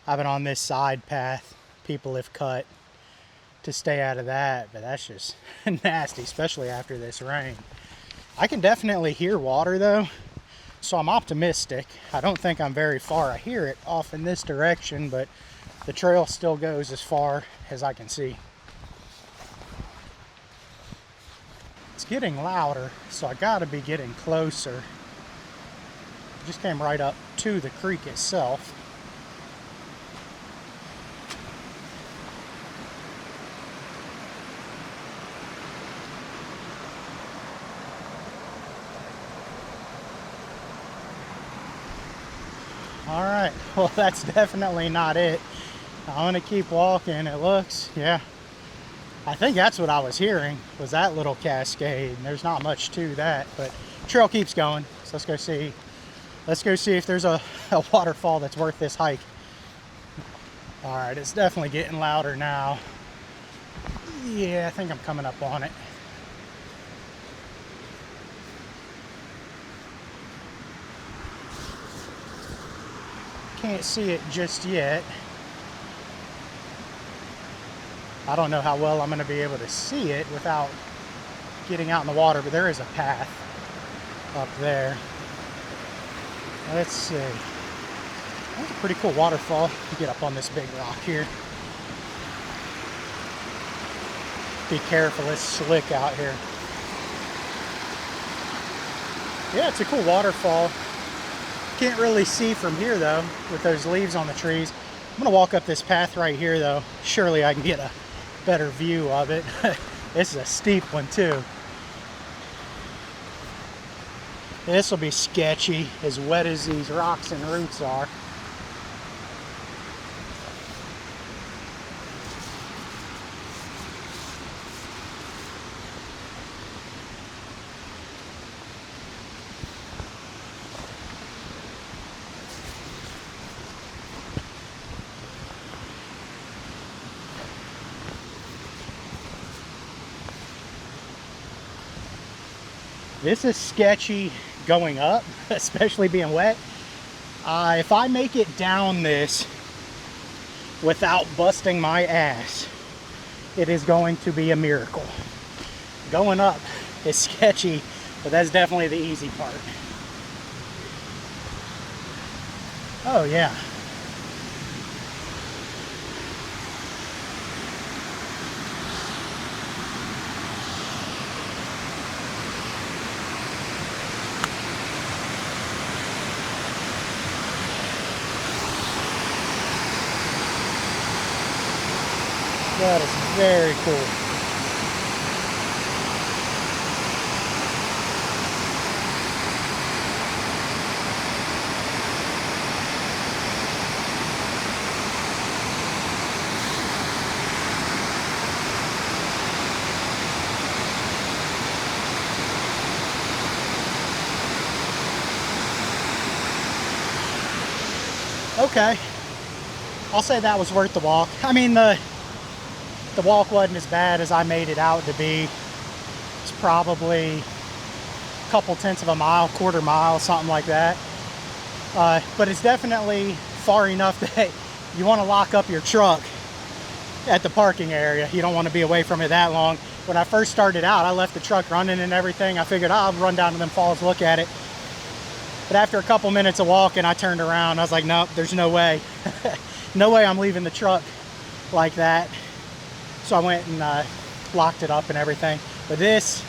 I've been on this side path people have cut to stay out of that, but that's just nasty, especially after this rain. I can definitely hear water though, so I'm optimistic. I don't think I'm very far. I hear it off in this direction, but the trail still goes as far as I can see. It's getting louder, so I gotta be getting closer. Just came right up to the creek itself. All right, well, that's definitely not it. I'm gonna keep walking. It looks, yeah, I think that's what I was hearing, was that little cascade. There's not much to that, but trail keeps going. So let's go see. Let's go see if there's a waterfall that's worth this hike. All right, it's definitely getting louder now. Yeah, I think I'm coming up on it. Can't see it just yet. I don't know how well I'm going to be able to see it without getting out in the water, but there is a path up there. Let's see. That's a pretty cool waterfall. Get up on this big rock here. Be careful, it's slick out here. Yeah, it's a cool waterfall. Can't really see from here though, with those leaves on the trees. I'm gonna walk up this path right here though. Surely I can get a better view of it. This is a steep one too. This will be sketchy, as wet as these rocks and roots are. This is sketchy going up, especially being wet. If I make it down this without busting my ass, it is going to be a miracle. Going up is sketchy, but that's definitely the easy part. Oh yeah. That is very cool. Okay, I'll say that was worth the walk. I mean, the walk wasn't as bad as I made it out to be. It's probably a couple tenths of a mile, quarter mile, something like that. But it's definitely far enough that you want to lock up your truck at the parking area. You don't want to be away from it that long. When I first started out, I left the truck running and everything. I figured I'll run down to them falls, look at it. But after a couple minutes of walking, I turned around. I was like, nope, there's no way. No way I'm leaving the truck like that. So I went and locked it up and everything. But this,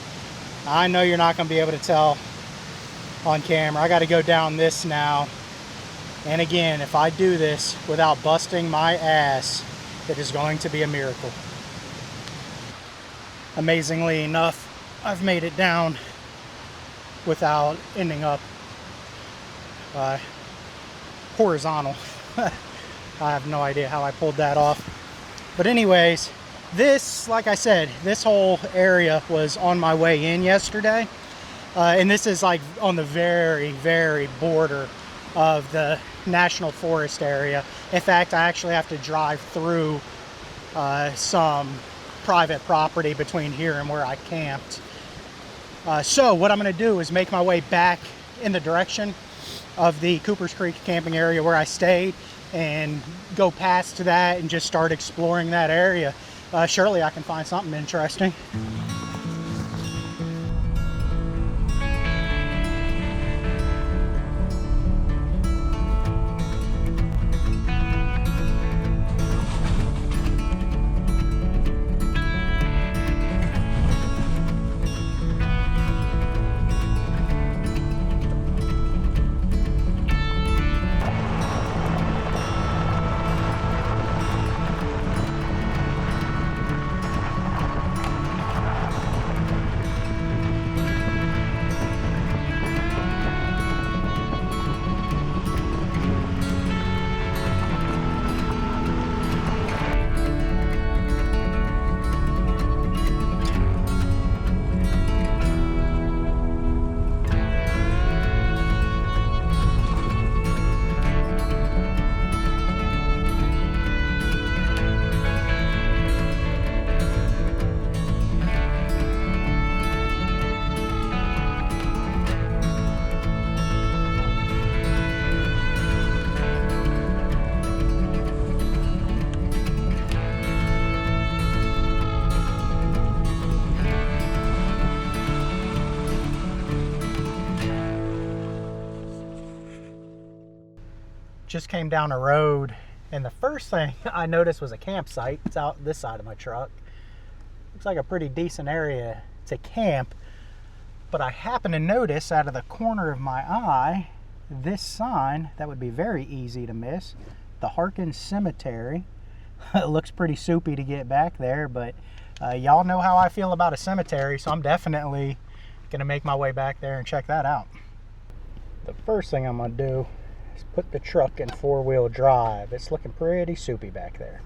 I know you're not going to be able to tell on camera. I got to go down this now. And again, if I do this without busting my ass, it is going to be a miracle. Amazingly enough, I've made it down without ending up horizontal. I have no idea how I pulled that off. But anyways, this, like I said, this whole area was on my way in yesterday. And this is like on the very, very border of the National Forest area. In fact, I actually have to drive through some private property between here and where I camped. So what I'm going to do is make my way back in the direction of the Cooper's Creek camping area where I stayed and go past that and just start exploring that area. Surely I can find something interesting. Just came down a road, and the first thing I noticed was a campsite. It's out this side of my truck. Looks like a pretty decent area to camp, but I happen to notice out of the corner of my eye this sign that would be very easy to miss, the Harkins Cemetery. It looks pretty soupy to get back there, but y'all know how I feel about a cemetery, so I'm definitely gonna make my way back there and check that out. The first thing I'm gonna do is put the truck in four-wheel drive. It's looking pretty soupy back there.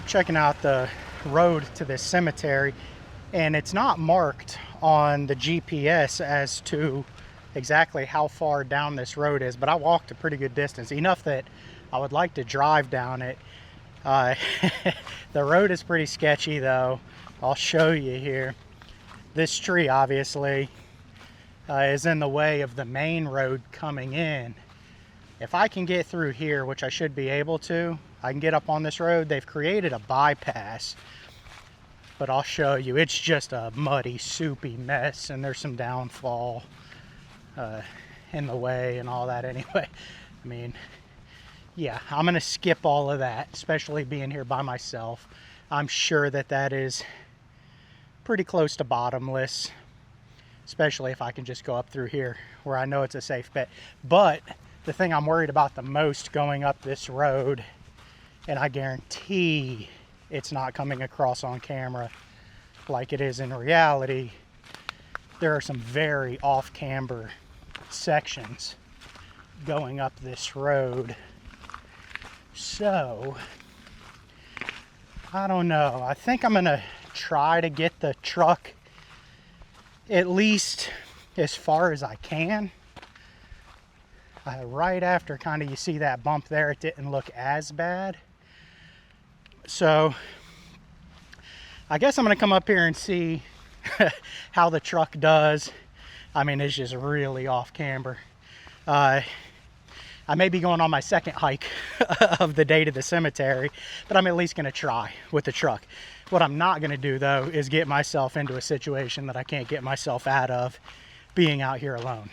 Checking out the road to this cemetery, and it's not marked on the GPS as to exactly how far down this road is, but I walked a pretty good distance, enough that I would like to drive down it. The road is pretty sketchy though. I'll show you here. This tree obviously is in the way of the main road coming in. If I can get through here, which I should be able to, I can get up on this road. They've created a bypass, but I'll show you. It's just a muddy, soupy mess, and there's some downfall in the way and all that anyway. I mean, yeah, I'm gonna skip all of that, especially being here by myself. I'm sure that that is pretty close to bottomless, especially if I can just go up through here where I know it's a safe bet. But the thing I'm worried about the most going up this road, and I guarantee it's not coming across on camera like it is in reality. There are some very off-camber sections going up this road. So, I don't know. I think I'm gonna try to get the truck at least as far as I can. Right after kind of you see that bump there, it didn't look as bad. So I guess I'm gonna come up here and see how the truck does. I mean, it's just really off camber. I may be going on my second hike of the day to the cemetery, but I'm at least gonna try with the truck. What I'm not gonna do though is get myself into a situation that I can't get myself out of being out here alone.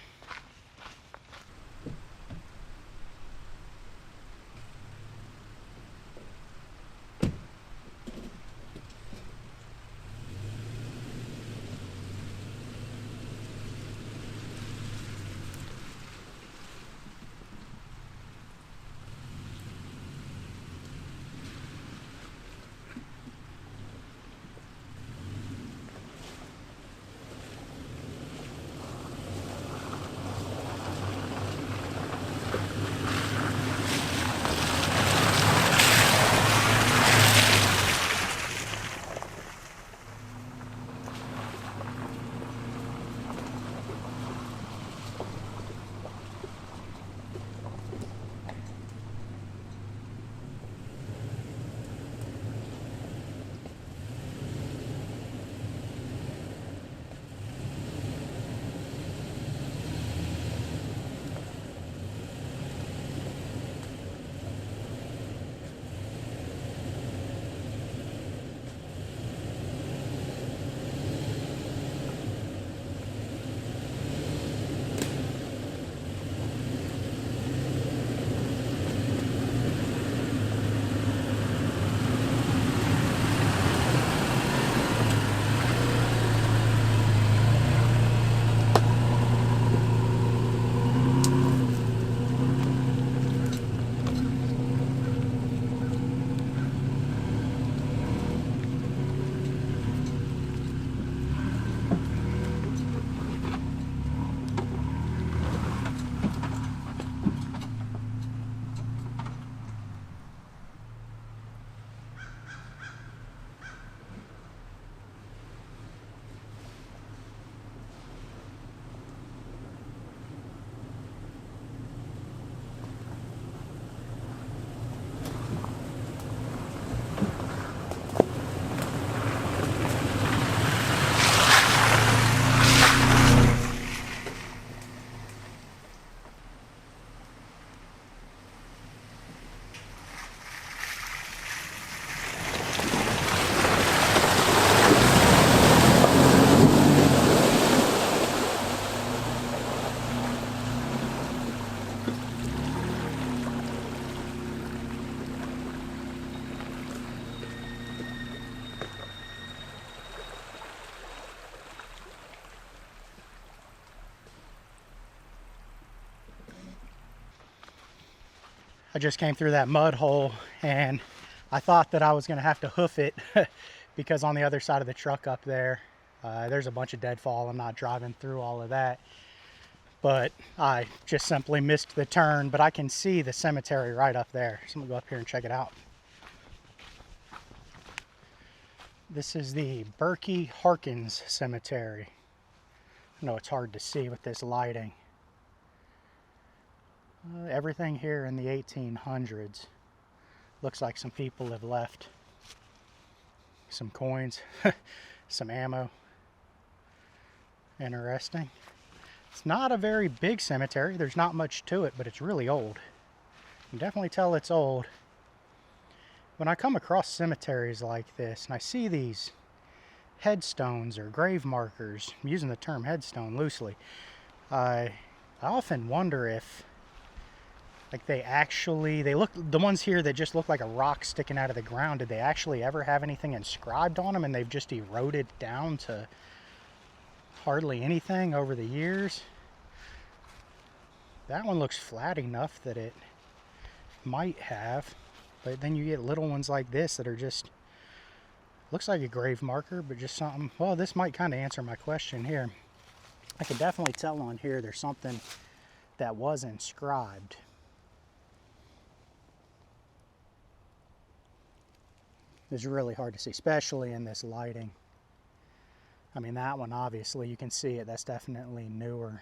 I just came through that mud hole and I thought that I was going to have to hoof it because on the other side of the truck up there, there's a bunch of deadfall. I'm not driving through all of that, but I just simply missed the turn. But I can see the cemetery right up there. So I'm going to go up here and check it out. This is the Berkey Harkins Cemetery. I know it's hard to see with this lighting. Everything here in the 1800s. Looks like some people have left some coins, some ammo. Interesting. It's not a very big cemetery. There's not much to it, but it's really old. You can definitely tell it's old. When I come across cemeteries like this and I see these headstones or grave markers, I'm using the term headstone loosely, I often wonder if like they look, the ones here that just look like a rock sticking out of the ground, did they actually ever have anything inscribed on them and they've just eroded down to hardly anything over the years? That one looks flat enough that it might have, but then you get little ones like this that are just Looks like a grave marker, but just something. Well, this might kind of answer my question here. I can definitely tell on here there's something that was inscribed. It's really hard to see, especially in this lighting. I mean, that one, obviously, you can see it. That's definitely newer.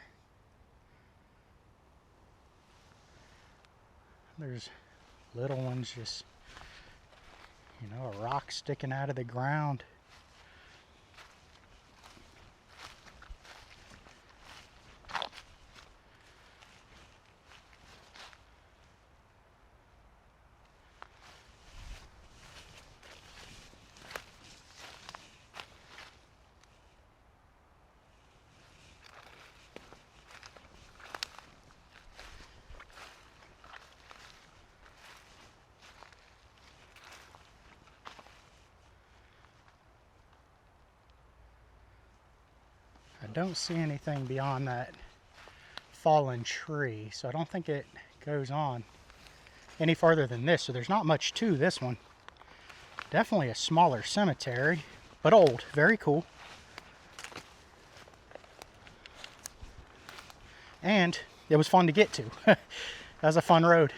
There's little ones just, you know, a rock sticking out of the ground. I don't see anything beyond that fallen tree, so I don't think it goes on any farther than this. So there's not much to this one. Definitely a smaller cemetery, but old. Very cool. And it was fun to get to. That was a fun road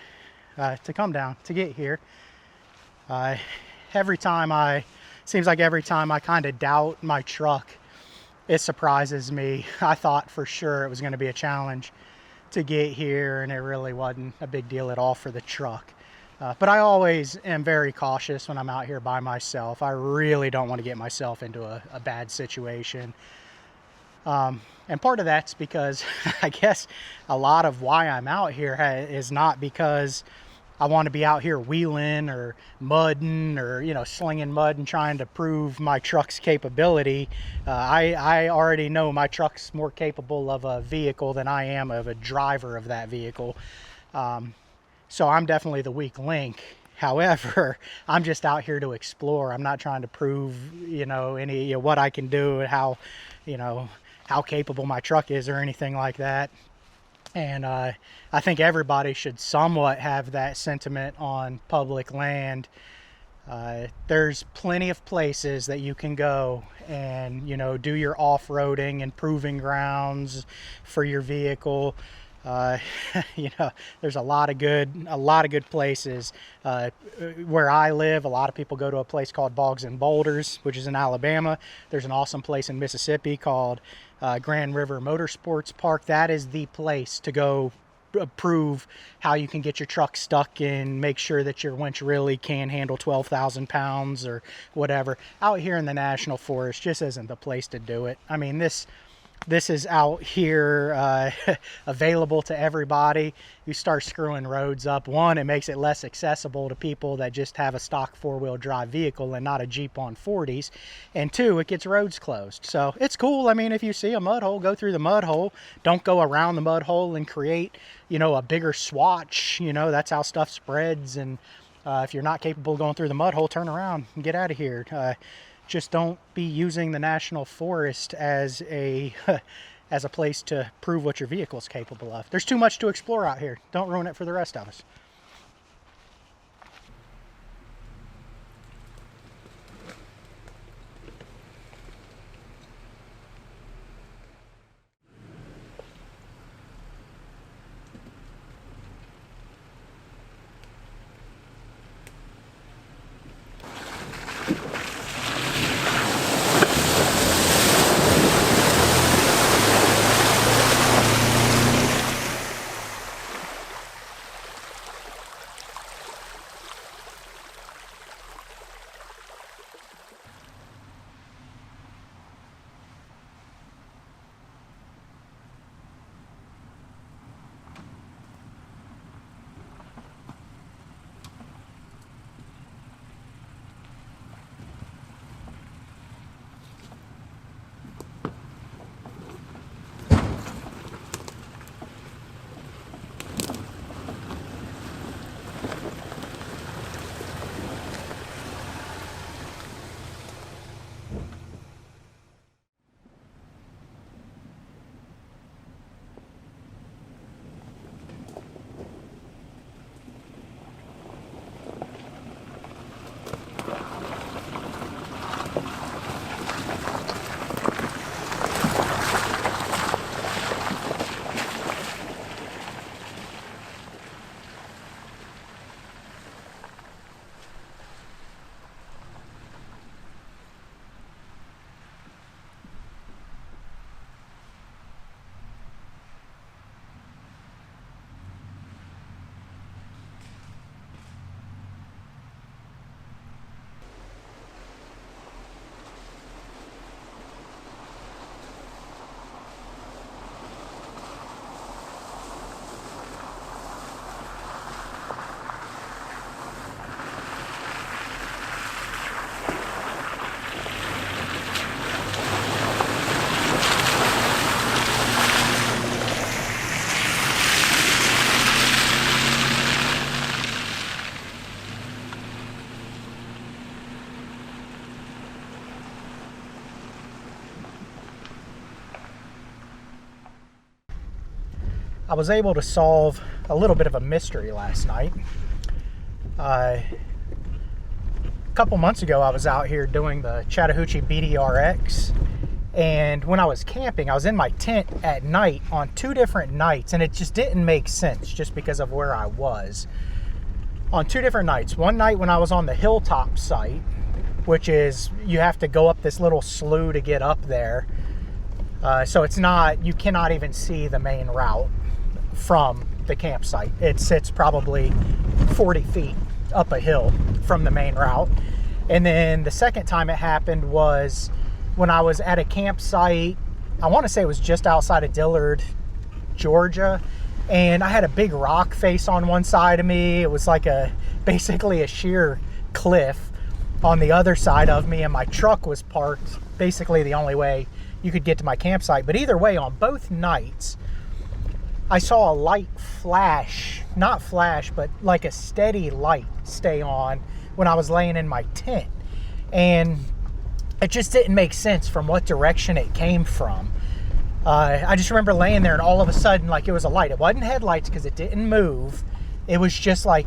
to come down to get here. Seems like every time I kind of doubt my truck, it surprises me. I thought for sure it was going to be a challenge to get here, and it really wasn't a big deal at all for the truck. But I always am very cautious when I'm out here by myself. I really don't want to get myself into a bad situation. And part of that's because I guess a lot of why I'm out here is not because I want to be out here wheeling or mudding or, you know, slinging mud and trying to prove my truck's capability. I already know my truck's more capable of a vehicle than I am of a driver of that vehicle. So I'm definitely the weak link. However, I'm just out here to explore. I'm not trying to prove, you know, what I can do and how capable my truck is or anything like that. And I think everybody should somewhat have that sentiment on public land. There's plenty of places that you can go and, you know, do your off-roading and proving grounds for your vehicle. You know, there's a lot of good places. Where I live, a lot of people go to a place called Bogs and Boulders, which is in Alabama. There's an awesome place in Mississippi called Grand River Motorsports Park. That is the place to go prove how you can get your truck stuck and make sure that your winch really can handle 12,000 pounds or whatever. Out here in the National Forest just isn't the place to do it. I mean, this is out here available to everybody. You start screwing roads up. One, it makes it less accessible to people that just have a stock four-wheel drive vehicle and not a Jeep on 40s. And two, it gets roads closed. So it's cool. I mean, if you see a mud hole, go through the mud hole. Don't go around the mud hole and create, you know, a bigger swatch. You know, that's how stuff spreads. And if you're not capable of going through the mud hole, turn around and get out of here. Just don't be using the National Forest as a place to prove what your vehicle is capable of. There's too much to explore out here. Don't ruin it for the rest of us. I was able to solve a little bit of a mystery last night. A couple months ago, I was out here doing the Chattahoochee bdr-x, and when I was camping, I was in my tent at night on 2 different nights, and it just didn't make sense just because of where I was. On 2 different nights. One night when I was on the hilltop site, which is, you have to go up this little slough to get up there. So it's not, you cannot even see the main route from the campsite. It sits probably 40 feet up a hill from the main route. And then the second time it happened was when I was at a campsite, I want to say it was just outside of Dillard, Georgia. And I had a big rock face on one side of me. It was like basically a sheer cliff on the other side of me, and my truck was parked basically the only way you could get to my campsite. But either way, on both nights, I saw a light flash, not flash, but like a steady light stay on when I was laying in my tent. And it just didn't make sense from what direction it came from. I just remember laying there and all of a sudden, like, it was a light. It wasn't headlights because it didn't move. It was just like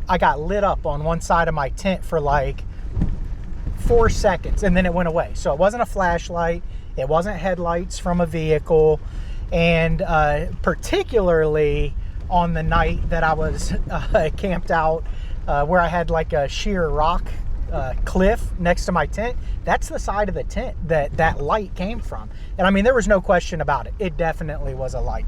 I got lit up on one side of my tent for like 4 seconds, and then it went away. So it wasn't a flashlight. It wasn't headlights from a vehicle. And particularly on the night that I was camped out where I had like a sheer rock cliff next to my tent, that's the side of the tent that light came from. And I mean, there was no question about it. It definitely was a light.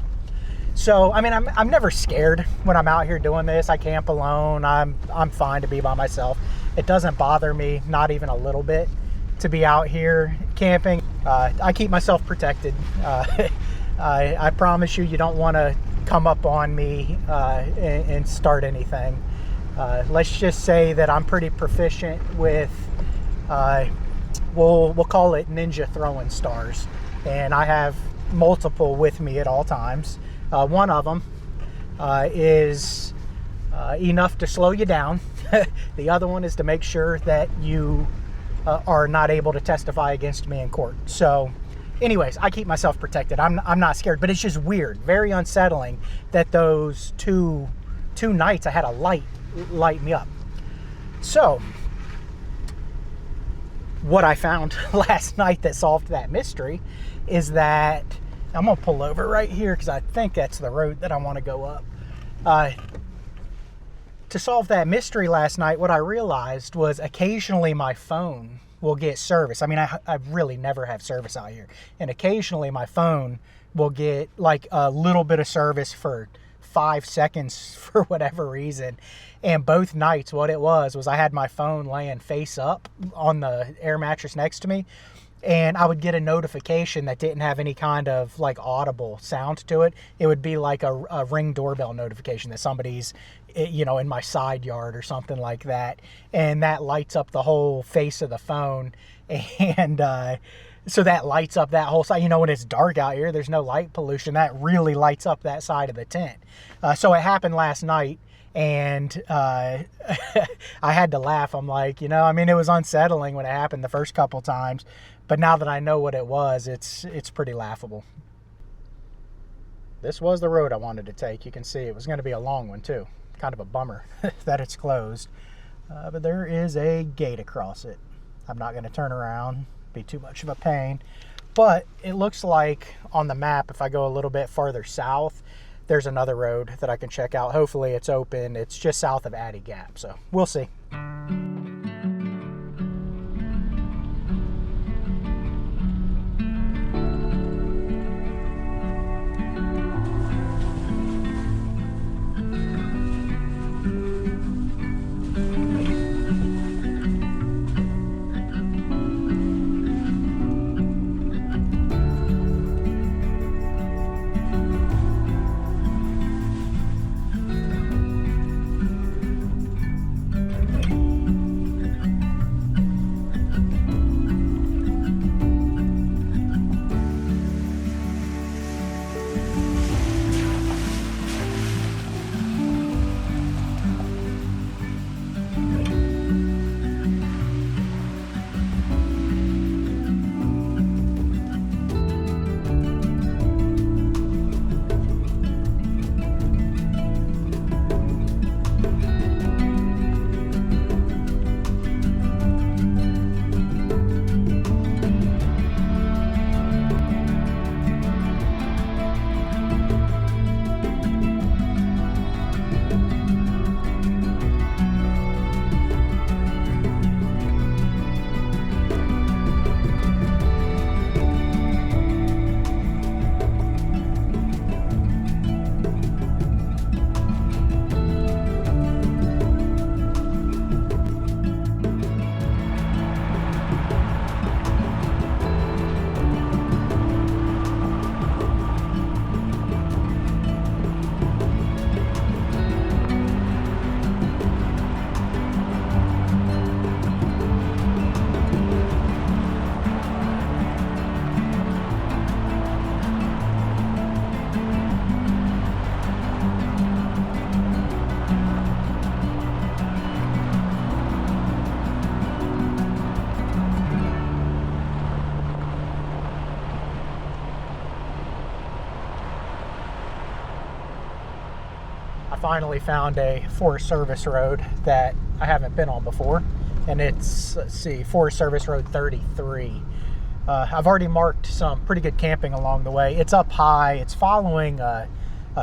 So, I mean, I'm never scared when I'm out here doing this. I camp alone. I'm fine to be by myself. It doesn't bother me, not even a little bit, to be out here camping. I keep myself protected. I promise you don't want to come up on me and start anything. Let's just say that I'm pretty proficient with, we'll call it ninja throwing stars. And I have multiple with me at all times. One of them is enough to slow you down. The other one is to make sure that you are not able to testify against me in court. So anyways, I keep myself protected. I'm not scared, but it's just weird, very unsettling that those two nights I had a light me up. So what I found last night that solved that mystery is that I'm gonna pull over right here because I think that's the road that I want to go up. To solve that mystery last night, what I realized was occasionally my phone will get service. I mean, I really never have service out here. And occasionally my phone will get like a little bit of service for 5 seconds for whatever reason. And both nights what it was I had my phone laying face up on the air mattress next to me. And I would get a notification that didn't have any kind of like audible sound to it. It would be like a Ring doorbell notification that somebody's, you know, in my side yard or something like that. And that lights up the whole face of the phone. And so that lights up that whole side. You know, when it's dark out here, there's no light pollution. That really lights up that side of the tent. So it happened last night. And I had to laugh. I'm like, you know, I mean, it was unsettling when it happened the first couple times. But now that I know what it was, it's pretty laughable. This was the road I wanted to take. You can see it was going to be a long one too. Kind of a bummer that it's closed. But there is a gate across it. I'm not going to turn around, be too much of a pain. But it looks like on the map, if I go a little bit farther south, there's another road that I can check out. Hopefully it's open. It's just south of Addy Gap, so we'll see. finally found a Forest Service road that I haven't been on before, and it's, let's see, Forest Service Road 33. I've already marked some pretty good camping along the way. It's up high. It's following a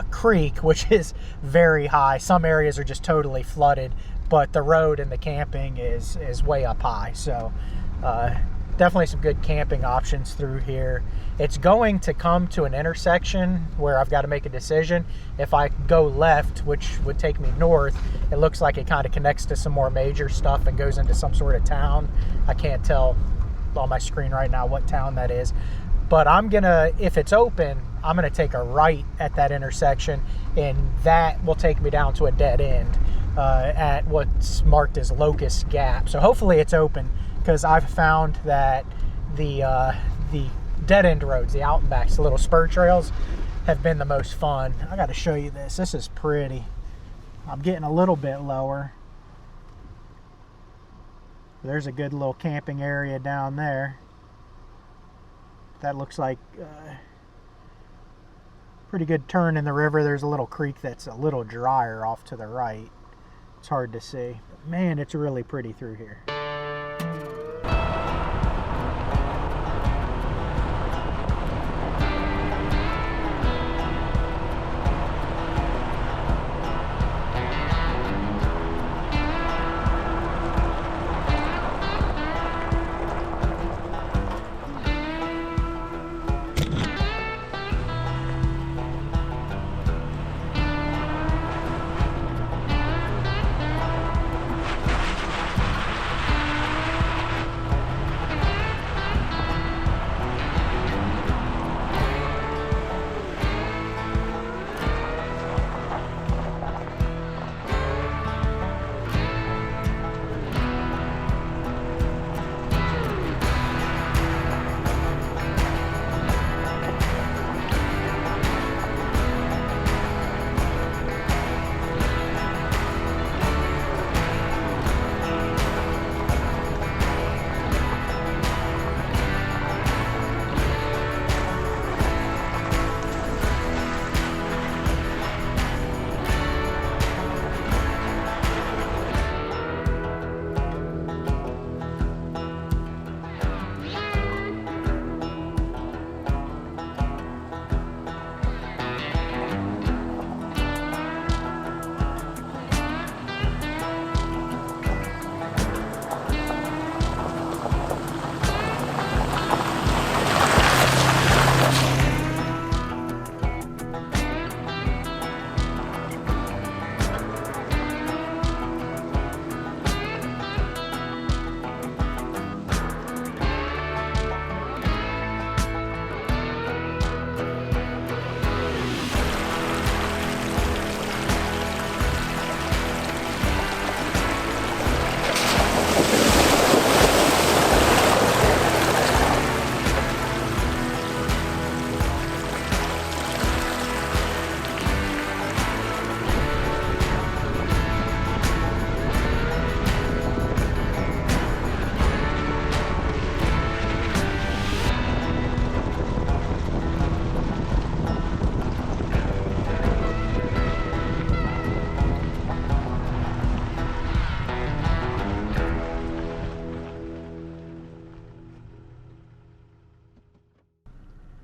creek, which is very high. Some areas are just totally flooded, but the road and the camping is way up high. So definitely some good camping options through here. It's going to come to an intersection where I've got to make a decision. If I go left, which would take me north, it looks like it kind of connects to some more major stuff and goes into some sort of town. I can't tell on my screen right now what town that is, but I'm gonna, if it's open, I'm gonna take a right at that intersection, and that will take me down to a dead end at what's marked as Locust Gap. So hopefully it's open, because I've found that the dead end roads, the out and backs, the little spur trails, have been the most fun. I got to show you this. This is pretty. I'm getting a little bit lower. There's a good little camping area down there. That looks like pretty good turn in the river. There's a little creek that's a little drier off to the right. It's hard to see. But man, it's really pretty through here.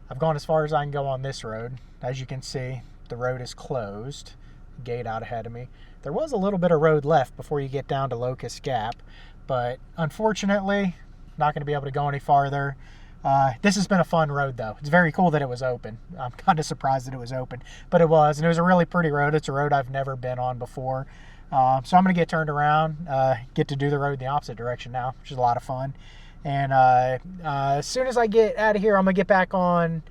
I've gone as far as I can go on this road. As you can see, the road is closed. Gate out ahead of me. There was a little bit of road left before you get down to Locust Gap, but unfortunately, not going to be able to go any farther. This has been a fun road, though. It's very cool that it was open. I'm kind of surprised that it was open, but it was, and it was a really pretty road. It's a road I've never been on before. So I'm going to get turned around, get to do the road in the opposite direction now, which is a lot of fun. And as soon as I get out of here, I'm going to get back on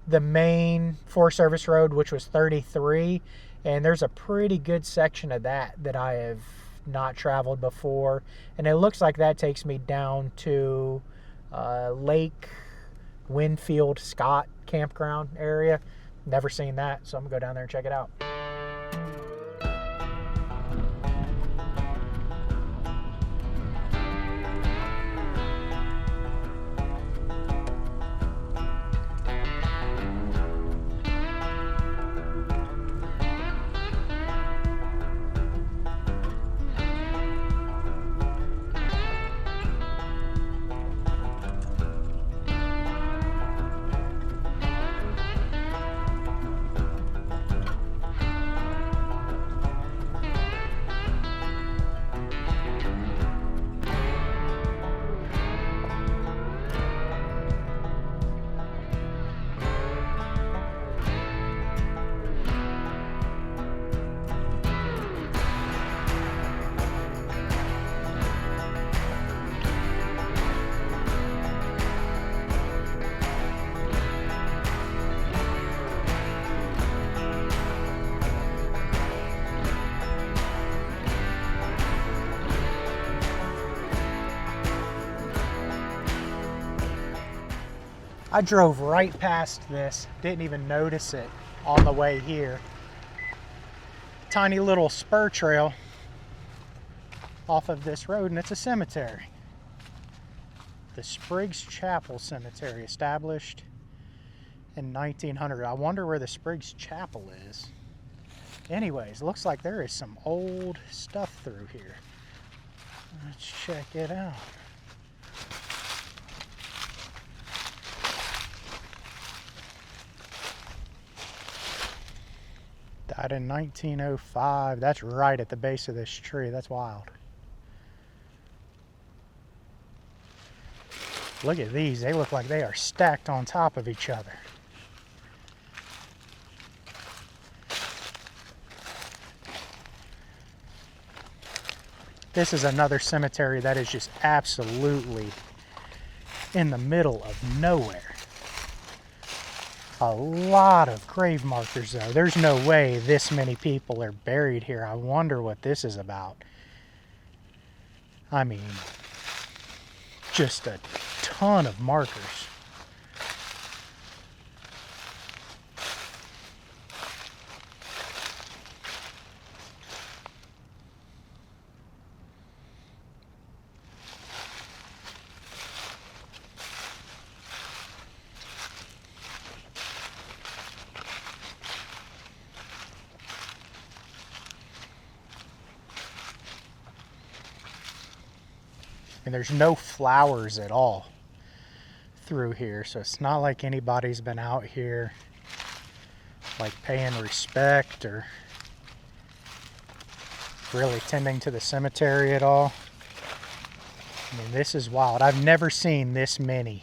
the main Forest Service road, which was 33. And there's a pretty good section of that I have not traveled before. And it looks like that takes me down to Lake Winfield Scott campground area. Never seen that, so I'm going to go down there and check it out. I drove right past this, didn't even notice it on the way here. Tiny little spur trail off of this road, and it's a cemetery. The Spriggs Chapel Cemetery, established in 1900. I wonder where the Spriggs Chapel is. Anyways, looks like there is some old stuff through here. Let's check it out. Died in 1905. That's right at the base of this tree. That's wild. Look at these. They look like they are stacked on top of each other. This is another cemetery that is just absolutely in the middle of nowhere. A lot of grave markers though. There's no way this many people are buried here. I wonder what this is about. I mean, just a ton of markers. And there's no flowers at all through here, so it's not like anybody's been out here like paying respect or really tending to the cemetery at all. I mean, this is wild. I've never seen this many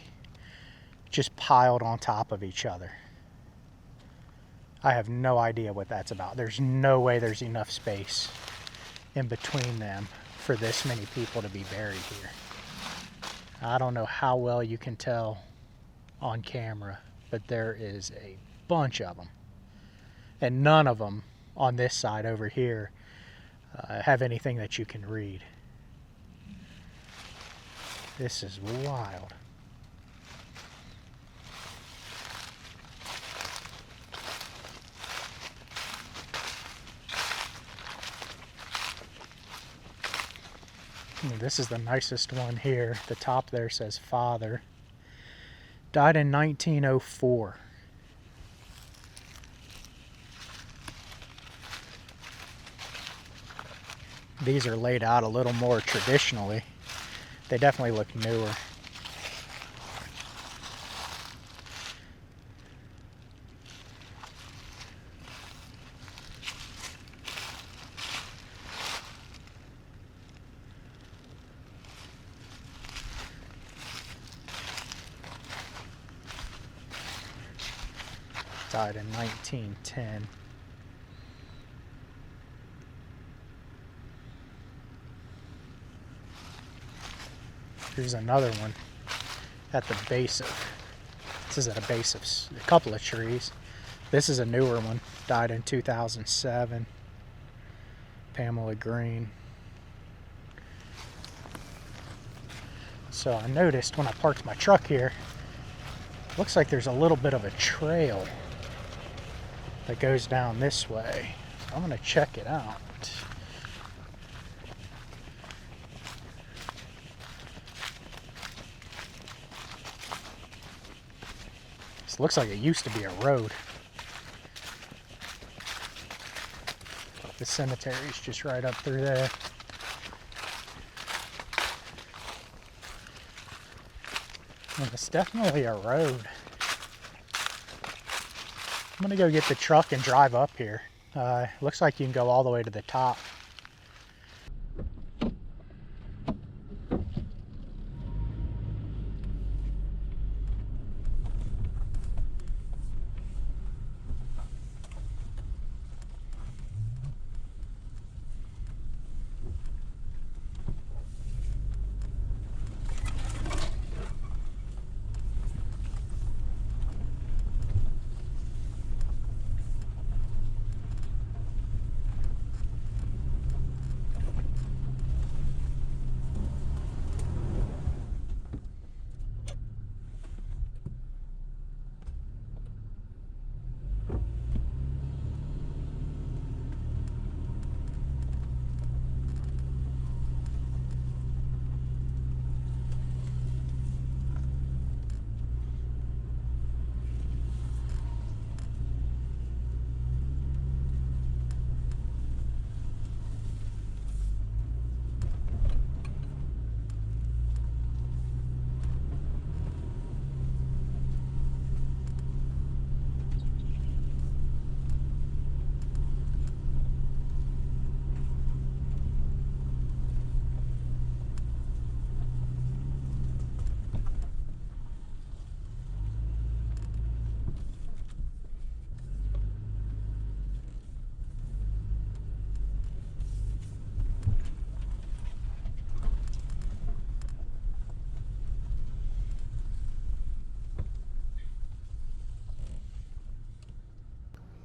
just piled on top of each other. I have no idea what that's about. There's no way there's enough space in between them for this many people to be buried here. I don't know how well you can tell on camera, but there is a bunch of them. And none of them on this side over here have anything that you can read. This is wild. This is the nicest one here. The top there says father. Died in 1904. These are laid out a little more traditionally. They definitely look newer. Died in 1910. Here's another one at the base of, this is at a base of a couple of trees. This is a newer one, died in 2007. Pamela Green. So I noticed when I parked my truck here, looks like there's a little bit of a trail that goes down this way. So I'm going to check it out. This looks like it used to be a road. The cemetery is just right up through there. And it's definitely a road. I'm gonna go get the truck and drive up here. Looks like you can go all the way to the top.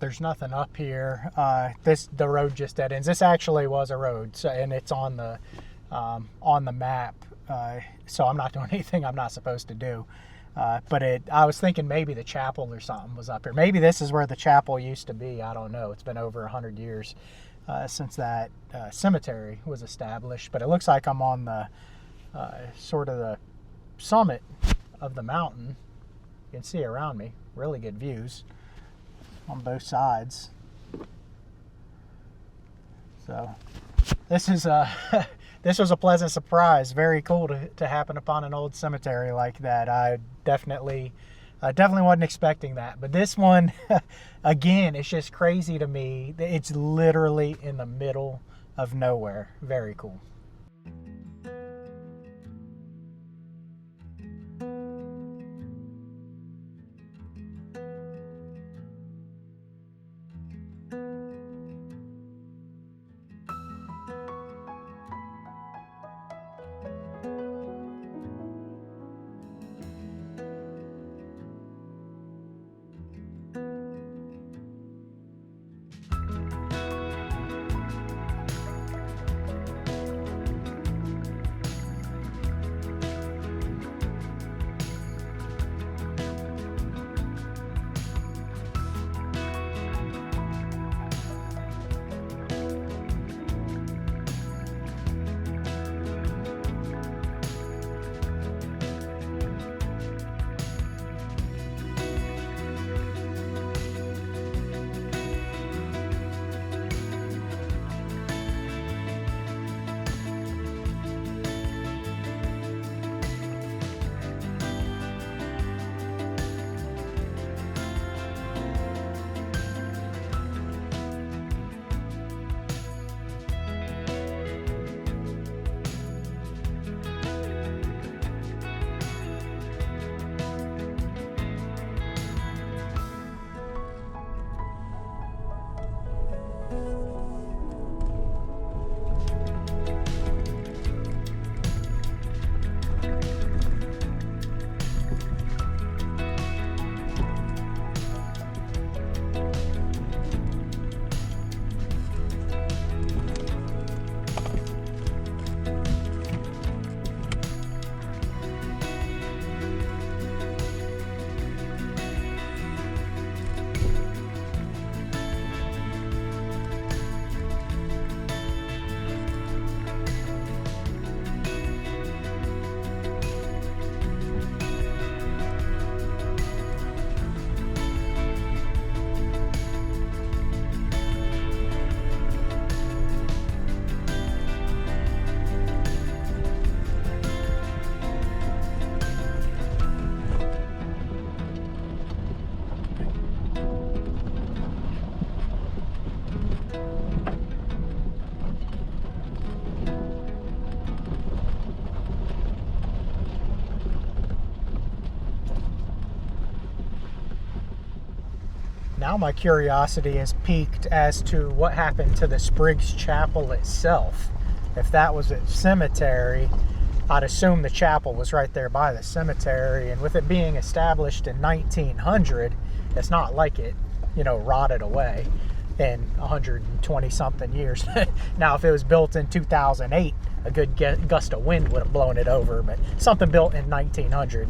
there's nothing up here. The road just dead ends. This actually was a road, so, and it's on the map. So I'm not doing anything I'm not supposed to do. But I was thinking maybe the chapel or something was up here. Maybe this is where the chapel used to be. I don't know. It's been over 100 years since that cemetery was established. But it looks like I'm on the sort of the summit of the mountain. You can see around me. Really good views on both sides. So this is this was a pleasant surprise. Very cool to happen upon an old cemetery like that. I definitely wasn't expecting that. But this one, again, it's just crazy to me. It's literally in the middle of nowhere. Very cool. Now my curiosity is piqued as to what happened to the Spriggs Chapel itself. If that was a cemetery, I'd assume the chapel was right there by the cemetery, and with it being established in 1900, it's not like it, rotted away in 120 something years. Now, if it was built in 2008, a good gust of wind would have blown it over, but something built in 1900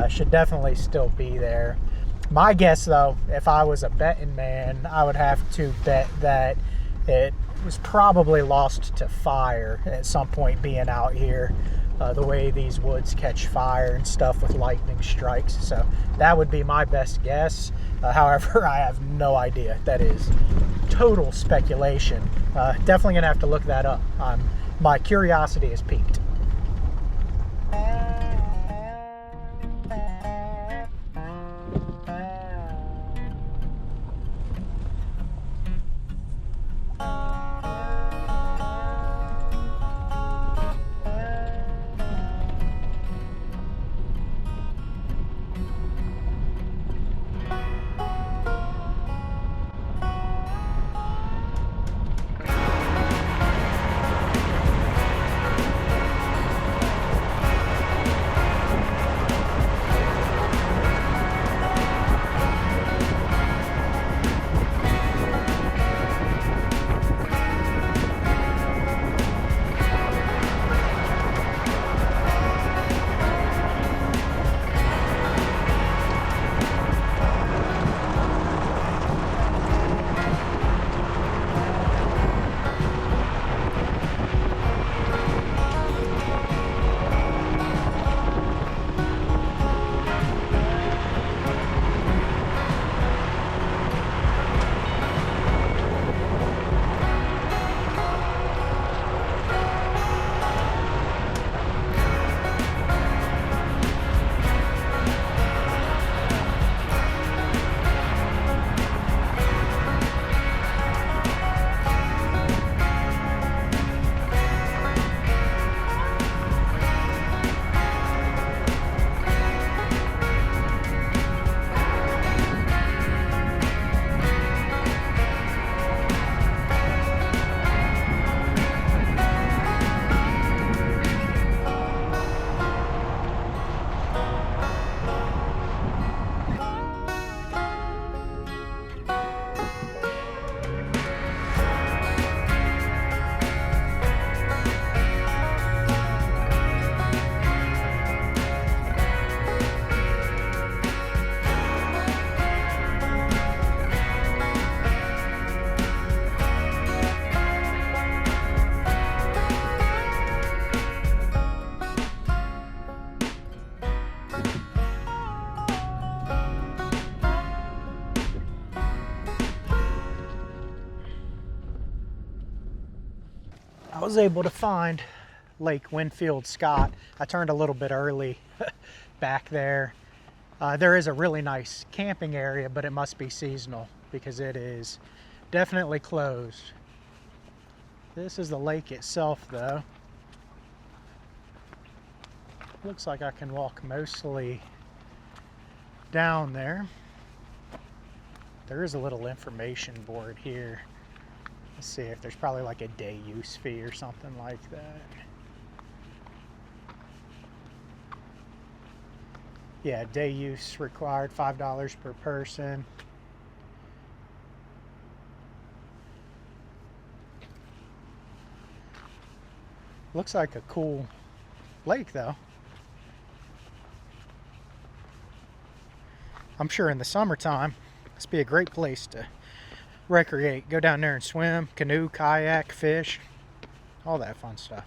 should definitely still be there. My guess, though, if I was a betting man, I would have to bet that it was probably lost to fire at some point being out here, the way these woods catch fire and stuff with lightning strikes. So that would be my best guess. However, I have no idea. That is total speculation. Definitely going to have to look that up. My curiosity is piqued. I was able to find Lake Winfield Scott. I turned a little bit early back there. There is a really nice camping area, but it must be seasonal because it is definitely closed. This is the lake itself though. Looks like I can walk mostly down there. There is a little information board here. Let's see if there's probably like a day use fee or something like that. Yeah, day use required, $5 per person. Looks like a cool lake though. I'm sure in the summertime, this would be a great place to recreate. Go down there and swim, canoe, kayak, fish, all that fun stuff.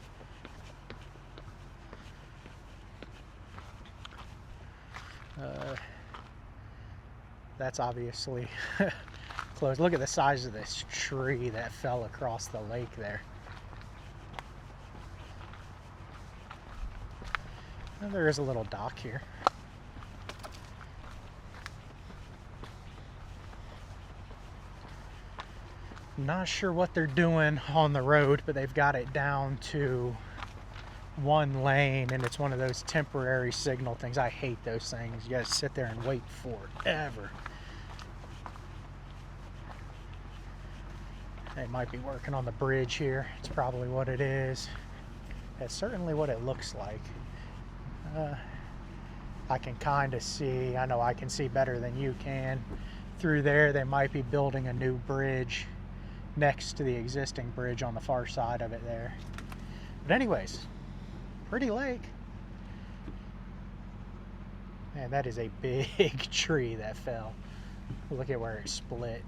That's obviously closed. Look at the size of this tree that fell across the lake there. And there is a little dock here. Not sure what they're doing on the road, but they've got it down to one lane, and it's one of those temporary signal things. I hate those things. You gotta sit there and wait forever. They might be working on the bridge here. It's probably what it is. That's certainly what it looks like. I can kind of see, I know I can see better than you can. Through there, they might be building a new bridge next to the existing bridge on the far side of it there. But anyways, pretty lake. Man, that is a big tree that fell. Look at where it split.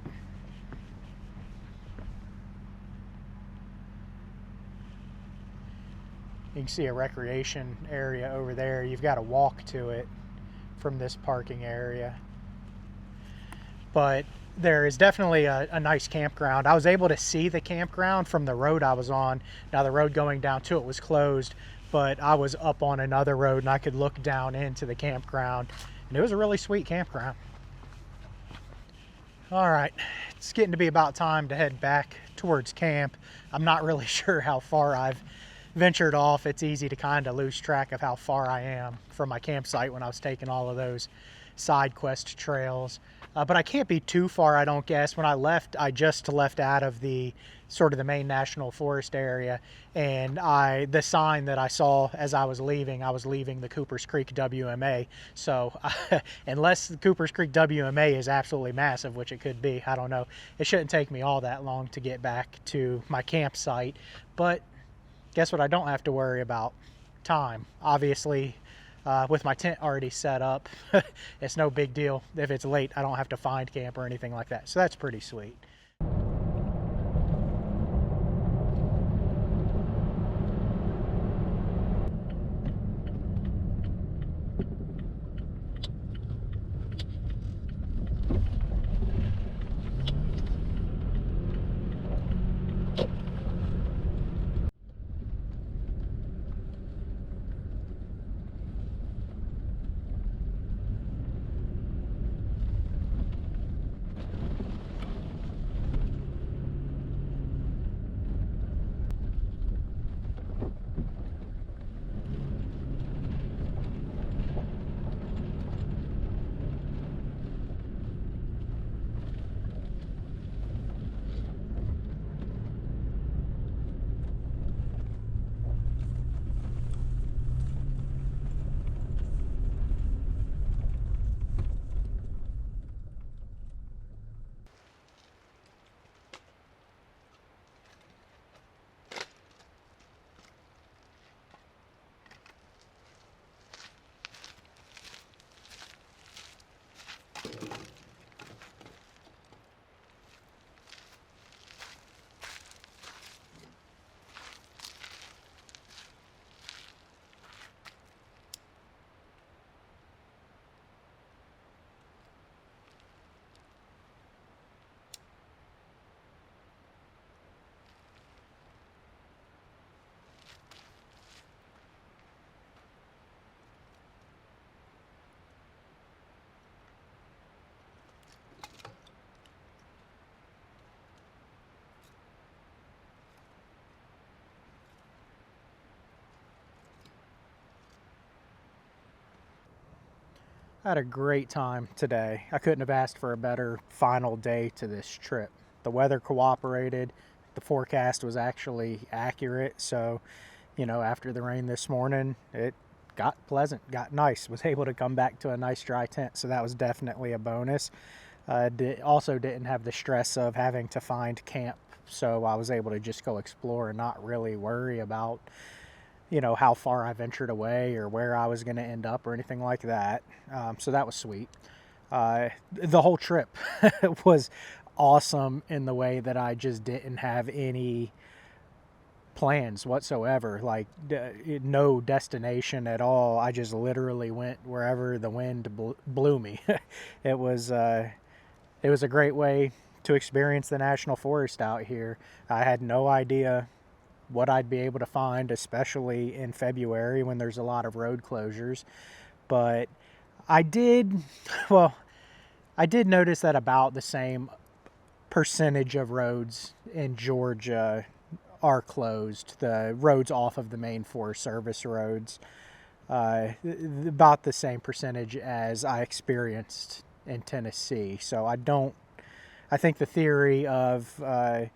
You can see a recreation area over there. You've got to walk to it from this parking area. But there is definitely a nice campground. I was able to see the campground from the road I was on. Now the road going down to it was closed, but I was up on another road and I could look down into the campground. And it was a really sweet campground. All right, it's getting to be about time to head back towards camp. I'm not really sure how far I've ventured off. It's easy to kind of lose track of how far I am from my campsite when I was taking all of those side quest trails. But I can't be too far, I don't guess. When I left, I just left out of the sort of the main national forest area, and the sign that I saw as I was leaving the Coopers Creek WMA. So unless the Coopers Creek WMA is absolutely massive, which it could be, I don't know, it shouldn't take me all that long to get back to my campsite. But guess what I don't have to worry about? Time. Obviously, with my tent already set up, it's no big deal. If it's late, I don't have to find camp or anything like that. So that's pretty sweet. I had a great time today. I couldn't have asked for a better final day to this trip. The weather cooperated. The forecast was actually accurate. So, after the rain this morning, it got pleasant, got nice. Was able to come back to a nice dry tent. So that was definitely a bonus. Also didn't have the stress of having to find camp. So I was able to just go explore and not really worry about how far I ventured away or where I was going to end up or anything like that. So that was sweet. The whole trip was awesome in the way that I just didn't have any plans whatsoever, like no destination at all. I just literally went wherever the wind blew me. It was a great way to experience the national forest out here. I had no idea what I'd be able to find, especially in February when there's a lot of road closures. But I did notice that about the same percentage of roads in Georgia are closed. The roads off of the main Forest Service roads, about the same percentage as I experienced in Tennessee. So I think the theory of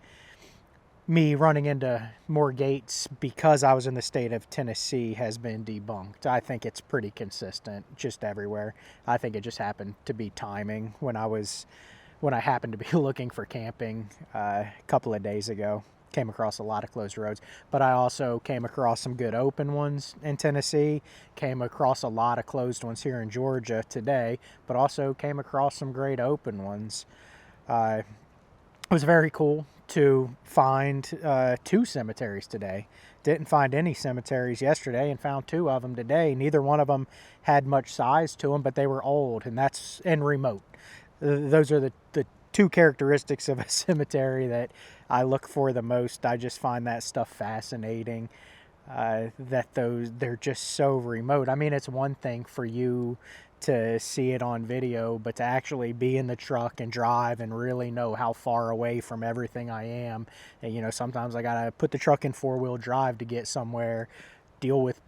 me running into more gates because I was in the state of Tennessee has been debunked. I think it's pretty consistent just everywhere. I think it just happened to be timing when I happened to be looking for camping a couple of days ago. Came across a lot of closed roads, but I also came across some good open ones in Tennessee, came across a lot of closed ones here in Georgia today, but also came across some great open ones. It was very cool to find 2 cemeteries today. Didn't find any cemeteries yesterday and found 2 of them today. Neither one of them had much size to them, but they were old and remote. Those are the 2 characteristics of a cemetery that I look for the most. I just find that stuff fascinating, that they're just so remote. I mean, it's one thing for you to see it on video, but to actually be in the truck and drive and really know how far away from everything I am. And, sometimes I gotta put the truck in 4-wheel drive to get somewhere, deal with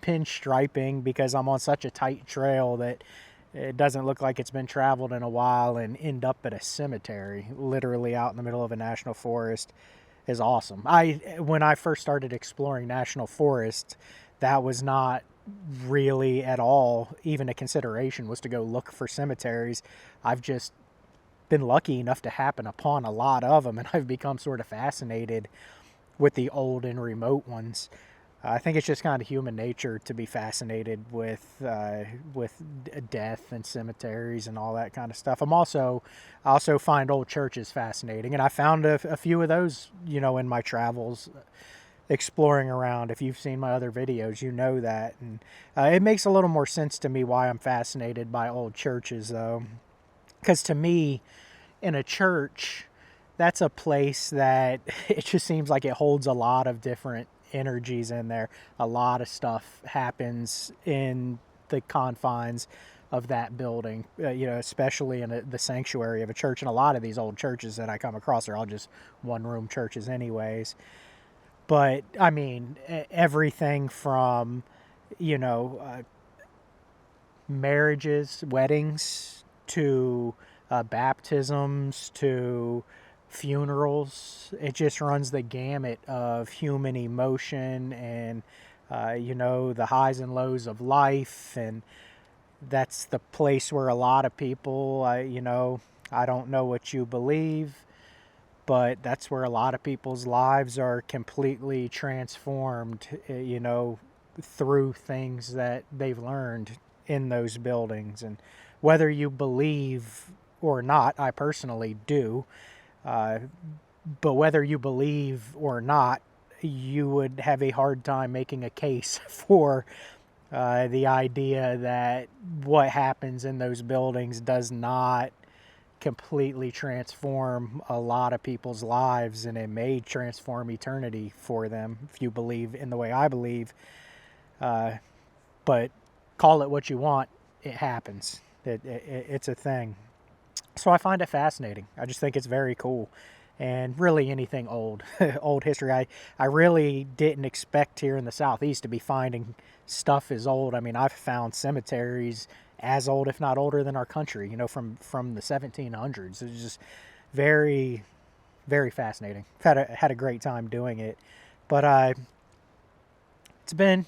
pinstriping because I'm on such a tight trail that it doesn't look like it's been traveled in a while, and end up at a cemetery literally out in the middle of a national forest is awesome. When I first started exploring national forest, that was not really at all even a consideration, was to go look for cemeteries. I've just been lucky enough to happen upon a lot of them, and I've become sort of fascinated with the old and remote ones. I think it's just kind of human nature to be fascinated with death and cemeteries and all that kind of stuff. I also find old churches fascinating, and I found a few of those, in my travels exploring around. If you've seen my other videos, you know that. And it makes a little more sense to me why I'm fascinated by old churches, though. Because to me, in a church, that's a place that it just seems like it holds a lot of different energies in there. A lot of stuff happens in the confines of that building, especially in the sanctuary of a church. And a lot of these old churches that I come across are all just one-room churches anyways. But, I mean, everything from, marriages, weddings, to baptisms, to funerals. It just runs the gamut of human emotion and, the highs and lows of life. And that's the place where a lot of people, I don't know what you believe, but that's where a lot of people's lives are completely transformed, through things that they've learned in those buildings. And whether you believe or not, I personally do, but whether you believe or not, you would have a hard time making a case for the idea that what happens in those buildings does not completely transform a lot of people's lives, and it may transform eternity for them if you believe in the way I believe. But call it what you want, it happens. It's a thing. So I find it fascinating. I just think it's very cool. And really anything old, old history. I really didn't expect here in the Southeast to be finding stuff as old. I mean, I've found cemeteries as old, if not older than our country, you know, from the 1700s. It was just very, very fascinating. Had a great time doing it, but it's been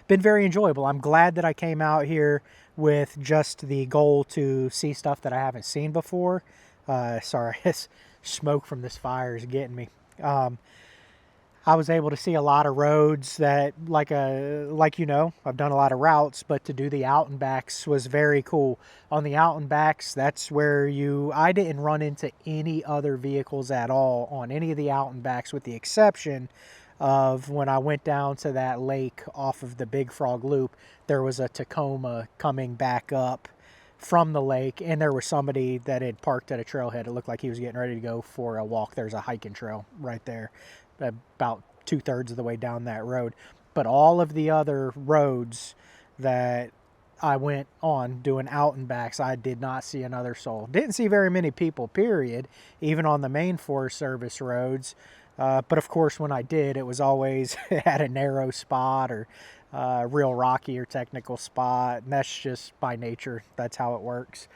been very enjoyable. I'm glad that I came out here with just the goal to see stuff that I haven't seen before. Sorry, this smoke from this fire is getting me. I was able to see a lot of roads that, like you know, I've done a lot of routes, but to do the out and backs was very cool. On the out and backs, that's where I didn't run into any other vehicles at all on any of the out and backs, with the exception of when I went down to that lake off of the Big Frog Loop. There was a Tacoma coming back up from the lake, and there was somebody that had parked at a trailhead. It looked like he was getting ready to go for a walk. There's a hiking trail right there, about 2/3 of the way down that road. But all of the other roads that I went on doing out and backs, I did not see another soul. Didn't see very many people, period, even on the main Forest Service roads. But of course, when I did, it was always at a narrow spot or real rocky or technical spot. And that's just by nature. That's how it works.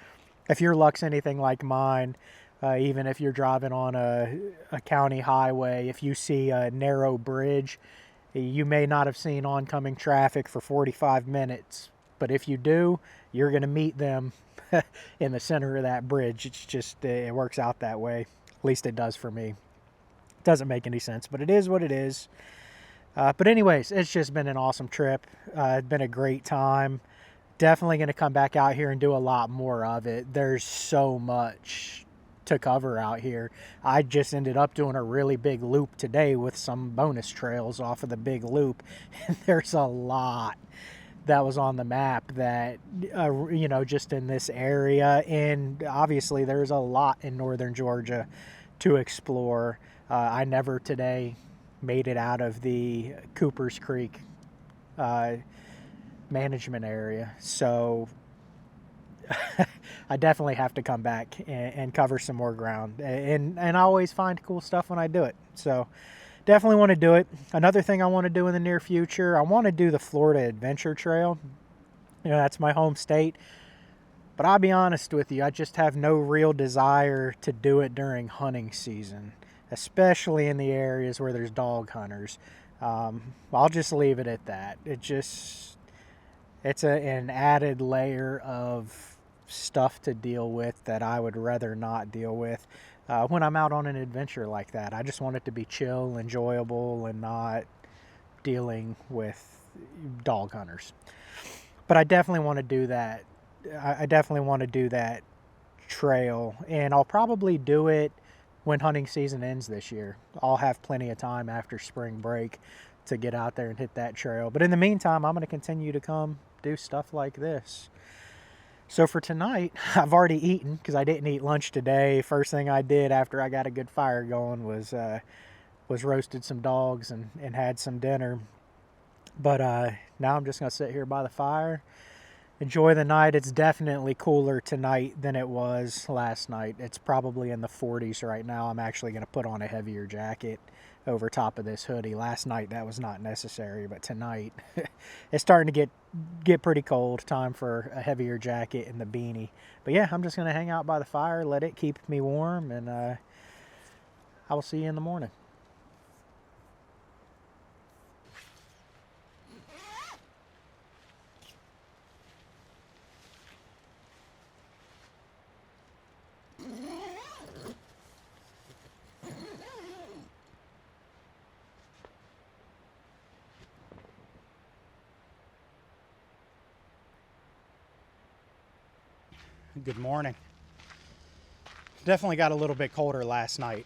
If your luck's anything like mine, even if you're driving on a county highway, if you see a narrow bridge, you may not have seen oncoming traffic for 45 minutes. But if you do, you're going to meet them in the center of that bridge. It's just, it works out that way. At least it does for me. It doesn't make any sense, but it is what it is. But anyways, it's just been an awesome trip. It's been a great time. Definitely going to come back out here and do a lot more of it. There's so much to cover out here. I just ended up doing a really big loop today with some bonus trails off of the big loop. And there's a lot that was on the map that, you know, just in this area. And obviously there's a lot in northern Georgia to explore. I never today made it out of the Coopers Creek management area. So I definitely have to come back and cover some more ground. And I always find cool stuff when I do it. So definitely want to do it. Another thing I want to do in the near future, I want to do the Florida Adventure Trail. You know, that's my home state. But I'll be honest with you, I just have no real desire to do it during hunting season, especially in the areas where there's dog hunters. I'll just leave it at that. It's an added layer of stuff to deal with that I would rather not deal with when I'm out on an adventure like that. I just want it to be chill, enjoyable, and not dealing with dog hunters. But I definitely want to do that. I definitely want to do that trail, and I'll probably do it when hunting season ends this year. I'll have plenty of time after spring break to get out there and hit that trail. But in the meantime, I'm going to continue to come do stuff like this. So for tonight, I've already eaten because I didn't eat lunch today. First thing I did after I got a good fire going was roasted some dogs and had some dinner. But now I'm just going to sit here by the fire, enjoy the night. It's definitely cooler tonight than it was last night. It's probably in the 40s right now. I'm actually going to put on a heavier jacket over top of this hoodie. Last night that was not necessary, but tonight it's starting to get pretty cold. Time for a heavier jacket and the beanie. But yeah, I'm just going to hang out by the fire, let it keep me warm, and I will see you in the morning. Good morning. Definitely got a little bit colder last night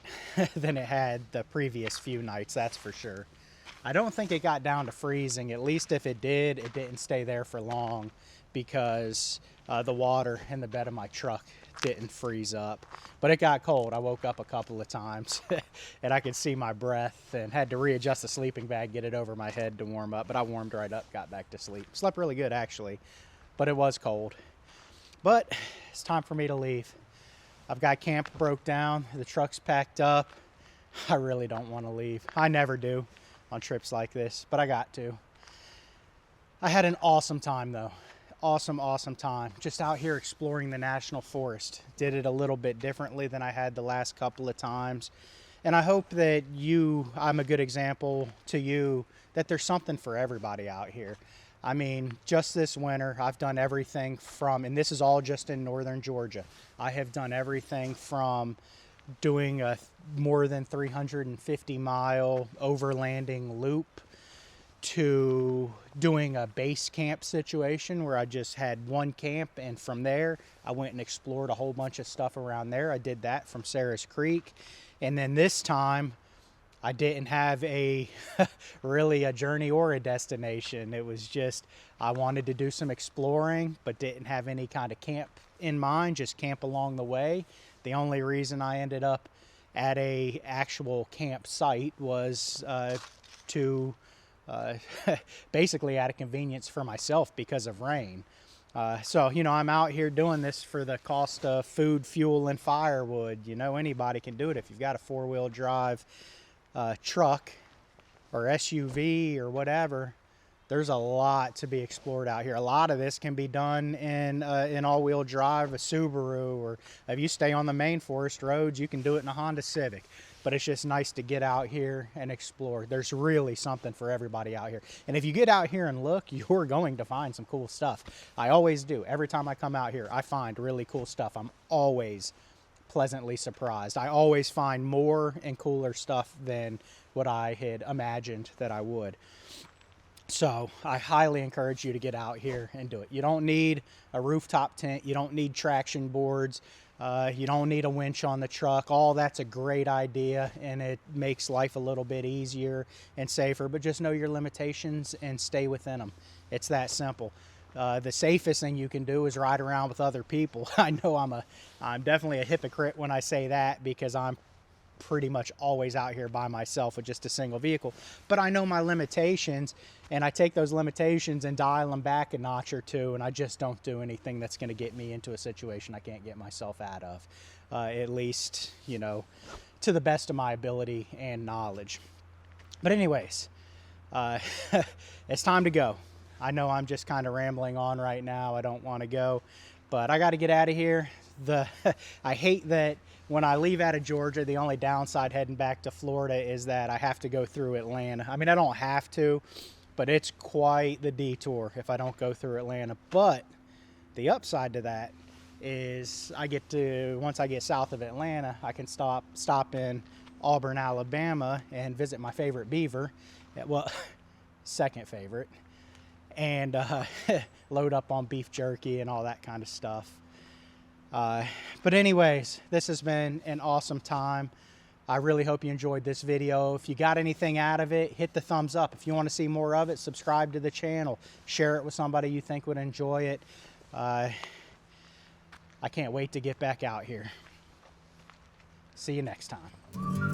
than it had the previous few nights, that's for sure. I don't think it got down to freezing. At least if it did, it didn't stay there for long because the water in the bed of my truck didn't freeze up. But it got cold. I woke up a couple of times and I could see my breath and had to readjust the sleeping bag, get it over my head to warm up. But I warmed right up, got back to sleep. Slept really good actually, but it was cold. But it's time for me to leave. I've got camp broke down. The truck's packed up. I really don't want to leave. I never do on trips like this, but I got to. I had an awesome time though. awesome time. Just out here exploring the National Forest. Did it a little bit differently than I had the last couple of times. And I hope that I'm a good example to you that there's something for everybody out here. I mean, just this winter, I've done everything from, and this is all just in northern Georgia, I have done everything from doing a more than 350 mile overlanding loop to doing a base camp situation where I just had one camp, and from there I went and explored a whole bunch of stuff around there. I did that from Sarah's Creek, and then this time I didn't have really a journey or a destination. It was just I wanted to do some exploring but didn't have any kind of camp in mind, just camp along the way. The only reason I ended up at a actual campsite was to basically out of convenience for myself because of rain. So, you know, I'm out here doing this for the cost of food, fuel, and firewood. You know, anybody can do it if you've got a four-wheel drive truck or SUV or whatever. There's a lot to be explored out here. A lot of this can be done in all-wheel drive, a Subaru, or if you stay on the main forest roads, you can do it in a Honda Civic. But it's just nice to get out here and explore. There's really something for everybody out here. And if you get out here and look, you're going to find some cool stuff. I always do. Every time I come out here, I find really cool stuff. I'm always pleasantly surprised. I always find more and cooler stuff than what I had imagined that I would. So I highly encourage you to get out here and do it. You don't need a rooftop tent. You don't need traction boards. You don't need a winch on the truck. All that's a great idea, and it makes life a little bit easier and safer, but just know your limitations and stay within them. It's that simple. The safest thing you can do is ride around with other people. I know I'm definitely a hypocrite when I say that, because I'm pretty much always out here by myself with just a single vehicle, but I know my limitations, and I take those limitations and dial them back a notch or two, and I just don't do anything that's going to get me into a situation I can't get myself out of, at least, you know, to the best of my ability and knowledge. But anyways, it's time to go. I know I'm just kind of rambling on right now. I don't want to go, but I got to get out of here. I hate that when I leave out of Georgia, the only downside heading back to Florida is that I have to go through Atlanta. I mean, I don't have to, but it's quite the detour if I don't go through Atlanta. But the upside to that is once I get south of Atlanta, I can stop in Auburn, Alabama, and visit my favorite beaver. Well, second favorite. And load up on beef jerky and all that kind of stuff. But anyways, this has been an awesome time. I really hope you enjoyed this video. If you got anything out of it, hit the thumbs up. If you want to see more of it, subscribe to the channel. Share it with somebody you think would enjoy it. I can't wait to get back out here. See you next time.